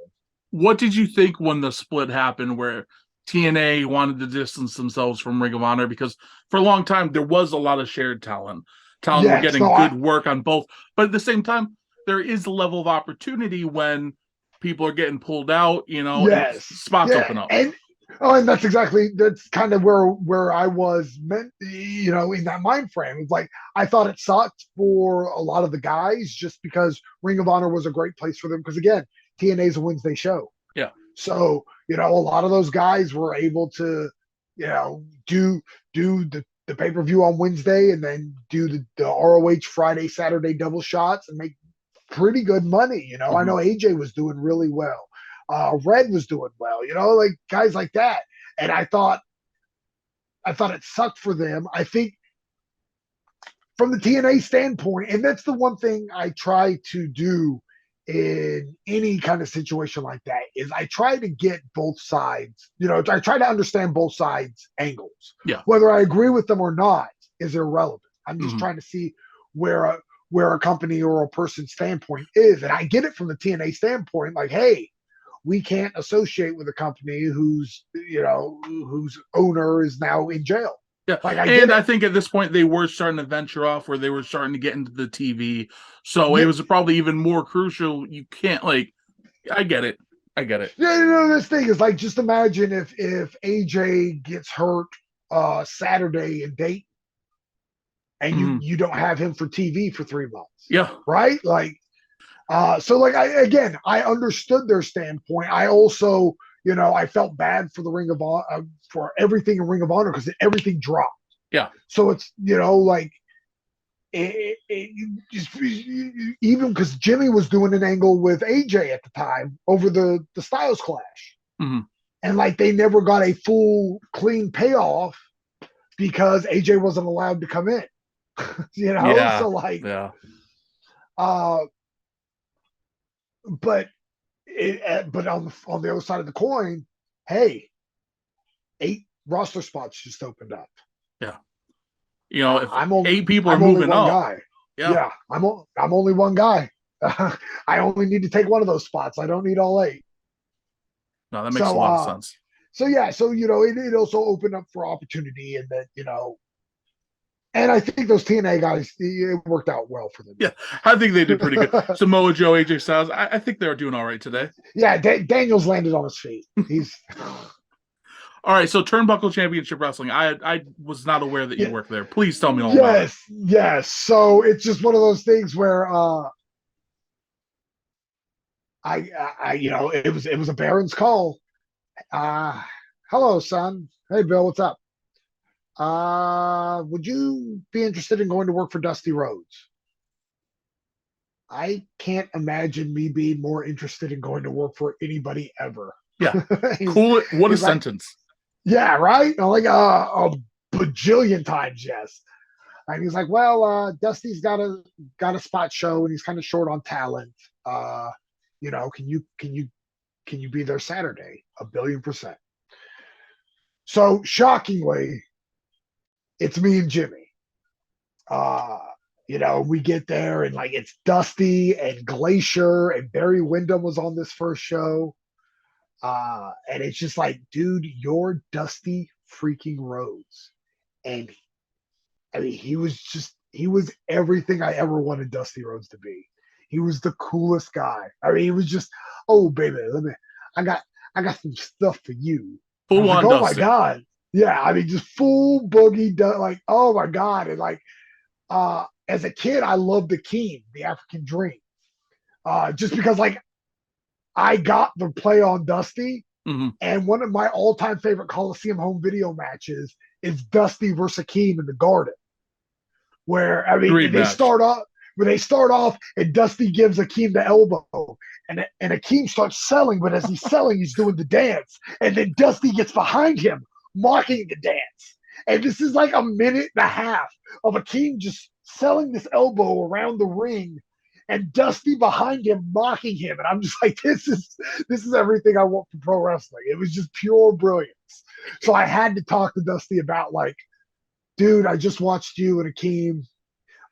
What did you think when the split happened, where TNA wanted to distance themselves from Ring of Honor? Because for a long time there was a lot of shared talent were getting good work on both, but at the same time there is a level of opportunity when people are getting pulled out, and spots open up. And Oh, and that's kind of where I was meant, in that mind frame. It's like I thought it sucked for a lot of the guys just because Ring of Honor was a great place for them. Because again, TNA is a Wednesday show. Yeah. So, a lot of those guys were able to, do the pay-per-view on Wednesday and then do the ROH Friday, Saturday double shots and make pretty good money. I know AJ was doing really well. Red was doing well, like guys like that. And I thought it sucked for them. I think from the TNA standpoint, and that's the one thing I try to do in any kind of situation like that is I try to get both sides, I try to understand both sides angles. Yeah. Whether I agree with them or not is irrelevant. I'm just Mhm. trying to see where a company or a person's standpoint is. And I get it from the TNA standpoint, like, hey, we can't associate with a company whose owner is now in jail. Yeah, Like I think at this point they were starting to venture off where they were starting to get into the TV. So it was probably even more crucial. You can't I get it. Yeah, this thing is like, just imagine if AJ gets hurt Saturday in Dayton and you don't have him for TV for 3 months. Yeah. Right? Like, so like I understood their standpoint. I also, I felt bad for the Ring of Honor, for everything in Ring of Honor because everything dropped. Yeah. So it's, like, even because Jimmy was doing an angle with AJ at the time over the Styles Clash. And like they never got a full clean payoff because AJ wasn't allowed to come in. Yeah. So like, yeah. But on the other side of the coin, hey, 8 roster spots just opened up. Yeah. If I'm only, 8 people are moving one up. Guy. Yeah. I'm only one guy. I only need to take one of those spots. I don't need all 8. No, that makes a lot of sense. So yeah, so it also opened up for opportunity, and that and I think those TNA guys, it worked out well for them. Yeah, I think they did pretty good. Samoa Joe, AJ Styles, I think they're doing all right today. Yeah, Daniel's landed on his feet. He's all right. So Turnbuckle Championship Wrestling, I was not aware that you worked there. Please tell me all about it. Yes. So it's just one of those things where it was a Baron's call. Hello, son. Hey, Bill, what's up? Would you be interested in going to work for Dusty Rhodes? I can't imagine me being more interested in going to work for anybody ever. Yeah. Cool. What a sentence. Yeah, right? I'm like, a bajillion times, yes. And he's like, well, Dusty's got a spot show and he's kind of short on talent. Can you be there Saturday? 1,000,000,000%. So shockingly, it's me and Jimmy. We get there and like it's Dusty and Glacier and Barry Windham was on this first show. And it's just like, dude, you're Dusty freaking Rhodes. And I mean, he was everything I ever wanted Dusty Rhodes to be. He was the coolest guy. I mean, he was just, oh baby, I got some stuff for you. Full on, oh Dusty. My God. Yeah, I mean, just full boogie, like, oh my God. And like, as a kid, I loved the Akeem, the African Dream. Just because like I got the play on Dusty, and one of my all-time favorite Coliseum home video matches is Dusty versus Akeem in the Garden. Where I mean they start off and Dusty gives Akeem the elbow and Akeem starts selling, but as he's selling, he's doing the dance. And then Dusty gets behind him, mocking the dance. And this is like a minute and a half of Akeem just selling this elbow around the ring and Dusty behind him mocking him. And I'm just like, this is everything I want from pro wrestling. It was just pure brilliance. So I had to talk to Dusty about like, dude, I just watched you and Akeem.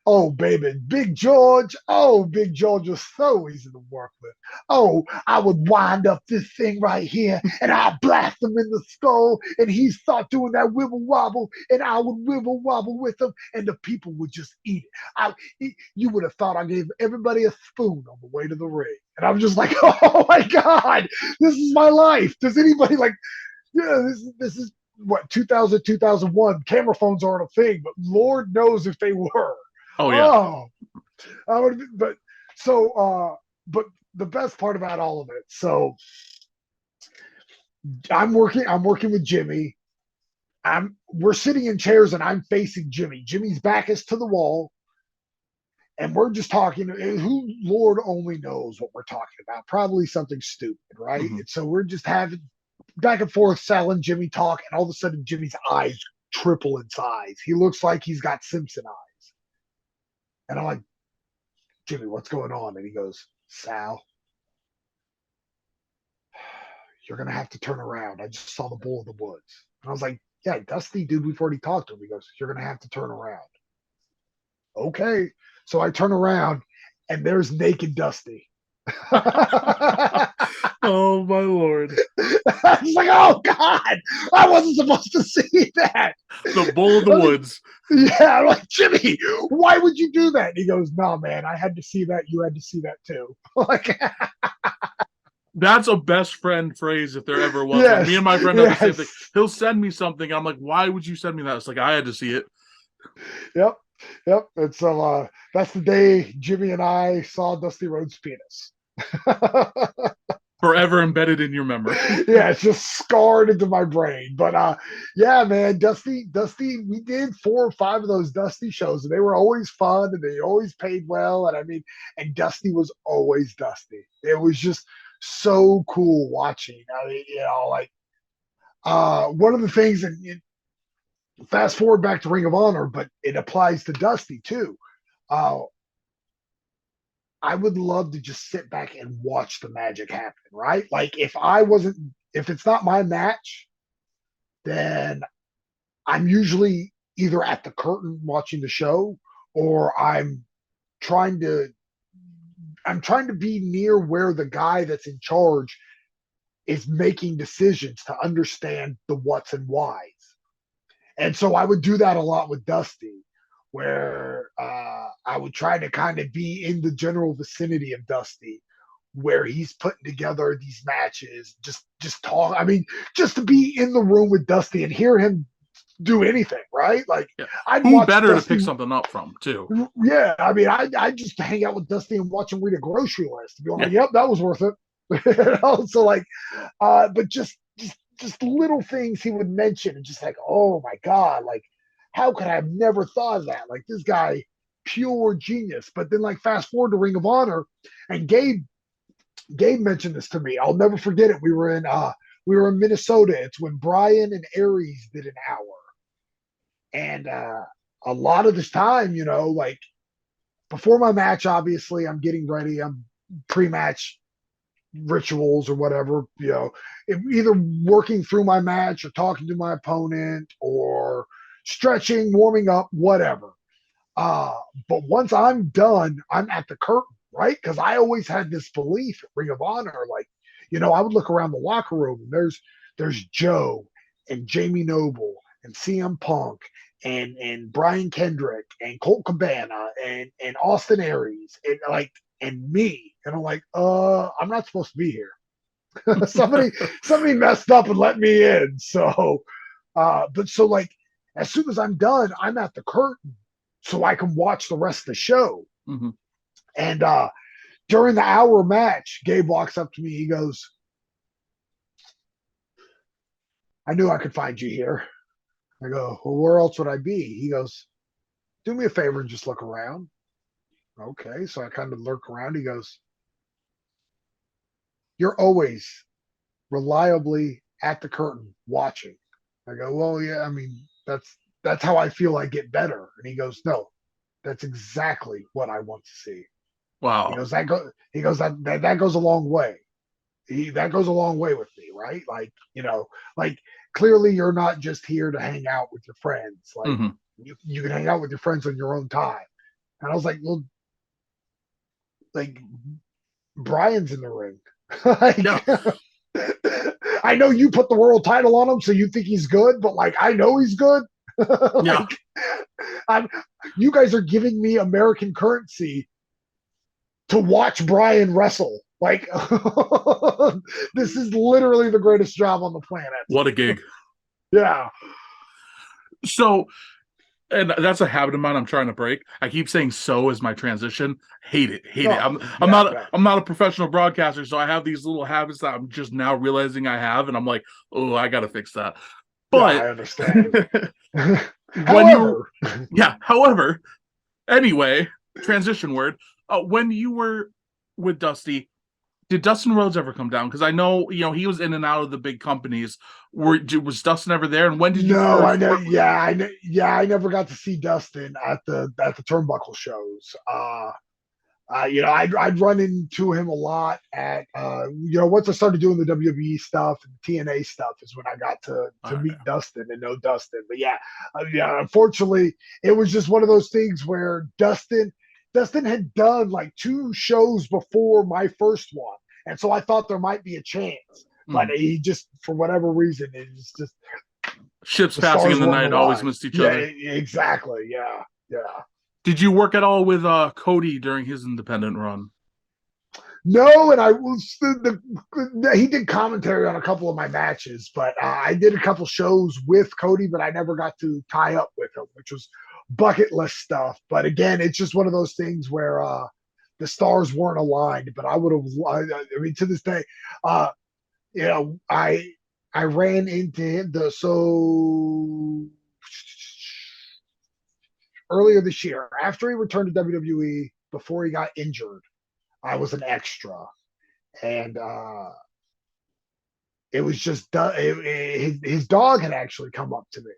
Oh, baby, Big George. Oh, Big George was so easy to work with. Oh, I would wind up this thing right here and I'd blast him in the skull and he'd start doing that wibble wobble and I would wibble wobble with him and the people would just eat it. You would have thought I gave everybody a spoon on the way to the ring. And I'm just like, oh my God, this is my life. Does anybody like, yeah, this is what 2000, 2001. Camera phones aren't a thing, but Lord knows if they were. Oh yeah. Oh, I would. But so, but the best part about all of it. So I'm working. I'm working with Jimmy. We're sitting in chairs and I'm facing Jimmy. Jimmy's back is to the wall. And we're just talking. Who Lord only knows what we're talking about. Probably something stupid, right? Mm-hmm. And so we're just having back and forth, Sal and Jimmy talk, and all of a sudden Jimmy's eyes triple in size. He looks like he's got Simpson eyes. And I'm like, Jimmy, what's going on? And he goes, Sal, you're gonna have to turn around. I just saw the bull of the woods. And I was like, yeah, Dusty, dude, we've already talked to him. He goes, you're gonna have to turn around. Okay. So I turn around and there's naked Dusty. Oh my Lord. I was like, oh God, I wasn't supposed to see that. The bull of the woods. Yeah, I'm like, Jimmy, why would you do that? And he goes, no, man, I had to see that. You had to see that too. Like, that's a best friend phrase if there ever was. yes, Like, me and my friend have the same thing. He'll send me something. I'm like, why would you send me that? It's like, I had to see it. Yep. And so that's the day Jimmy and I saw Dusty Rhodes' penis. Forever embedded in your memory. Yeah, it's just scarred into my brain. But yeah, man, Dusty, we did 4 or 5 of those Dusty shows, and they were always fun and they always paid well. And I mean, and Dusty was always Dusty. It was just so cool watching. I mean, like one of the things, and fast forward back to Ring of Honor, but it applies to Dusty too. I would love to just sit back and watch the magic happen, right? Like if it's not my match, then I'm usually either at the curtain watching the show or trying to I'm trying to be near where the guy that's in charge is making decisions to understand the what's and whys. And so I would do that a lot with Dusty, where I would try to kind of be in the general vicinity of Dusty, where he's putting together these matches, just talk. I mean, just to be in the room with Dusty and hear him do anything, right? Like, yeah. I'd Who watch better Dusty, to pick something up from too? Yeah, I mean, I just hang out with Dusty and watch him read a grocery list and be like, yeah. "Yep, that was worth it." So like, but just little things he would mention and just like, oh my God, like how could I have never thought of that? Like this guy, pure genius. But then like fast forward to Ring of Honor, and Gabe mentioned this to me. I'll never forget it. We were in Minnesota. It's when Brian and Aries did an hour. And a lot of this time, like before my match, obviously I'm getting ready. I'm pre-match rituals or whatever, either working through my match or talking to my opponent or stretching, warming up, whatever. But once I'm done, I'm at the curtain, right? Because I always had this belief at Ring of Honor, like, I would look around the locker room and there's Joe and Jamie Noble and CM Punk and Brian Kendrick and Colt Cabana and Austin Aries and me. And I'm like, I'm not supposed to be here. somebody messed up and let me in. So, but so like, as soon as I'm done, I'm at the curtain so I can watch the rest of the show. Mm-hmm. And during the hour match, Gabe walks up to me. He goes, I knew I could find you here. I go, well, where else would I be? He goes, do me a favor and just look around. Okay. So I kind of lurk around. He goes, you're always reliably at the curtain watching. I go, well, yeah, I mean, that's how I feel I get better. And he goes, no, that's exactly what I want to see. Wow. He goes, that goes a long way. That goes a long way with me, right? Like, like clearly you're not just here to hang out with your friends. Like mm-hmm. you can hang out with your friends on your own time. And I was like, well, like Brian's in the ring. Like, yeah. I know you put the world title on him, so you think he's good, but like I know he's good. Like, yeah. You guys are giving me American currency to watch Brian wrestle. Like, this is literally the greatest job on the planet. What a gig. Yeah. So, and that's a habit of mine I'm trying to break. I keep saying "so" as my transition. Hate it, hate it. Oh, I'm yeah, not yeah. I'm not a professional broadcaster, so I have these little habits that I'm just now realizing I have, and I'm like, oh, I gotta fix that. Yeah, But I understand. when you, However, yeah, however, anyway, transition word. When you were with Dusty, did Dustin Rhodes ever come down? Because I know, he was in and out of the big companies. Was Dustin ever there? And when did you no, I first know. work with him? I never got to see Dustin at the turnbuckle shows. I'd run into him a lot at once I started doing the WWE stuff and TNA stuff is when I got to All right. meet Dustin and know Dustin. But yeah, unfortunately, it was just one of those things where Dustin had done like 2 shows before my first one, and so I thought there might be a chance, but he just for whatever reason it's just Ships the passing in stars the weren't night always aligned. missed each Yeah, other. exactly. Yeah, yeah. Did you work at all with Cody during his independent run? No, and I was he did commentary on a couple of my matches, but I did a couple shows with Cody, but I never got to tie up with him, which was bucket list stuff. But again, it's just one of those things where the stars weren't aligned. But I would have, I mean, to this day, uh, I ran into him so earlier this year after he returned to WWE before he got injured. I was an extra, and it was just his dog had actually come up to me,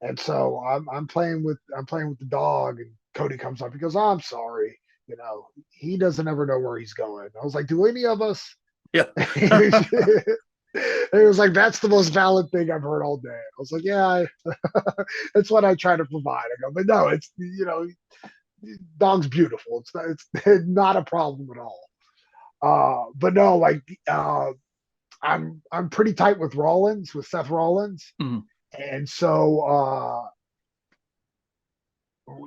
and so I'm playing with the dog, and Cody comes up. He goes, "Oh, I'm sorry, he doesn't ever know where he's going." I was like, "Do any of us?" Yeah. It was like, "That's the most valid thing I've heard all day." I was like, "Yeah, that's what I try to provide." I go, "But no, it's dog's beautiful. It's not a problem at all." But no, like I'm pretty tight with Seth Rollins, Mhm. and so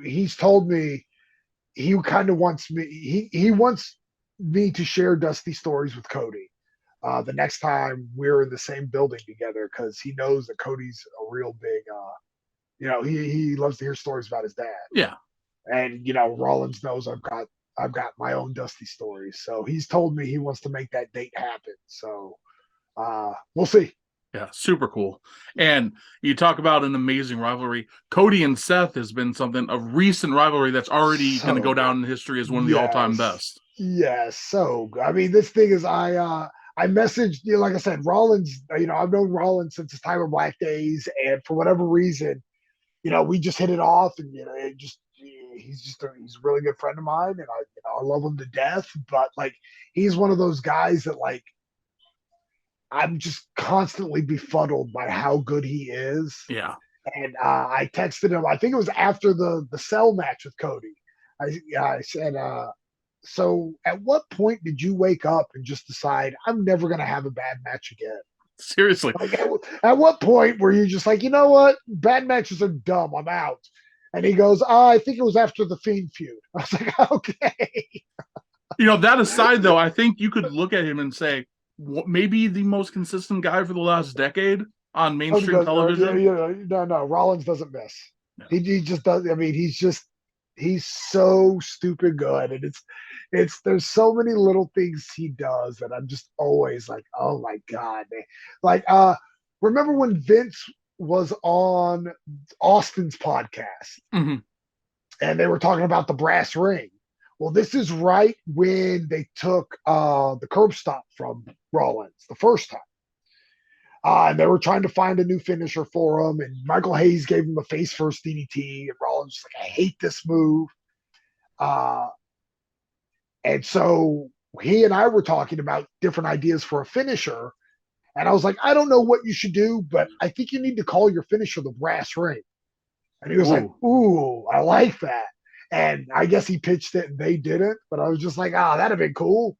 he's told me he kind of wants me. He wants me to share Dusty stories with Cody. The next time we're in the same building together, because he knows that Cody's a real big. He loves to hear stories about his dad, Yeah. and Rollins knows I've got my own Dusty stories. So he's told me he wants to make that date happen. So we'll see. Yeah, super cool. And you talk about an amazing rivalry. Cody and Seth has been a recent rivalry that's already going to So go good. down in history as one of the all-time Yes. best. Yes. So good. I mean, this thing is I messaged like I said, Rollins, I've known Rollins since his time of Black Days, and for whatever reason, we just hit it off, and he's a really good friend of mine, and I love him to death. But like, he's one of those guys that like I'm just constantly befuddled by how good he is. Yeah. And I texted him. I think it was after the Cell match with Cody. I said, so at what point did you wake up and just decide I'm never going to have a bad match again? Seriously. Like at what point were you just like, you know what, bad matches are dumb, I'm out? And he goes, I think it was after the Fiend feud. I was like, okay. That aside, though, I think you could look at him and say, maybe the most consistent guy for the last decade on mainstream television. No. Rollins doesn't miss. No. He just does. I mean, he's so stupid good, and there's so many little things he does that I'm just always like, oh my god, man. Like, remember when Vince was on Austin's podcast, Mm-hmm. and they were talking about the brass ring? Well, this is right when they took the curb stomp from Rollins the first time. And they were trying to find a new finisher for him. And Michael Hayes gave him a face first DDT. And Rollins was like, I hate this move. Uh, and so he and I were talking about different ideas for a finisher. And I was like, I don't know what you should do, but I think you need to call your finisher the brass ring. And he was like, ooh, I like that. And I guess he pitched it and they didn't. But I was just like, that'd have been cool.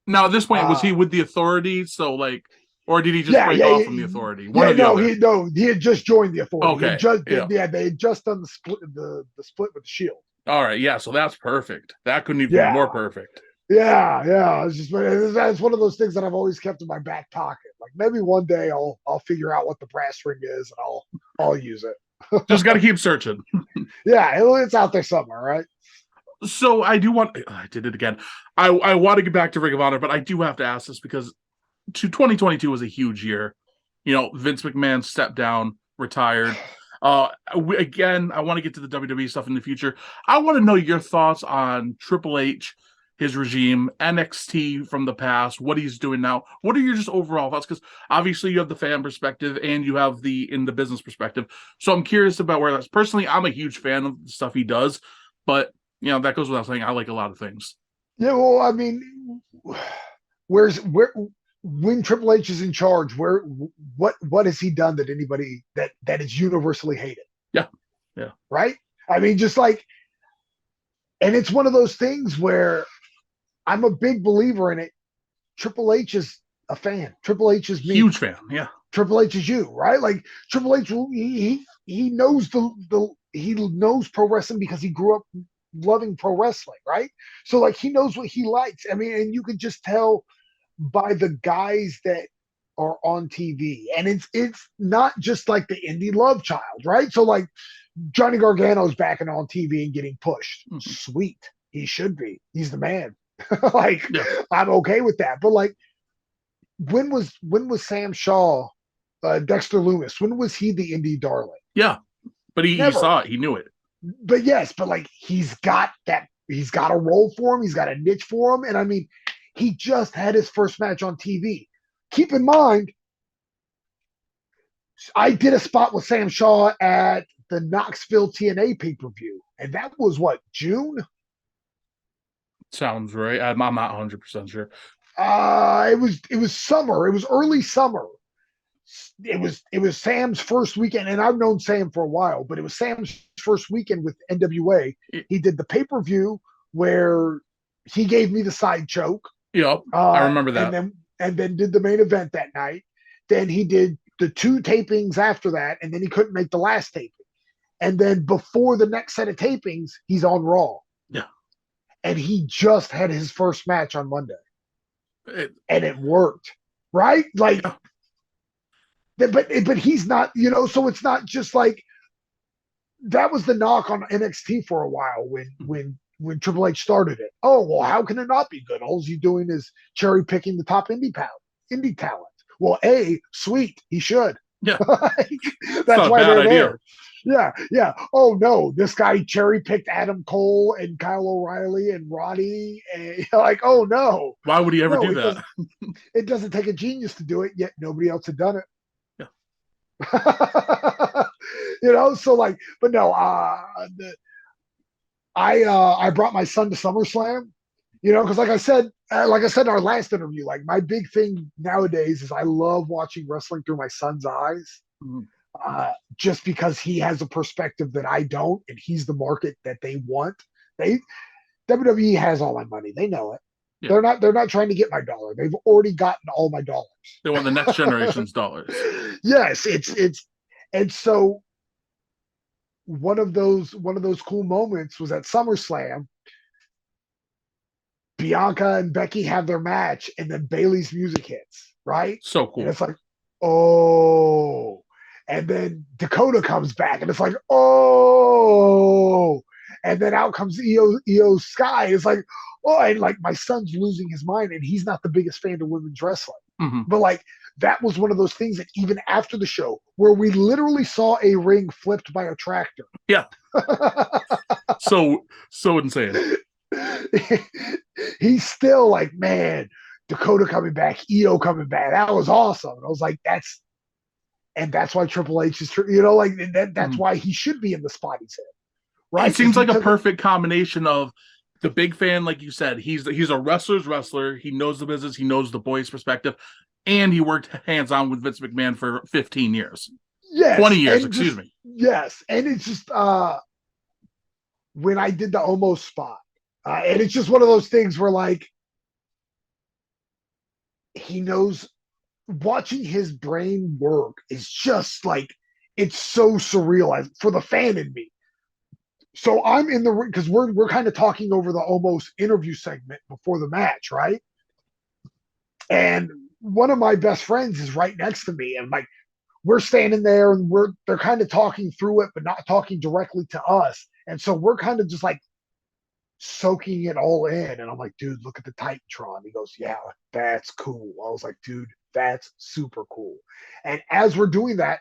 Now, at this point, was he with the Authority? So, like, or did he just Yeah, break off from the Authority? One or the other. He had just joined the Authority. Okay, They had just done the split with the Shield. All right, yeah, so that's perfect. That couldn't even be more perfect. Yeah. It's just that's one of those things that I've always kept in my back pocket. Like maybe one day I'll figure out what the brass ring is and I'll use it. Just got to keep searching. Yeah, it's out there somewhere, right? So I do want. I did it again. I want to get back to Ring of Honor, but I do have to ask this because 2022 was a huge year. Vince McMahon stepped down, retired. Again, I want to get to the WWE stuff in the future. I want to know your thoughts on Triple H, his regime, NXT from the past, what he's doing now. What are your just overall thoughts? Because obviously you have the fan perspective and you have the in the business perspective. So I'm curious about where that's. Personally, I'm a huge fan of the stuff he does, but that goes without saying. I like a lot of things. Yeah, well, I mean, where when Triple H is in charge, what has he done that anybody that is universally hated? Yeah, yeah. Right? I mean, just like, and it's one of those things where I'm a big believer in it. Triple H is a fan. Triple H is me. Huge fan. Yeah. Triple H is you, right? Like Triple H, he knows he knows pro wrestling because he grew up loving pro wrestling, right? So like he knows what he likes. I mean, and you can just tell by the guys that are on TV, and it's not just like the indie love child, right? So like Johnny Gargano's back and on TV and getting pushed. Mm-hmm. Sweet, he should be. He's the man. Like yeah. I'm okay with that. But like, when was Sam Shaw, Dexter Loomis? When was he the indie darling? Yeah, but he saw it. He knew it. But yes, but like he's got that. He's got a role for him. He's got a niche for him. And I mean, he just had his first match on TV. Keep in mind, I did a spot with Sam Shaw at the Knoxville TNA pay-per-view, and that was what, June? Sounds right. I'm not 100% sure. It was summer. It was early summer. It was Sam's first weekend, and I've known Sam for a while, but it was Sam's first weekend with NWA. He did the pay-per-view where he gave me the side choke. Yep, I remember that. And then did the main event that night. Then he did the 2 tapings after that, and then he couldn't make the last taping. And then before the next set of tapings, he's on Raw. Yeah. And he just had his first match on Monday. And it worked, right? Like, yeah. But he's not, so it's not just like, that was the knock on NXT for a while when Triple H started it. Oh, well, how can it not be good? All he's doing is cherry picking the top indie talent. Well, sweet, he should. Yeah. That's why they're there. Yeah. Oh no, this guy cherry picked Adam Cole and Kyle O'Reilly and Roddy, and like, oh no. Why would he ever do that? It doesn't take a genius to do it, yet nobody else had done it. Yeah. So like, but no, I brought my son to SummerSlam, because like I said in our last interview, like my big thing nowadays is I love watching wrestling through my son's eyes. Mm-hmm. Just because he has a perspective that I don't, and he's the market that they want. WWE has all my money. They know it. Yeah. They're not trying to get my dollar. They've already gotten all my dollars. They want the next generation's dollars. Yes, and so one of those cool moments was at SummerSlam. Bianca and Becky have their match, and then Bayley's music hits, right? So cool. And it's like, oh. And then Dakota comes back, and it's like, oh. And then out comes Io Sky. It's like, oh, and like my son's losing his mind, and he's not the biggest fan of women's wrestling. Mm-hmm. But like, that was one of those things that even after the show, where we literally saw a ring flipped by a tractor. Yeah. So insane. He's still like, man, Dakota coming back, Io coming back. That was awesome. And I was like, that's why Triple H is, like that's why he should be in the spot he's in. Right? It seems like a perfect combination of the big fan, like you said. He's a wrestler's wrestler. He knows the business. He knows the boys' perspective, and he worked hands on with Vince McMahon for 15 years. Yes, 20 years. Excuse me. Yes, and it's just when I did the almost spot, and it's just one of those things where like he knows. Watching his brain work is just like, it's so surreal for the fan in me. So I'm in the ring because we're kind of talking over the almost interview segment before the match, right? And one of my best friends is right next to me, and like we're standing there and they're kind of talking through it, but not talking directly to us. And so we're kind of just like soaking it all in. And I'm like, dude, look at the Titantron. He goes, yeah, that's cool. I was like, dude, that's super cool. And as we're doing that,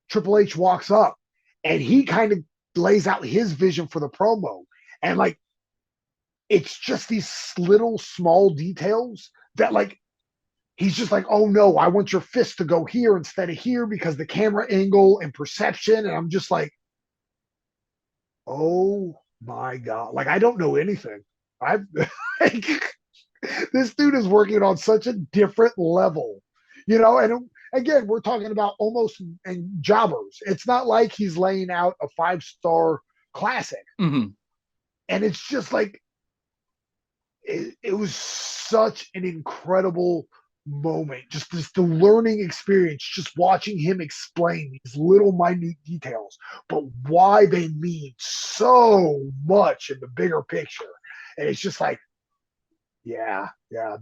Triple H walks up and he kind of lays out his vision for the promo. And like, it's just these little small details that like, he's just like, oh no, I want your fist to go here instead of here because the camera angle and perception. And I'm just like, oh my God. Like, I don't know anything. I've like, this dude is working on such a different level, and again, we're talking about almost and jobbers. It's not like he's laying out a 5-star classic. Mm-hmm. And it's just like, it was such an incredible moment, just the learning experience, just watching him explain these little minute details, but why they mean so much in the bigger picture. And it's just like, yeah,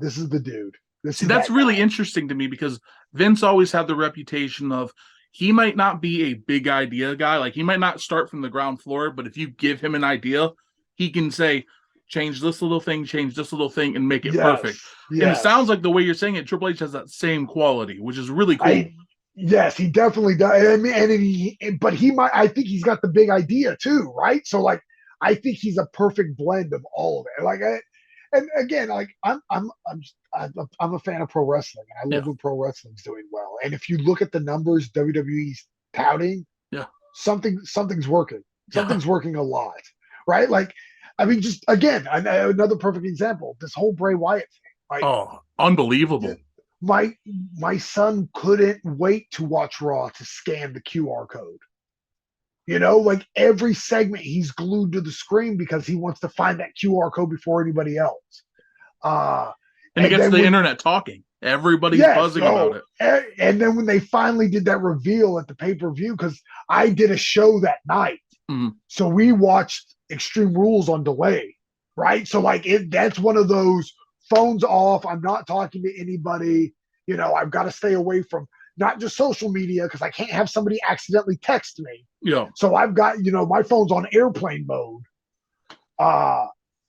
this is the dude. See, that's really interesting to me because Vince always had the reputation of he might not be a big idea guy. Like, he might not start from the ground floor, but if you give him an idea, he can say, change this little thing, and make it perfect. Yes. And it sounds like the way you're saying it, Triple H has that same quality, which is really cool. Yes, he definitely does. I mean, but I think he's got the big idea too, right? So like, I think he's a perfect blend of all of it. Like, and again, like I'm a fan of pro wrestling, and I love when pro wrestling's doing well. And if you look at the numbers WWE's touting, something's working. Something's working a lot, right? Like, I mean, just again, another perfect example. This whole Bray Wyatt thing. Like, unbelievable. My son couldn't wait to watch Raw to scan the QR code. Like every segment he's glued to the screen because he wants to find that QR code before anybody else. And it gets the internet talking. Everybody's buzzing about it. And then when they finally did that reveal at the pay-per-view, because I did a show that night. Mm-hmm. So we watched Extreme Rules on delay, right? So like that's one of those phones off. I'm not talking to anybody. I've got to stay away from not just social media because I can't have somebody accidentally text me. Yeah. So I've got, my phone's on airplane mode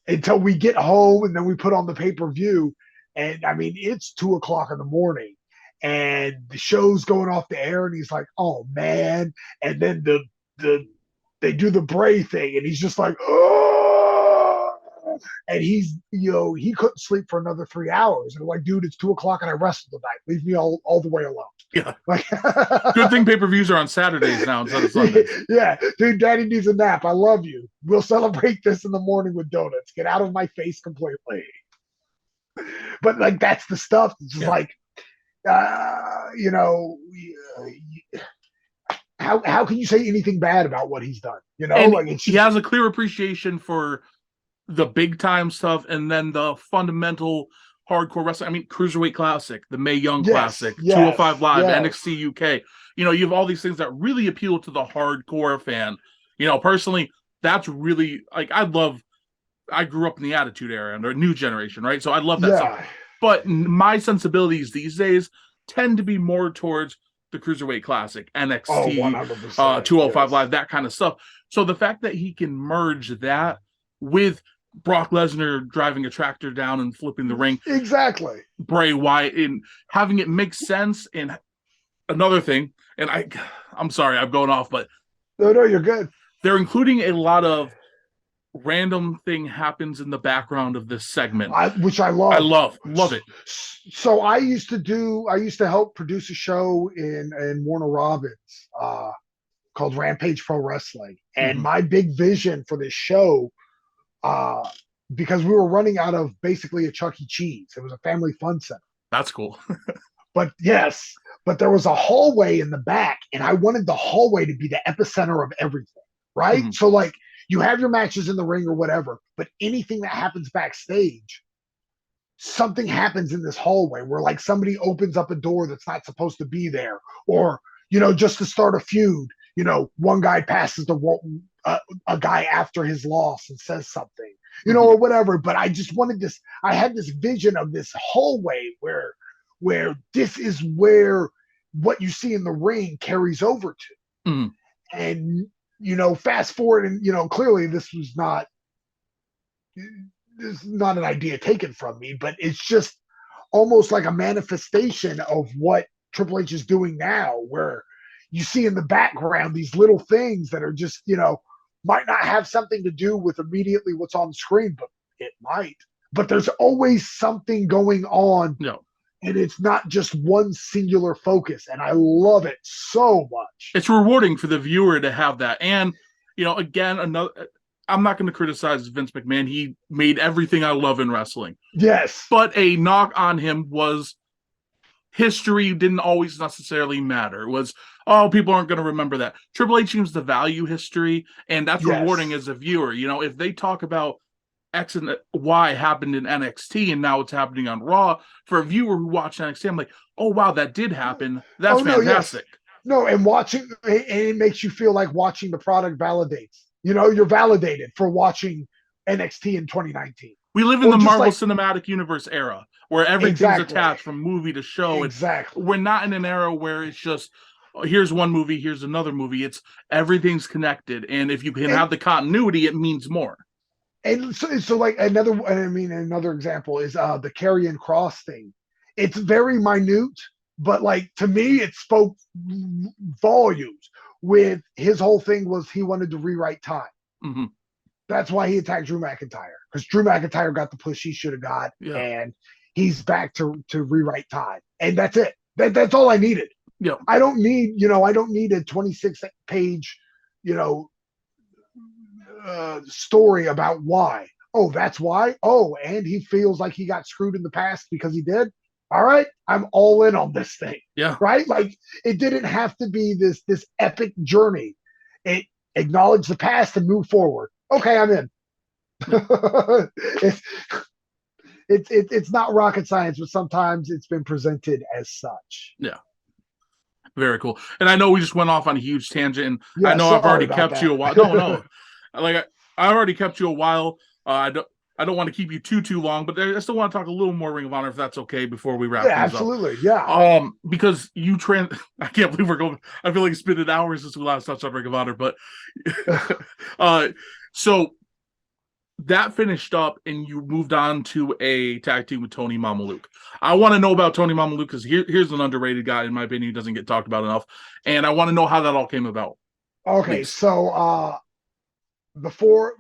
until we get home, and then we put on the pay-per-view. And I mean, it's 2:00 in the morning and the show's going off the air, and he's like, oh man. And then they do the Bray thing, and he's just like, oh, and he's, he couldn't sleep for another 3 hours. And I'm like, dude, it's 2:00 and I wrestled tonight. Leave me all the way alone. Yeah. Like, good thing pay-per-views are on Saturdays now instead of Sundays. Yeah, dude, daddy needs a nap. I love you. We'll celebrate this in the morning with donuts. Get out of my face completely. But like, that's the stuff. It's just like, how can you say anything bad about what he's done? Like, he has a clear appreciation for the big time stuff, and then the fundamental hardcore wrestling. I mean, Cruiserweight Classic, the Mae Young Classic, 205 Live, NXT UK. You have all these things that really appeal to the hardcore fan. Personally, that's really like, I grew up in the Attitude Era and the new generation, right? So I love that stuff. But my sensibilities these days tend to be more towards the Cruiserweight Classic, NXT, 205 Live, that kind of stuff. So the fact that he can merge that with Brock Lesnar driving a tractor down and flipping the ring, exactly, Bray Wyatt, and having it make sense. And another thing, and I'm sorry, I'm going off, but no, you're good. They're including a lot of random thing happens in the background of this segment, which I love. I love it. So I used to help produce a show in Warner Robins called Rampage Pro Wrestling, and my big vision for this show, because we were running out of basically a Chuck E. Cheese. It was a family fun center. That's cool. But there was a hallway in the back, and I wanted the hallway to be the epicenter of everything, right? Mm-hmm. So like, you have your matches in the ring or whatever, but anything that happens backstage, something happens in this hallway where like somebody opens up a door that's not supposed to be there, or just to start a feud, one guy passes the a guy after his loss and says something, or whatever. But I just wanted this. I had this vision of this hallway where this is where what you see in the ring carries over to. Mm-hmm. And fast forward, and clearly this is not an idea taken from me, but it's just almost like a manifestation of what Triple H is doing now, where you see in the background these little things that are just, might not have something to do with immediately what's on the screen, but it might. But there's always something going on. No. And it's not just one singular focus. And I love it so much. It's rewarding for the viewer to have that. And, again, I'm not going to criticize Vince McMahon. He made everything I love in wrestling. Yes. But a knock on him was history didn't always necessarily matter. It was, people aren't going to remember that. Triple H seems to value history, and that's rewarding as a viewer. If they talk about X and Y happened in NXT and now it's happening on Raw, for a viewer who watched NXT, I'm like, oh, wow, that did happen. That's fantastic. Yes. No, and watching, and it makes you feel like watching the product validates. You're validated for watching NXT in 2019. We live in the Marvel Cinematic Universe era where everything's attached from movie to show. Exactly. We're not in an era where it's just, here's one movie, here's another movie. It's everything's connected. And if you can have the continuity, it means more. And so like another example is the Karrion Kross thing. It's very minute, but like to me, it spoke volumes. With his whole thing was he wanted to rewrite time. Mm-hmm. That's why he attacked Drew McIntyre, because Drew McIntyre got the push he should have got, and he's back to rewrite time, and that's it. That's all I needed. Yeah, I don't need a 26-page, story about why. Oh, that's why. Oh, and he feels like he got screwed in the past because he did. All right, I'm all in on this thing. Yeah. Right? Like, it didn't have to be this epic journey. It acknowledged the past and moved forward. Okay, I'm in. It's not rocket science, but sometimes it's been presented as such. Yeah. Very cool. And I know we just went off on a huge tangent, and I know I've already kept you a while. No. Like I already kept you a while. I don't want to keep you too long, but I still want to talk a little more Ring of Honor if that's okay before we wrap things absolutely. up. Yeah. Because I can't believe we're going. I feel like it's been an hour since we last touched on Ring of Honor, but so that finished up, and you moved on to a tag team with Tony Mamaluke. I want to know about Tony Mamaluke because here's an underrated guy in my opinion. He doesn't get talked about enough, and I want to know how that all came about. Okay, please. So before.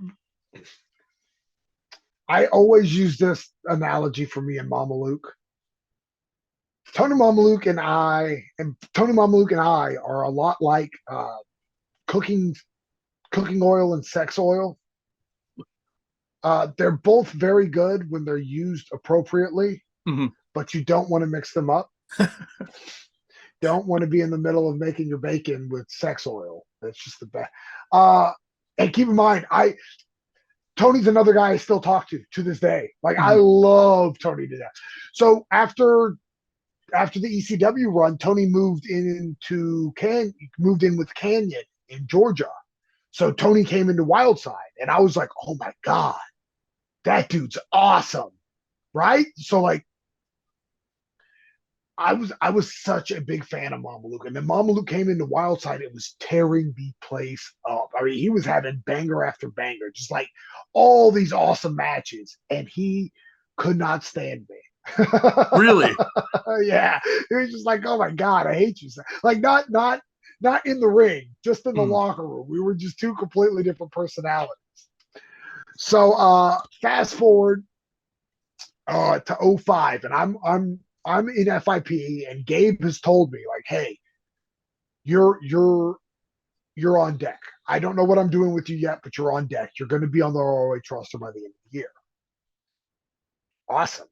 I always use this analogy for me and Mamaluke. Tony Mamaluke and I are a lot like cooking oil and sex oil. They're both very good when they're used appropriately, but you don't want to mix them up. Don't want to be in the middle of making your bacon with sex oil. That's just the best. And keep in mind, Tony's another guy I still talk to this day. Like, I love Tony to death. So after the ECW run, Tony moved in with Canyon in Georgia. So Tony came into Wildside, and I was like, oh my God, that dude's awesome. Right? So like, I was such a big fan of Mamaluke. And then Mamaluke came into Wildside, it was tearing the place up. I mean, he was having banger after banger, just like all these awesome matches, and he could not stand me. Really? Yeah. He was just like, oh my God, I hate you. Like, not in the ring, just in the locker room. We were just two completely different personalities. So fast forward to 05, and I'm in FIP, and Gabe has told me, like, hey, you're on deck. I don't know what I'm doing with you yet, but you're on deck. You're going to be on the ROH roster by the end of the year. Awesome.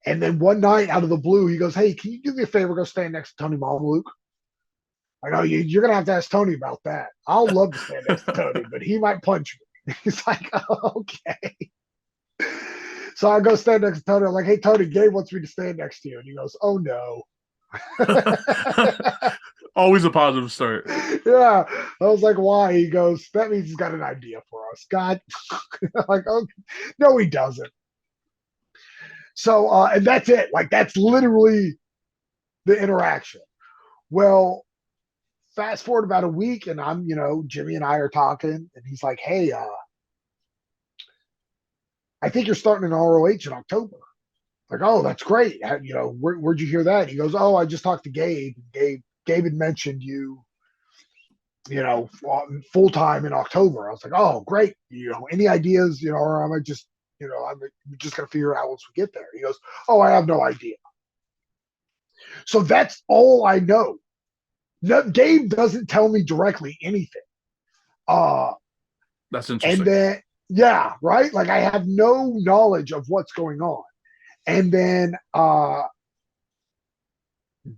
And then one night out of the blue, he goes, hey, can you do me a favor? Go stand next to Tony Mamaluke. I go, you're going to have to ask Tony about that. I'll love to stand next to Tony, but he might punch me. He's like, oh, okay. So I go stand next to Tony. I'm like, hey, Tony, Gabe wants me to stand next to you. And he goes, oh, no. Always a positive start. Yeah. I was like, why? He goes, that means he's got an idea for us. God. Like, oh, no, he doesn't. So, and that's it. Like, that's literally the interaction. Well, fast forward about a week, and Jimmy and I are talking, and he's like, hey, I think you're starting an ROH in October. Like, oh, that's great. Where'd you hear that? He goes, oh, I just talked to Gabe. Gabe had mentioned you, full time in October. I was like, oh, great. Any ideas? Or am I just, I'm just gonna figure it out once we get there. He goes, oh, I have no idea. So that's all I know. No, Gabe doesn't tell me directly anything. That's And interesting. then, yeah, right. Like I have no knowledge of what's going on. And then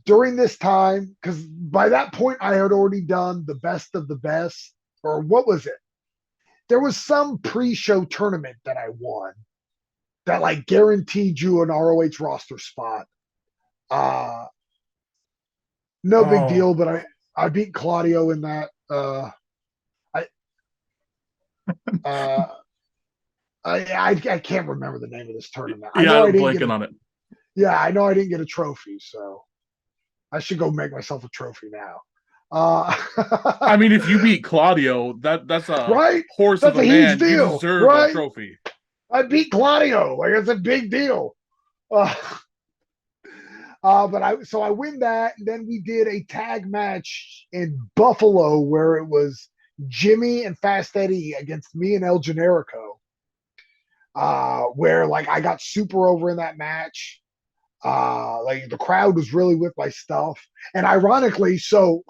during this time, because by that point I had already done the best of the best, or what was it? There was some pre-show tournament that I won that like guaranteed you an ROH roster spot. No big Oh, deal, but I beat Claudio in that. I uh, I can't remember the name of this tournament. I yeah, know I I'm didn't get blanking a on it. yeah, I know I didn't get a trophy, so I should go make myself a trophy now. I mean, if you beat Claudio, that's a Right? horse of That's a a huge man. You deal, deserve a right? trophy. I beat Claudio. Like it's a big deal. Uh, but I win that, and then we did a tag match in Buffalo where it was Jimmy and Fast Eddie against me and El Generico. Where like I got super over in that match. Like the crowd was really with my stuff, and ironically, so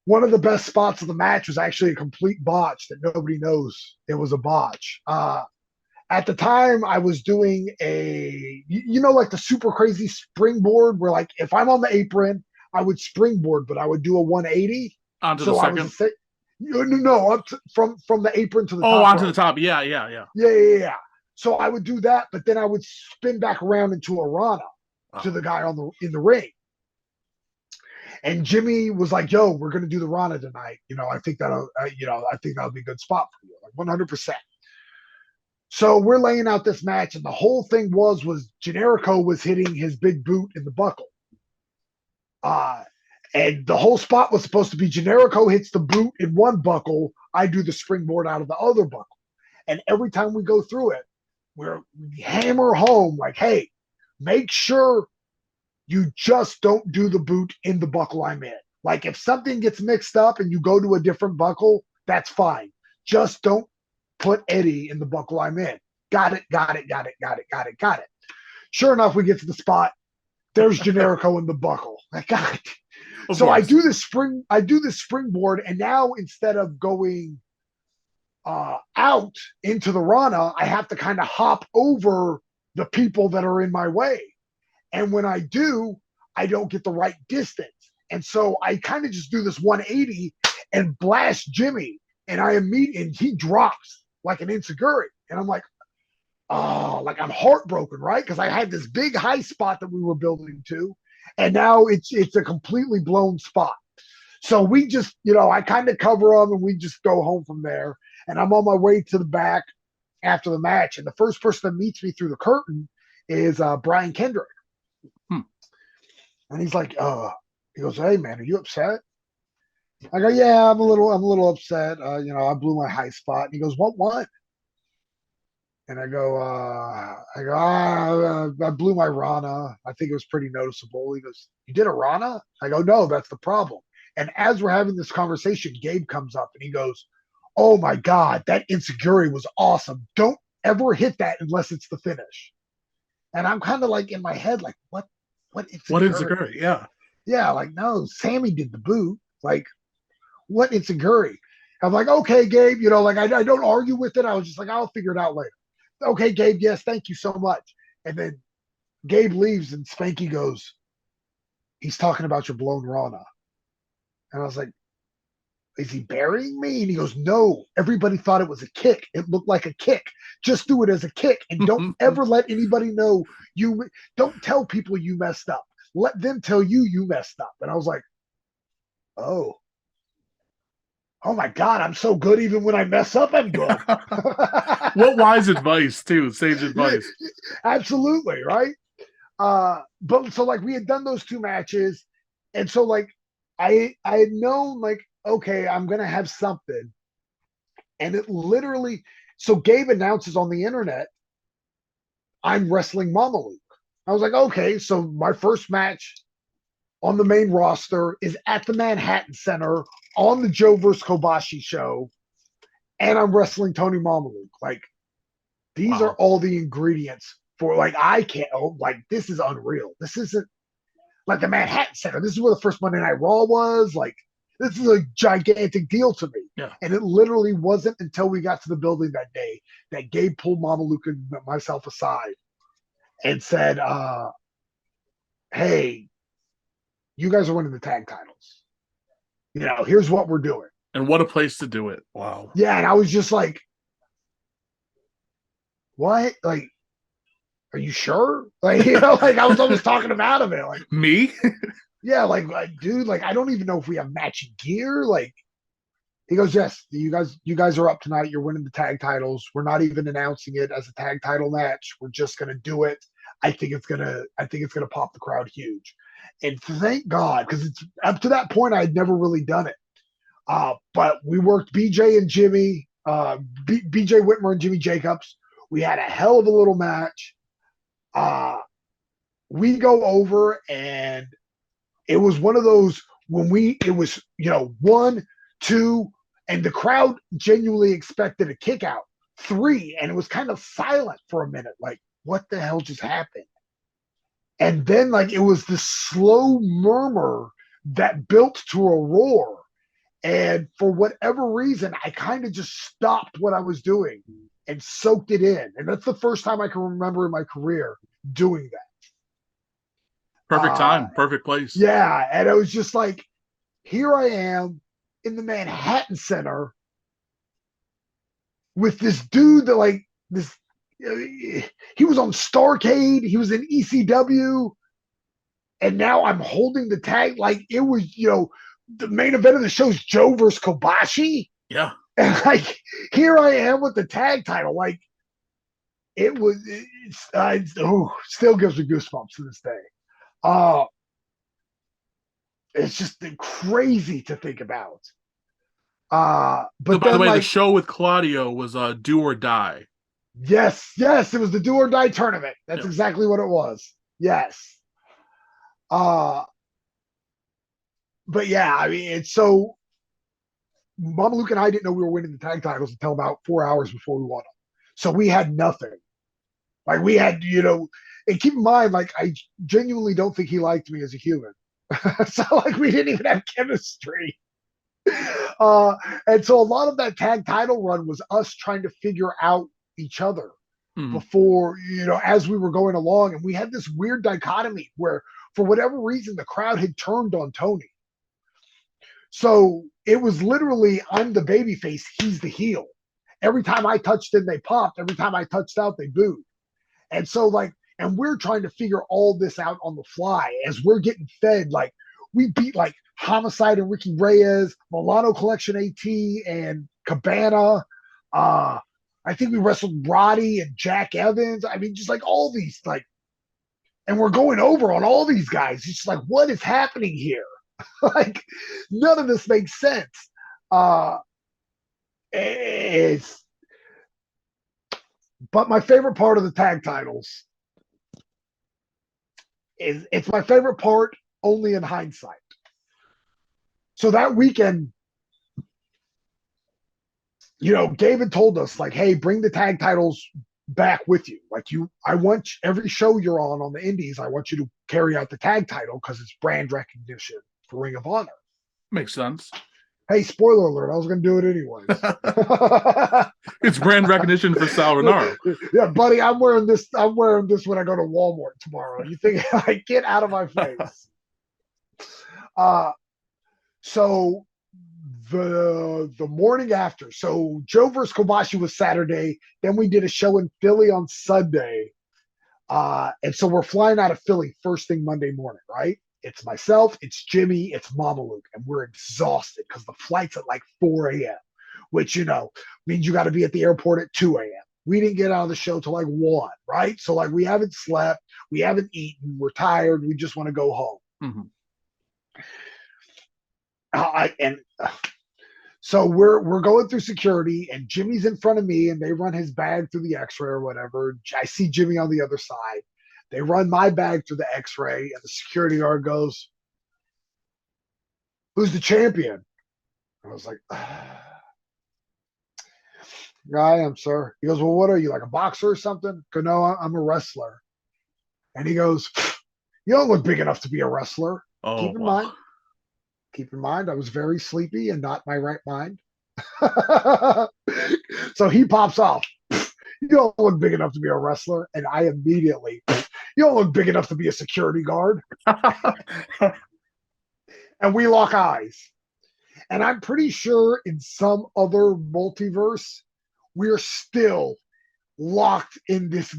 one of the best spots of the match was actually a complete botch that nobody knows it was a botch. At the time, I was doing like the super crazy springboard where, like, if I'm on the apron, I would springboard, but I would do a 180. Onto the So I was, second. no, from the apron to the Oh, top onto the rope. top. Yeah, yeah, yeah. Yeah. So I would do that, but then I would spin back around into a Rana to Oh. the guy in the ring. And Jimmy was like, "Yo, we're gonna do the Rana tonight. I think I think that'll be a good spot for you, like 100%." So we're laying out this match, and the whole thing was Generico was hitting his big boot in the buckle. Uh, and the whole spot was supposed to be Generico hits the boot in one buckle, I do the springboard out of the other buckle. And every time we go through it, we hammer home like, hey, make sure you just don't do the boot in the buckle I'm in. Like if something gets mixed up and you go to a different buckle, that's fine. Just don't put Eddie in the buckle I'm in. Got it. Sure enough, we get to the spot. There's Generico in the buckle. Like, God. Of So course. I do this springboard, and now instead of going out into the Rana, I have to kind of hop over the people that are in my way. And when I do, I don't get the right distance. And so I kind of just do this 180 and blast Jimmy. And and he drops like an insecurity. And I'm like, oh, like I'm heartbroken, right? Because I had this big high spot that we were building to. And now it's a completely blown spot. So we just, I kind of cover them and we just go home from there. And I'm on my way to the back after the match. And the first person that meets me through the curtain is Brian Kendrick. Hmm. And he's like, he goes, hey man, are you upset? I go, yeah, I'm a little upset. I blew my high spot. And he goes, what? And I go, I blew my Rana. I think it was pretty noticeable. He goes, you did a Rana? I go, no, that's the problem. And as we're having this conversation, Gabe comes up and he goes, oh my God, that insecurity was awesome. Don't ever hit that unless it's the finish. And I'm kind of like in my head, like, what What insecurity? insecurity? Yeah. Yeah, like, no, Sammy did the boot. Like, what insecurity? I'm like, okay, Gabe, like I don't argue with it. I was just like, I'll figure it out later. Okay, Gabe, yes, thank you so much. And then Gabe leaves and Spanky goes, he's talking about your blown Rana. And I was like, is he burying me? And he goes, no, everybody thought it was a kick. It looked like a kick. Just do it as a kick. And don't ever let anybody don't tell people you messed up. Let them tell you messed up. And I was like, oh, oh my God, I'm so good. Even when I mess up, I'm good. What wise advice, too. Sage advice. Absolutely, right? But so like we had done those two matches, and so like I had known like, okay, I'm gonna have something. And it literally, so Gabe announces on the internet, I'm wrestling Mama Luke. I was like, okay, so my first match on the main roster is at the Manhattan Center on the Joe vs. Kobashi show, and I'm wrestling Tony Mama Luke. Like, these are Wow. all the ingredients for like I can't like this is unreal. This isn't like the Manhattan Center. This is where the first Monday Night Raw was. Like, this is a gigantic deal to me. Yeah. And it literally wasn't until we got to the building that day that Gabe pulled Mama Luke and myself aside and said, hey, you guys are winning the tag titles. You know, here's what we're doing. And what a place to do it. Wow. Yeah. And I was just like, what? Like, are you sure? Like, you know, like I was almost talking him out of it. Like, Me? yeah, like, dude, like, I don't even know if we have matching gear. Like, he goes, yes, you guys are up tonight. You're winning the tag titles. We're not even announcing it as a tag title match. We're just gonna do it. I think it's gonna pop the crowd huge. And thank God, because it's up to that point I had never really done it. But we worked BJ and Jimmy, BJ Whitmer and Jimmy Jacobs. We had a hell of a little match. We go over, and it was one of those it was, you know, 1, 2, and the crowd genuinely expected a kick out. 3, and it was kind of silent for a minute. Like, what the hell just happened? And then, like, it was this slow murmur that built to a roar. And for whatever reason, I kind of just stopped what I was doing and soaked it in. And that's the first time I can remember in my career doing that. Perfect time. Perfect place. Yeah. And it was just like, here I am in the Manhattan Center with this dude that, like, this, he was on Starcade, he was in ECW, and now I'm holding the tag. Like, it was, you know, the main event of the show is Joe versus Kobashi. Yeah. And like, here I am with the tag title. Like, it was, still gives me goosebumps to this day. It's just crazy to think about. So, But by the then, way, the like, show with Claudio was Do or Die. yes, it was the do or die tournament. That's exactly what it was. Yes. But yeah, I mean, it's so Mama Luke and I didn't know we were winning the tag titles until about 4 hours before we won them. So we had nothing. Like, we had, you know, and keep in mind, like, I genuinely don't think he liked me as a human. So like, we didn't even have chemistry. And so a lot of that tag title run was us trying to figure out each other before, you know, as we were going along. And we had this weird dichotomy where, for whatever reason, the crowd had turned on Tony. So it was literally, I'm the baby face, he's the heel. Every time I touched in, they popped. Every time I touched out, they booed. And so, like, and we're trying to figure all this out on the fly as we're getting fed. Like, we beat like Homicide and Ricky Reyes, Milano Collection AT, and Cabana. I think we wrestled Roddy and Jack Evans. I mean, just like all these, like, and we're going over on all these guys. It's just like, what is happening here? Like, none of this makes sense. It's, but my favorite part of the tag titles is, it's my favorite part only in hindsight. So that weekend, you know, Gabe had told us, like, hey, bring the tag titles back with you. Like, I want every show you're on the indies, I want you to carry out the tag title because it's brand recognition for Ring of Honor. Makes sense. Hey, spoiler alert, I was going to do it anyways. It's brand recognition for Sal Rinauro. Yeah, buddy, I'm wearing this when I go to Walmart tomorrow. You think, like, get out of my face. So the morning after, so Joe versus Kobashi was Saturday. Then we did a show in Philly on Sunday. And so we're flying out of Philly first thing Monday morning, right? It's myself, it's Jimmy, it's Mama Luke, and we're exhausted because the flight's at like 4 a.m., which, means you got to be at the airport at 2 a.m. We didn't get out of the show till like 1, right? So like we haven't slept, we haven't eaten, we're tired, we just want to go home. Mm-hmm. So we're going through security, and Jimmy's in front of me, and they run his bag through the X-ray or whatever. I see Jimmy on the other side. They run my bag through the X-ray, and the security guard goes, "Who's the champion?" I was like, "I am, sir." He goes, "Well, what are you, like a boxer or something?" I go, "No, I'm a wrestler." And he goes, "You don't look big enough to be a wrestler." Oh, Keep in wow. mind, I was very sleepy and not my right mind. So he pops off. "You don't look big enough to be a wrestler." And I immediately, "You don't look big enough to be a security guard." And we lock eyes. And I'm pretty sure in some other multiverse, we're still locked in this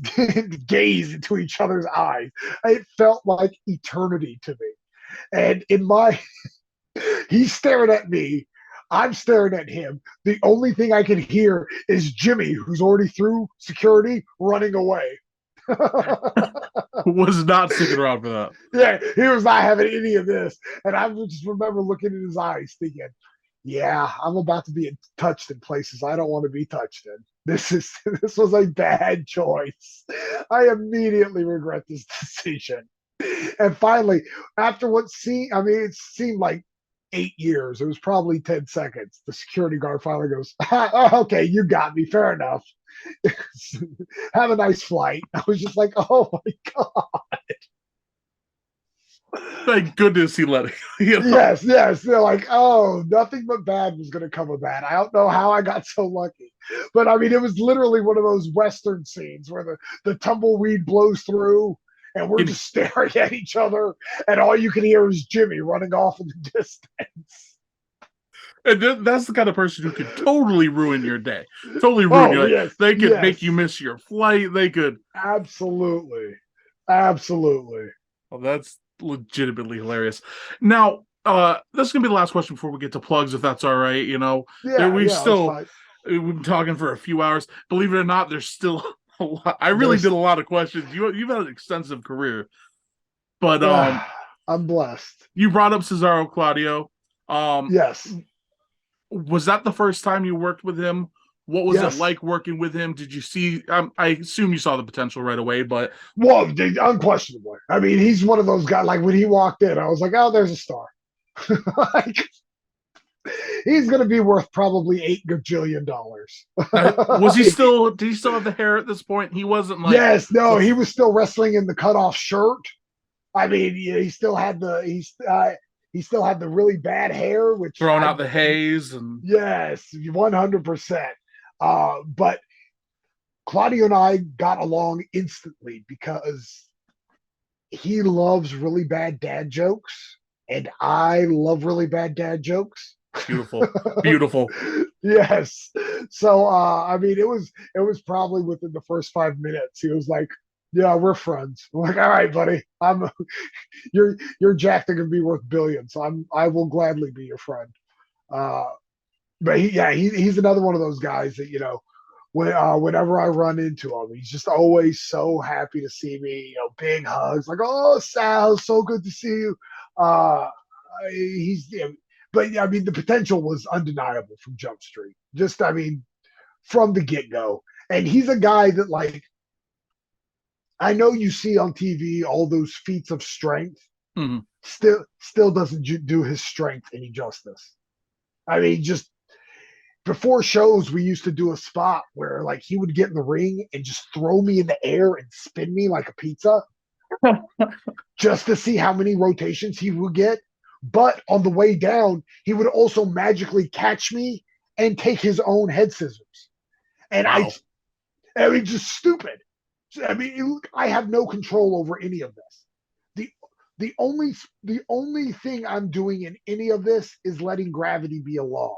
gaze into each other's eyes. It felt like eternity to me. And he's staring at me. I'm staring at him. The only thing I can hear is Jimmy, who's already through security, running away. Was not sticking around for that. Yeah, he was not having any of this. And I just remember looking in his eyes thinking, yeah, I'm about to be touched in places I don't want to be touched in. This was a bad choice. I immediately regret this decision. And finally, after it seemed like 8 years. It was probably 10 seconds. The security guard finally goes, "Okay, you got me. Fair enough. Have a nice flight." I was just like, "Oh my God." Thank goodness he let it. Yes. They're like, "Oh, nothing but bad was going to come of that." I don't know how I got so lucky. But I mean, it was literally one of those Western scenes where the tumbleweed blows through and we're just staring at each other, and all you can hear is Jimmy running off in the distance. And that's the kind of person who could totally ruin your day. Totally ruin Oh, your day. yes. They could make you Yes. miss your flight. They could. Absolutely. Well, that's legitimately hilarious. Now, this is gonna be the last question before we get to plugs, if that's all right. Yeah, that's fine. We've been talking for a few hours. Believe it or not, there's still a lot. I really did There's a lot of questions. You've had an extensive career, but I'm blessed. you brought up Cesaro Claudio. Um, Yes. was that the first time you worked with him? What was it Yes. like working with him? Did you see? I assume you saw the potential right away, but Well, unquestionably. I mean, he's one of those guys. Like when he walked in, I was like, "Oh, there's a star." Like, he's going to be worth probably $8 gajillion. was he still? Did he still have the hair at this point? He wasn't like Yes. No, he was still wrestling in the cutoff shirt. I mean, he still had he still had the really bad hair, which throwing out the haze and yes, 100%. But Claudio and I got along instantly because he loves really bad dad jokes, and I love really bad dad jokes. beautiful, beautiful. Yes. So I mean, it was probably within the first 5 minutes. He was like, "Yeah, we're friends." I'm like, "All right, buddy. You're jacked and can be worth billions. So I will gladly be your friend." Uh, but he's another one of those guys that whenever I run into him, he's just always so happy to see me. Big hugs, like, "Oh, Sal, so good to see you." He's, but I mean, the potential was undeniable from Jump Street. Just, I mean, from the get go, and he's a guy that, like, I know you see on TV all those feats of strength. Mm-hmm. Still doesn't do his strength any justice. I mean, just before shows, we used to do a spot where like he would get in the ring and just throw me in the air and spin me like a pizza just to see how many rotations he would get. But on the way down, he would also magically catch me and take his own head scissors. And Wow. I mean, just stupid. I mean, I have no control over any of this. The the only thing I'm doing in any of this is letting gravity be a law.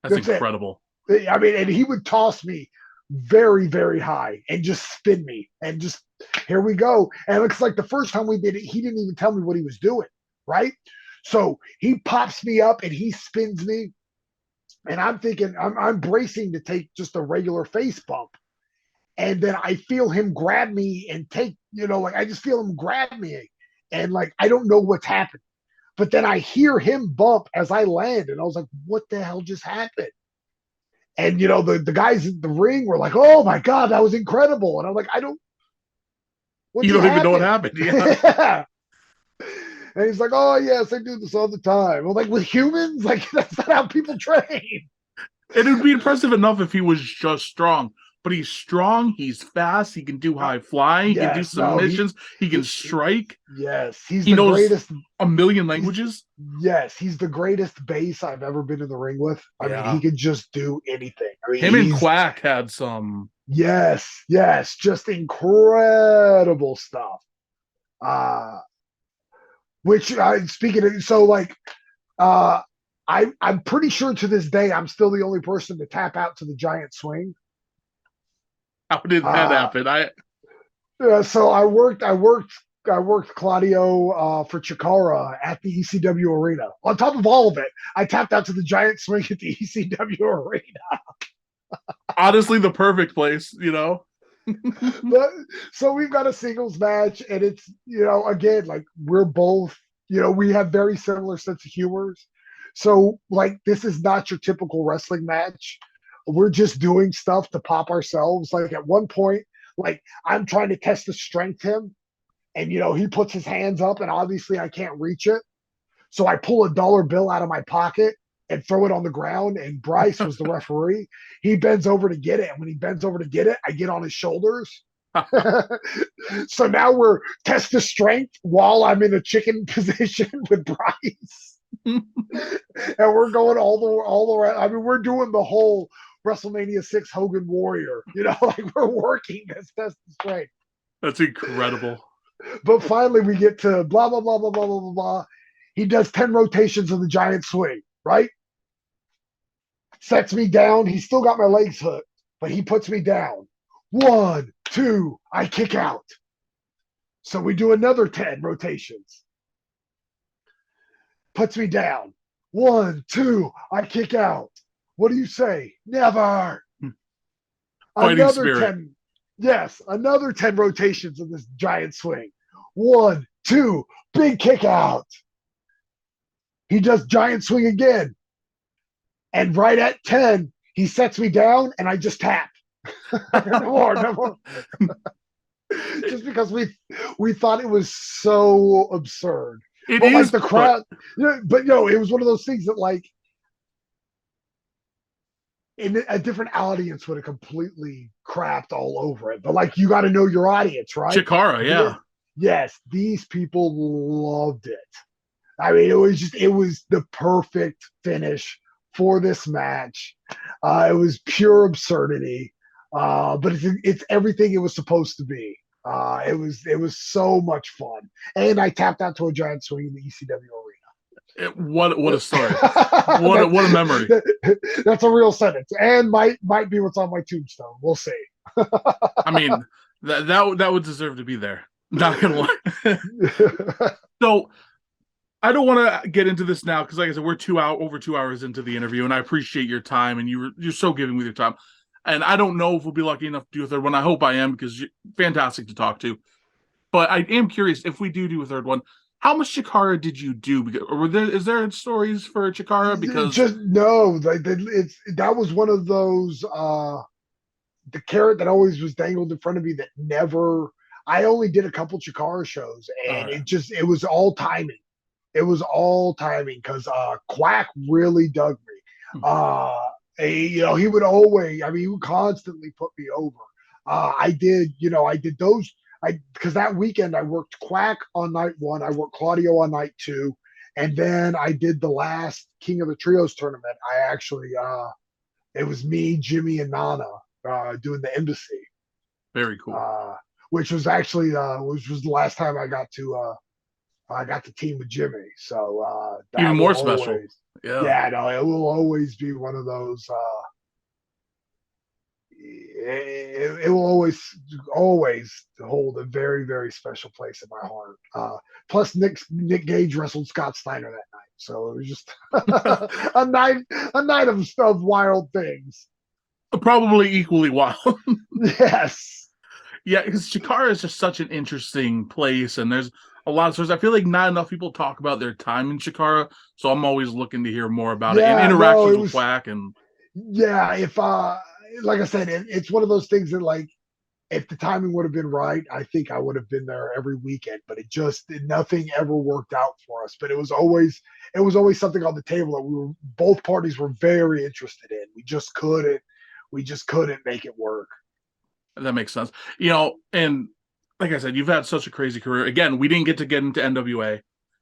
That's That's it. incredible. I mean, and he would toss me very, very high and just spin me. And just, here we go. And it looks like the first time we did it, he didn't even tell me what he was doing, right? So he pops me up and he spins me. And I'm thinking, I'm bracing to take just a regular face bump. And then I feel him grab me and take, like I just feel him grab me. And like, I don't know what's happened. But then I hear him bump as I land. And I was like, what the hell just happened? And, the guys in the ring were like, oh my God, that was incredible. And I'm like, what You just don't even know what happened? happened. Yeah. And he's like, oh, yes, I do this all the time. Well, like with humans, like that's not how people train. It would be impressive enough if he was just strong. But he's strong, he's fast, he can do high flying, he can do Yes, no, submissions, he can strike. yes, he's He the knows greatest. a million languages. Yes, he's the greatest base I've ever been in the ring with. I mean, he Yeah. could just do anything. I mean, Him and Quack had some. yes, just incredible stuff. Uh, which speaking of, so like, uh, I'm pretty sure to this day I'm still the only person to tap out to the giant swing. How did that happen? So I worked Claudio for Chikara at the ECW arena. On top of all of it, I tapped out to the giant swing at the ECW arena. Honestly, the perfect place, But so we've got a singles match, and it's again like we're both we have very similar sense of humors. So like this is not your typical wrestling match. We're just doing stuff to pop ourselves. Like at one point, like I'm trying to test the strength him, and he puts his hands up, and obviously I can't reach it. So I pull a bill out of my pocket and throw it on the ground. And Bryce was the referee. He bends over to get it. And when he bends over to get it, I get on his shoulders. So now we're test the strength while I'm in a chicken position with Bryce. And we're going all the way. I mean, we're doing the whole WrestleMania 6 Hogan Warrior. Like we're working this test the strength. That's incredible. But finally we get to blah, blah, blah, blah, blah, blah, blah, blah. He does 10 rotations of the giant swing, right? Sets me down. He's still got my legs hooked, but he puts me down. 1, 2, I kick out. So we do another 10 rotations. Puts me down. 1, 2, I kick out. What do you say? Never. Fighting Another spirit. 10. Yes, another 10 rotations of this giant swing. 1, 2, big kick out. He does giant swing again. And right at 10, he sets me down and I just tap. No more. Just because we thought it was so absurd. It But is like the crowd, but it was one of those things that like in a different audience would have completely crapped all over it. But like you got to know your audience, right? Chikara, yeah. Yes, these people loved it. I mean, it was the perfect finish for this match. It was pure absurdity, but it's everything it was supposed to be. It was so much fun, and I tapped out to a giant swing in the ECW arena. What a story! What a memory! That's a real sentence, and might be what's on my tombstone. We'll see. I mean, that would deserve to be there. Not gonna lie. So I don't want to get into this now because, like I said, we're over 2 hours into the interview, and I appreciate your time, and you're so giving with your time. And I don't know if we'll be lucky enough to do a third one. I hope I am because you're fantastic to talk to. But I am curious if we do a third one. How much Chikara did you do? Or is there stories for Chikara? Because just no, that was one of those the carrot that always was dangled in front of me that never. I only did a couple Chikara shows, and it was all timing. It was all timing because Quack really dug me. He would always, he would constantly put me over. I did those. Because that weekend I worked Quack on night 1, I worked Claudio on night 2, and then I did the last King of the Trios tournament. I actually, it was me, Jimmy, and Nana doing the embassy. Very cool. Which was actually which was the last time I got to team with Jimmy. So even more special. Yeah, no, it will always be one of those. it will always hold a very, very special place in my heart. Plus, Nick Gage wrestled Scott Steiner that night, so it was just a night of wild things. Probably equally wild. Yes. Yeah, because Chikara is just such an interesting place, and there's a lot of stories. I feel like not enough people talk about their time in Chikara, so I'm always looking to hear more about it and Yeah, no, interactions it with was. Quack. And Yeah, if like I said, it's one of those things that, like, if the timing would have been right, I think I would have been there every weekend. But it just nothing ever worked out for us. But it was always something on the table that both parties were very interested in. We just couldn't make it work. that makes sense. And like I said, you've had such a crazy career. Again, we didn't get into NWA,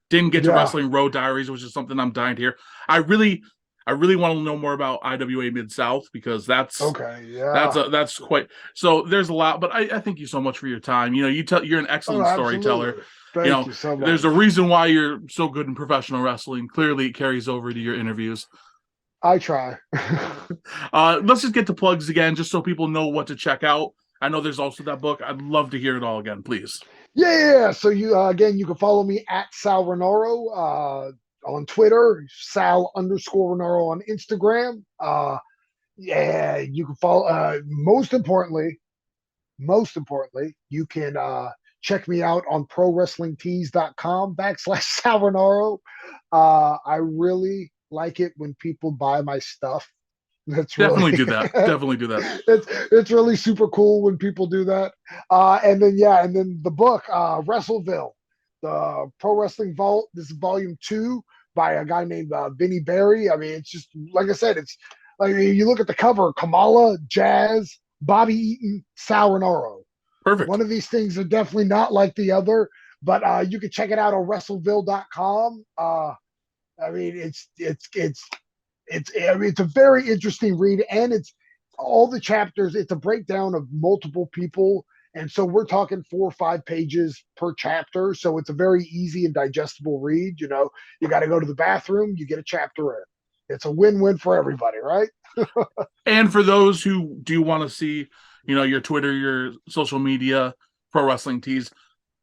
didn't get to Yeah. Wrestling Road Diaries, which is something I'm dying to hear. I really want to know more about IWA Mid South, because that's Okay. that's Yeah. a, that's quite. So there's a lot, but I thank you so much for your time. You're an Oh, excellent storyteller. absolutely. Thank you so There's a much. reason why you're so good in professional wrestling. Clearly, it carries over to your interviews. I try. Let's just get to plugs again, just so people know what to check out. I know there's also that book. I'd love to hear it all again, please. Yeah. So you can follow me at Sal Rinauro on Twitter, Sal_Rinauro on Instagram. Yeah, you can follow. Most importantly, you can check me out on prowrestlingtees.com/Sal Rinauro. I really like it when people buy my stuff. That's really Definitely do that. Definitely do that. it's really super cool when people do that. And then the book, Wrestleville, the Pro Wrestling Vault. This is volume 2 by a guy named Vinny Barry. I mean, it's just like I said, it's like you look at the cover, Kamala, Jazz, Bobby Eaton, Sal Rinauro. Perfect. One of these things are definitely not like the other, but you can check it out on wrestleville.com. I mean, it's a very interesting read, and it's all the chapters. It's a breakdown of multiple people, and so we're talking 4 or 5 pages per chapter. So it's a very easy and digestible read. You got to go to the bathroom, you get a chapter in. It's a win-win for everybody, right? And for those who do want to see, your Twitter, your social media, Pro Wrestling Tees,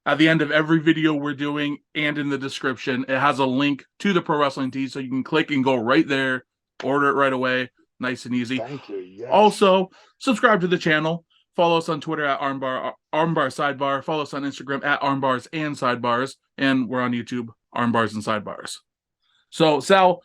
at the end of every video we're doing and in the description, it has a link to the Pro Wrestling Tees, so you can click and go right there, order it right away, nice and easy. Thank you. Yes. Also, subscribe to the channel. Follow us on Twitter at Armbars Sidebar. Follow us on Instagram at Armbars and Sidebars. And we're on YouTube, Armbars and Sidebars. So, Sal,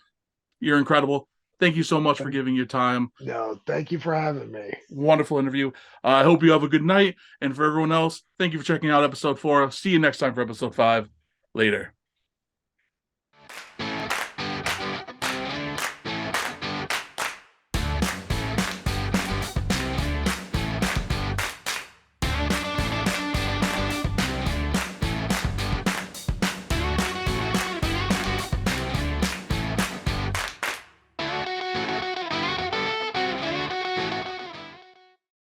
you're incredible. Thank you so much for giving your time. No, thank you for having me. Wonderful interview. I hope you have a good night. And for everyone else, thank you for checking out episode 4. See you next time for episode 5. Later.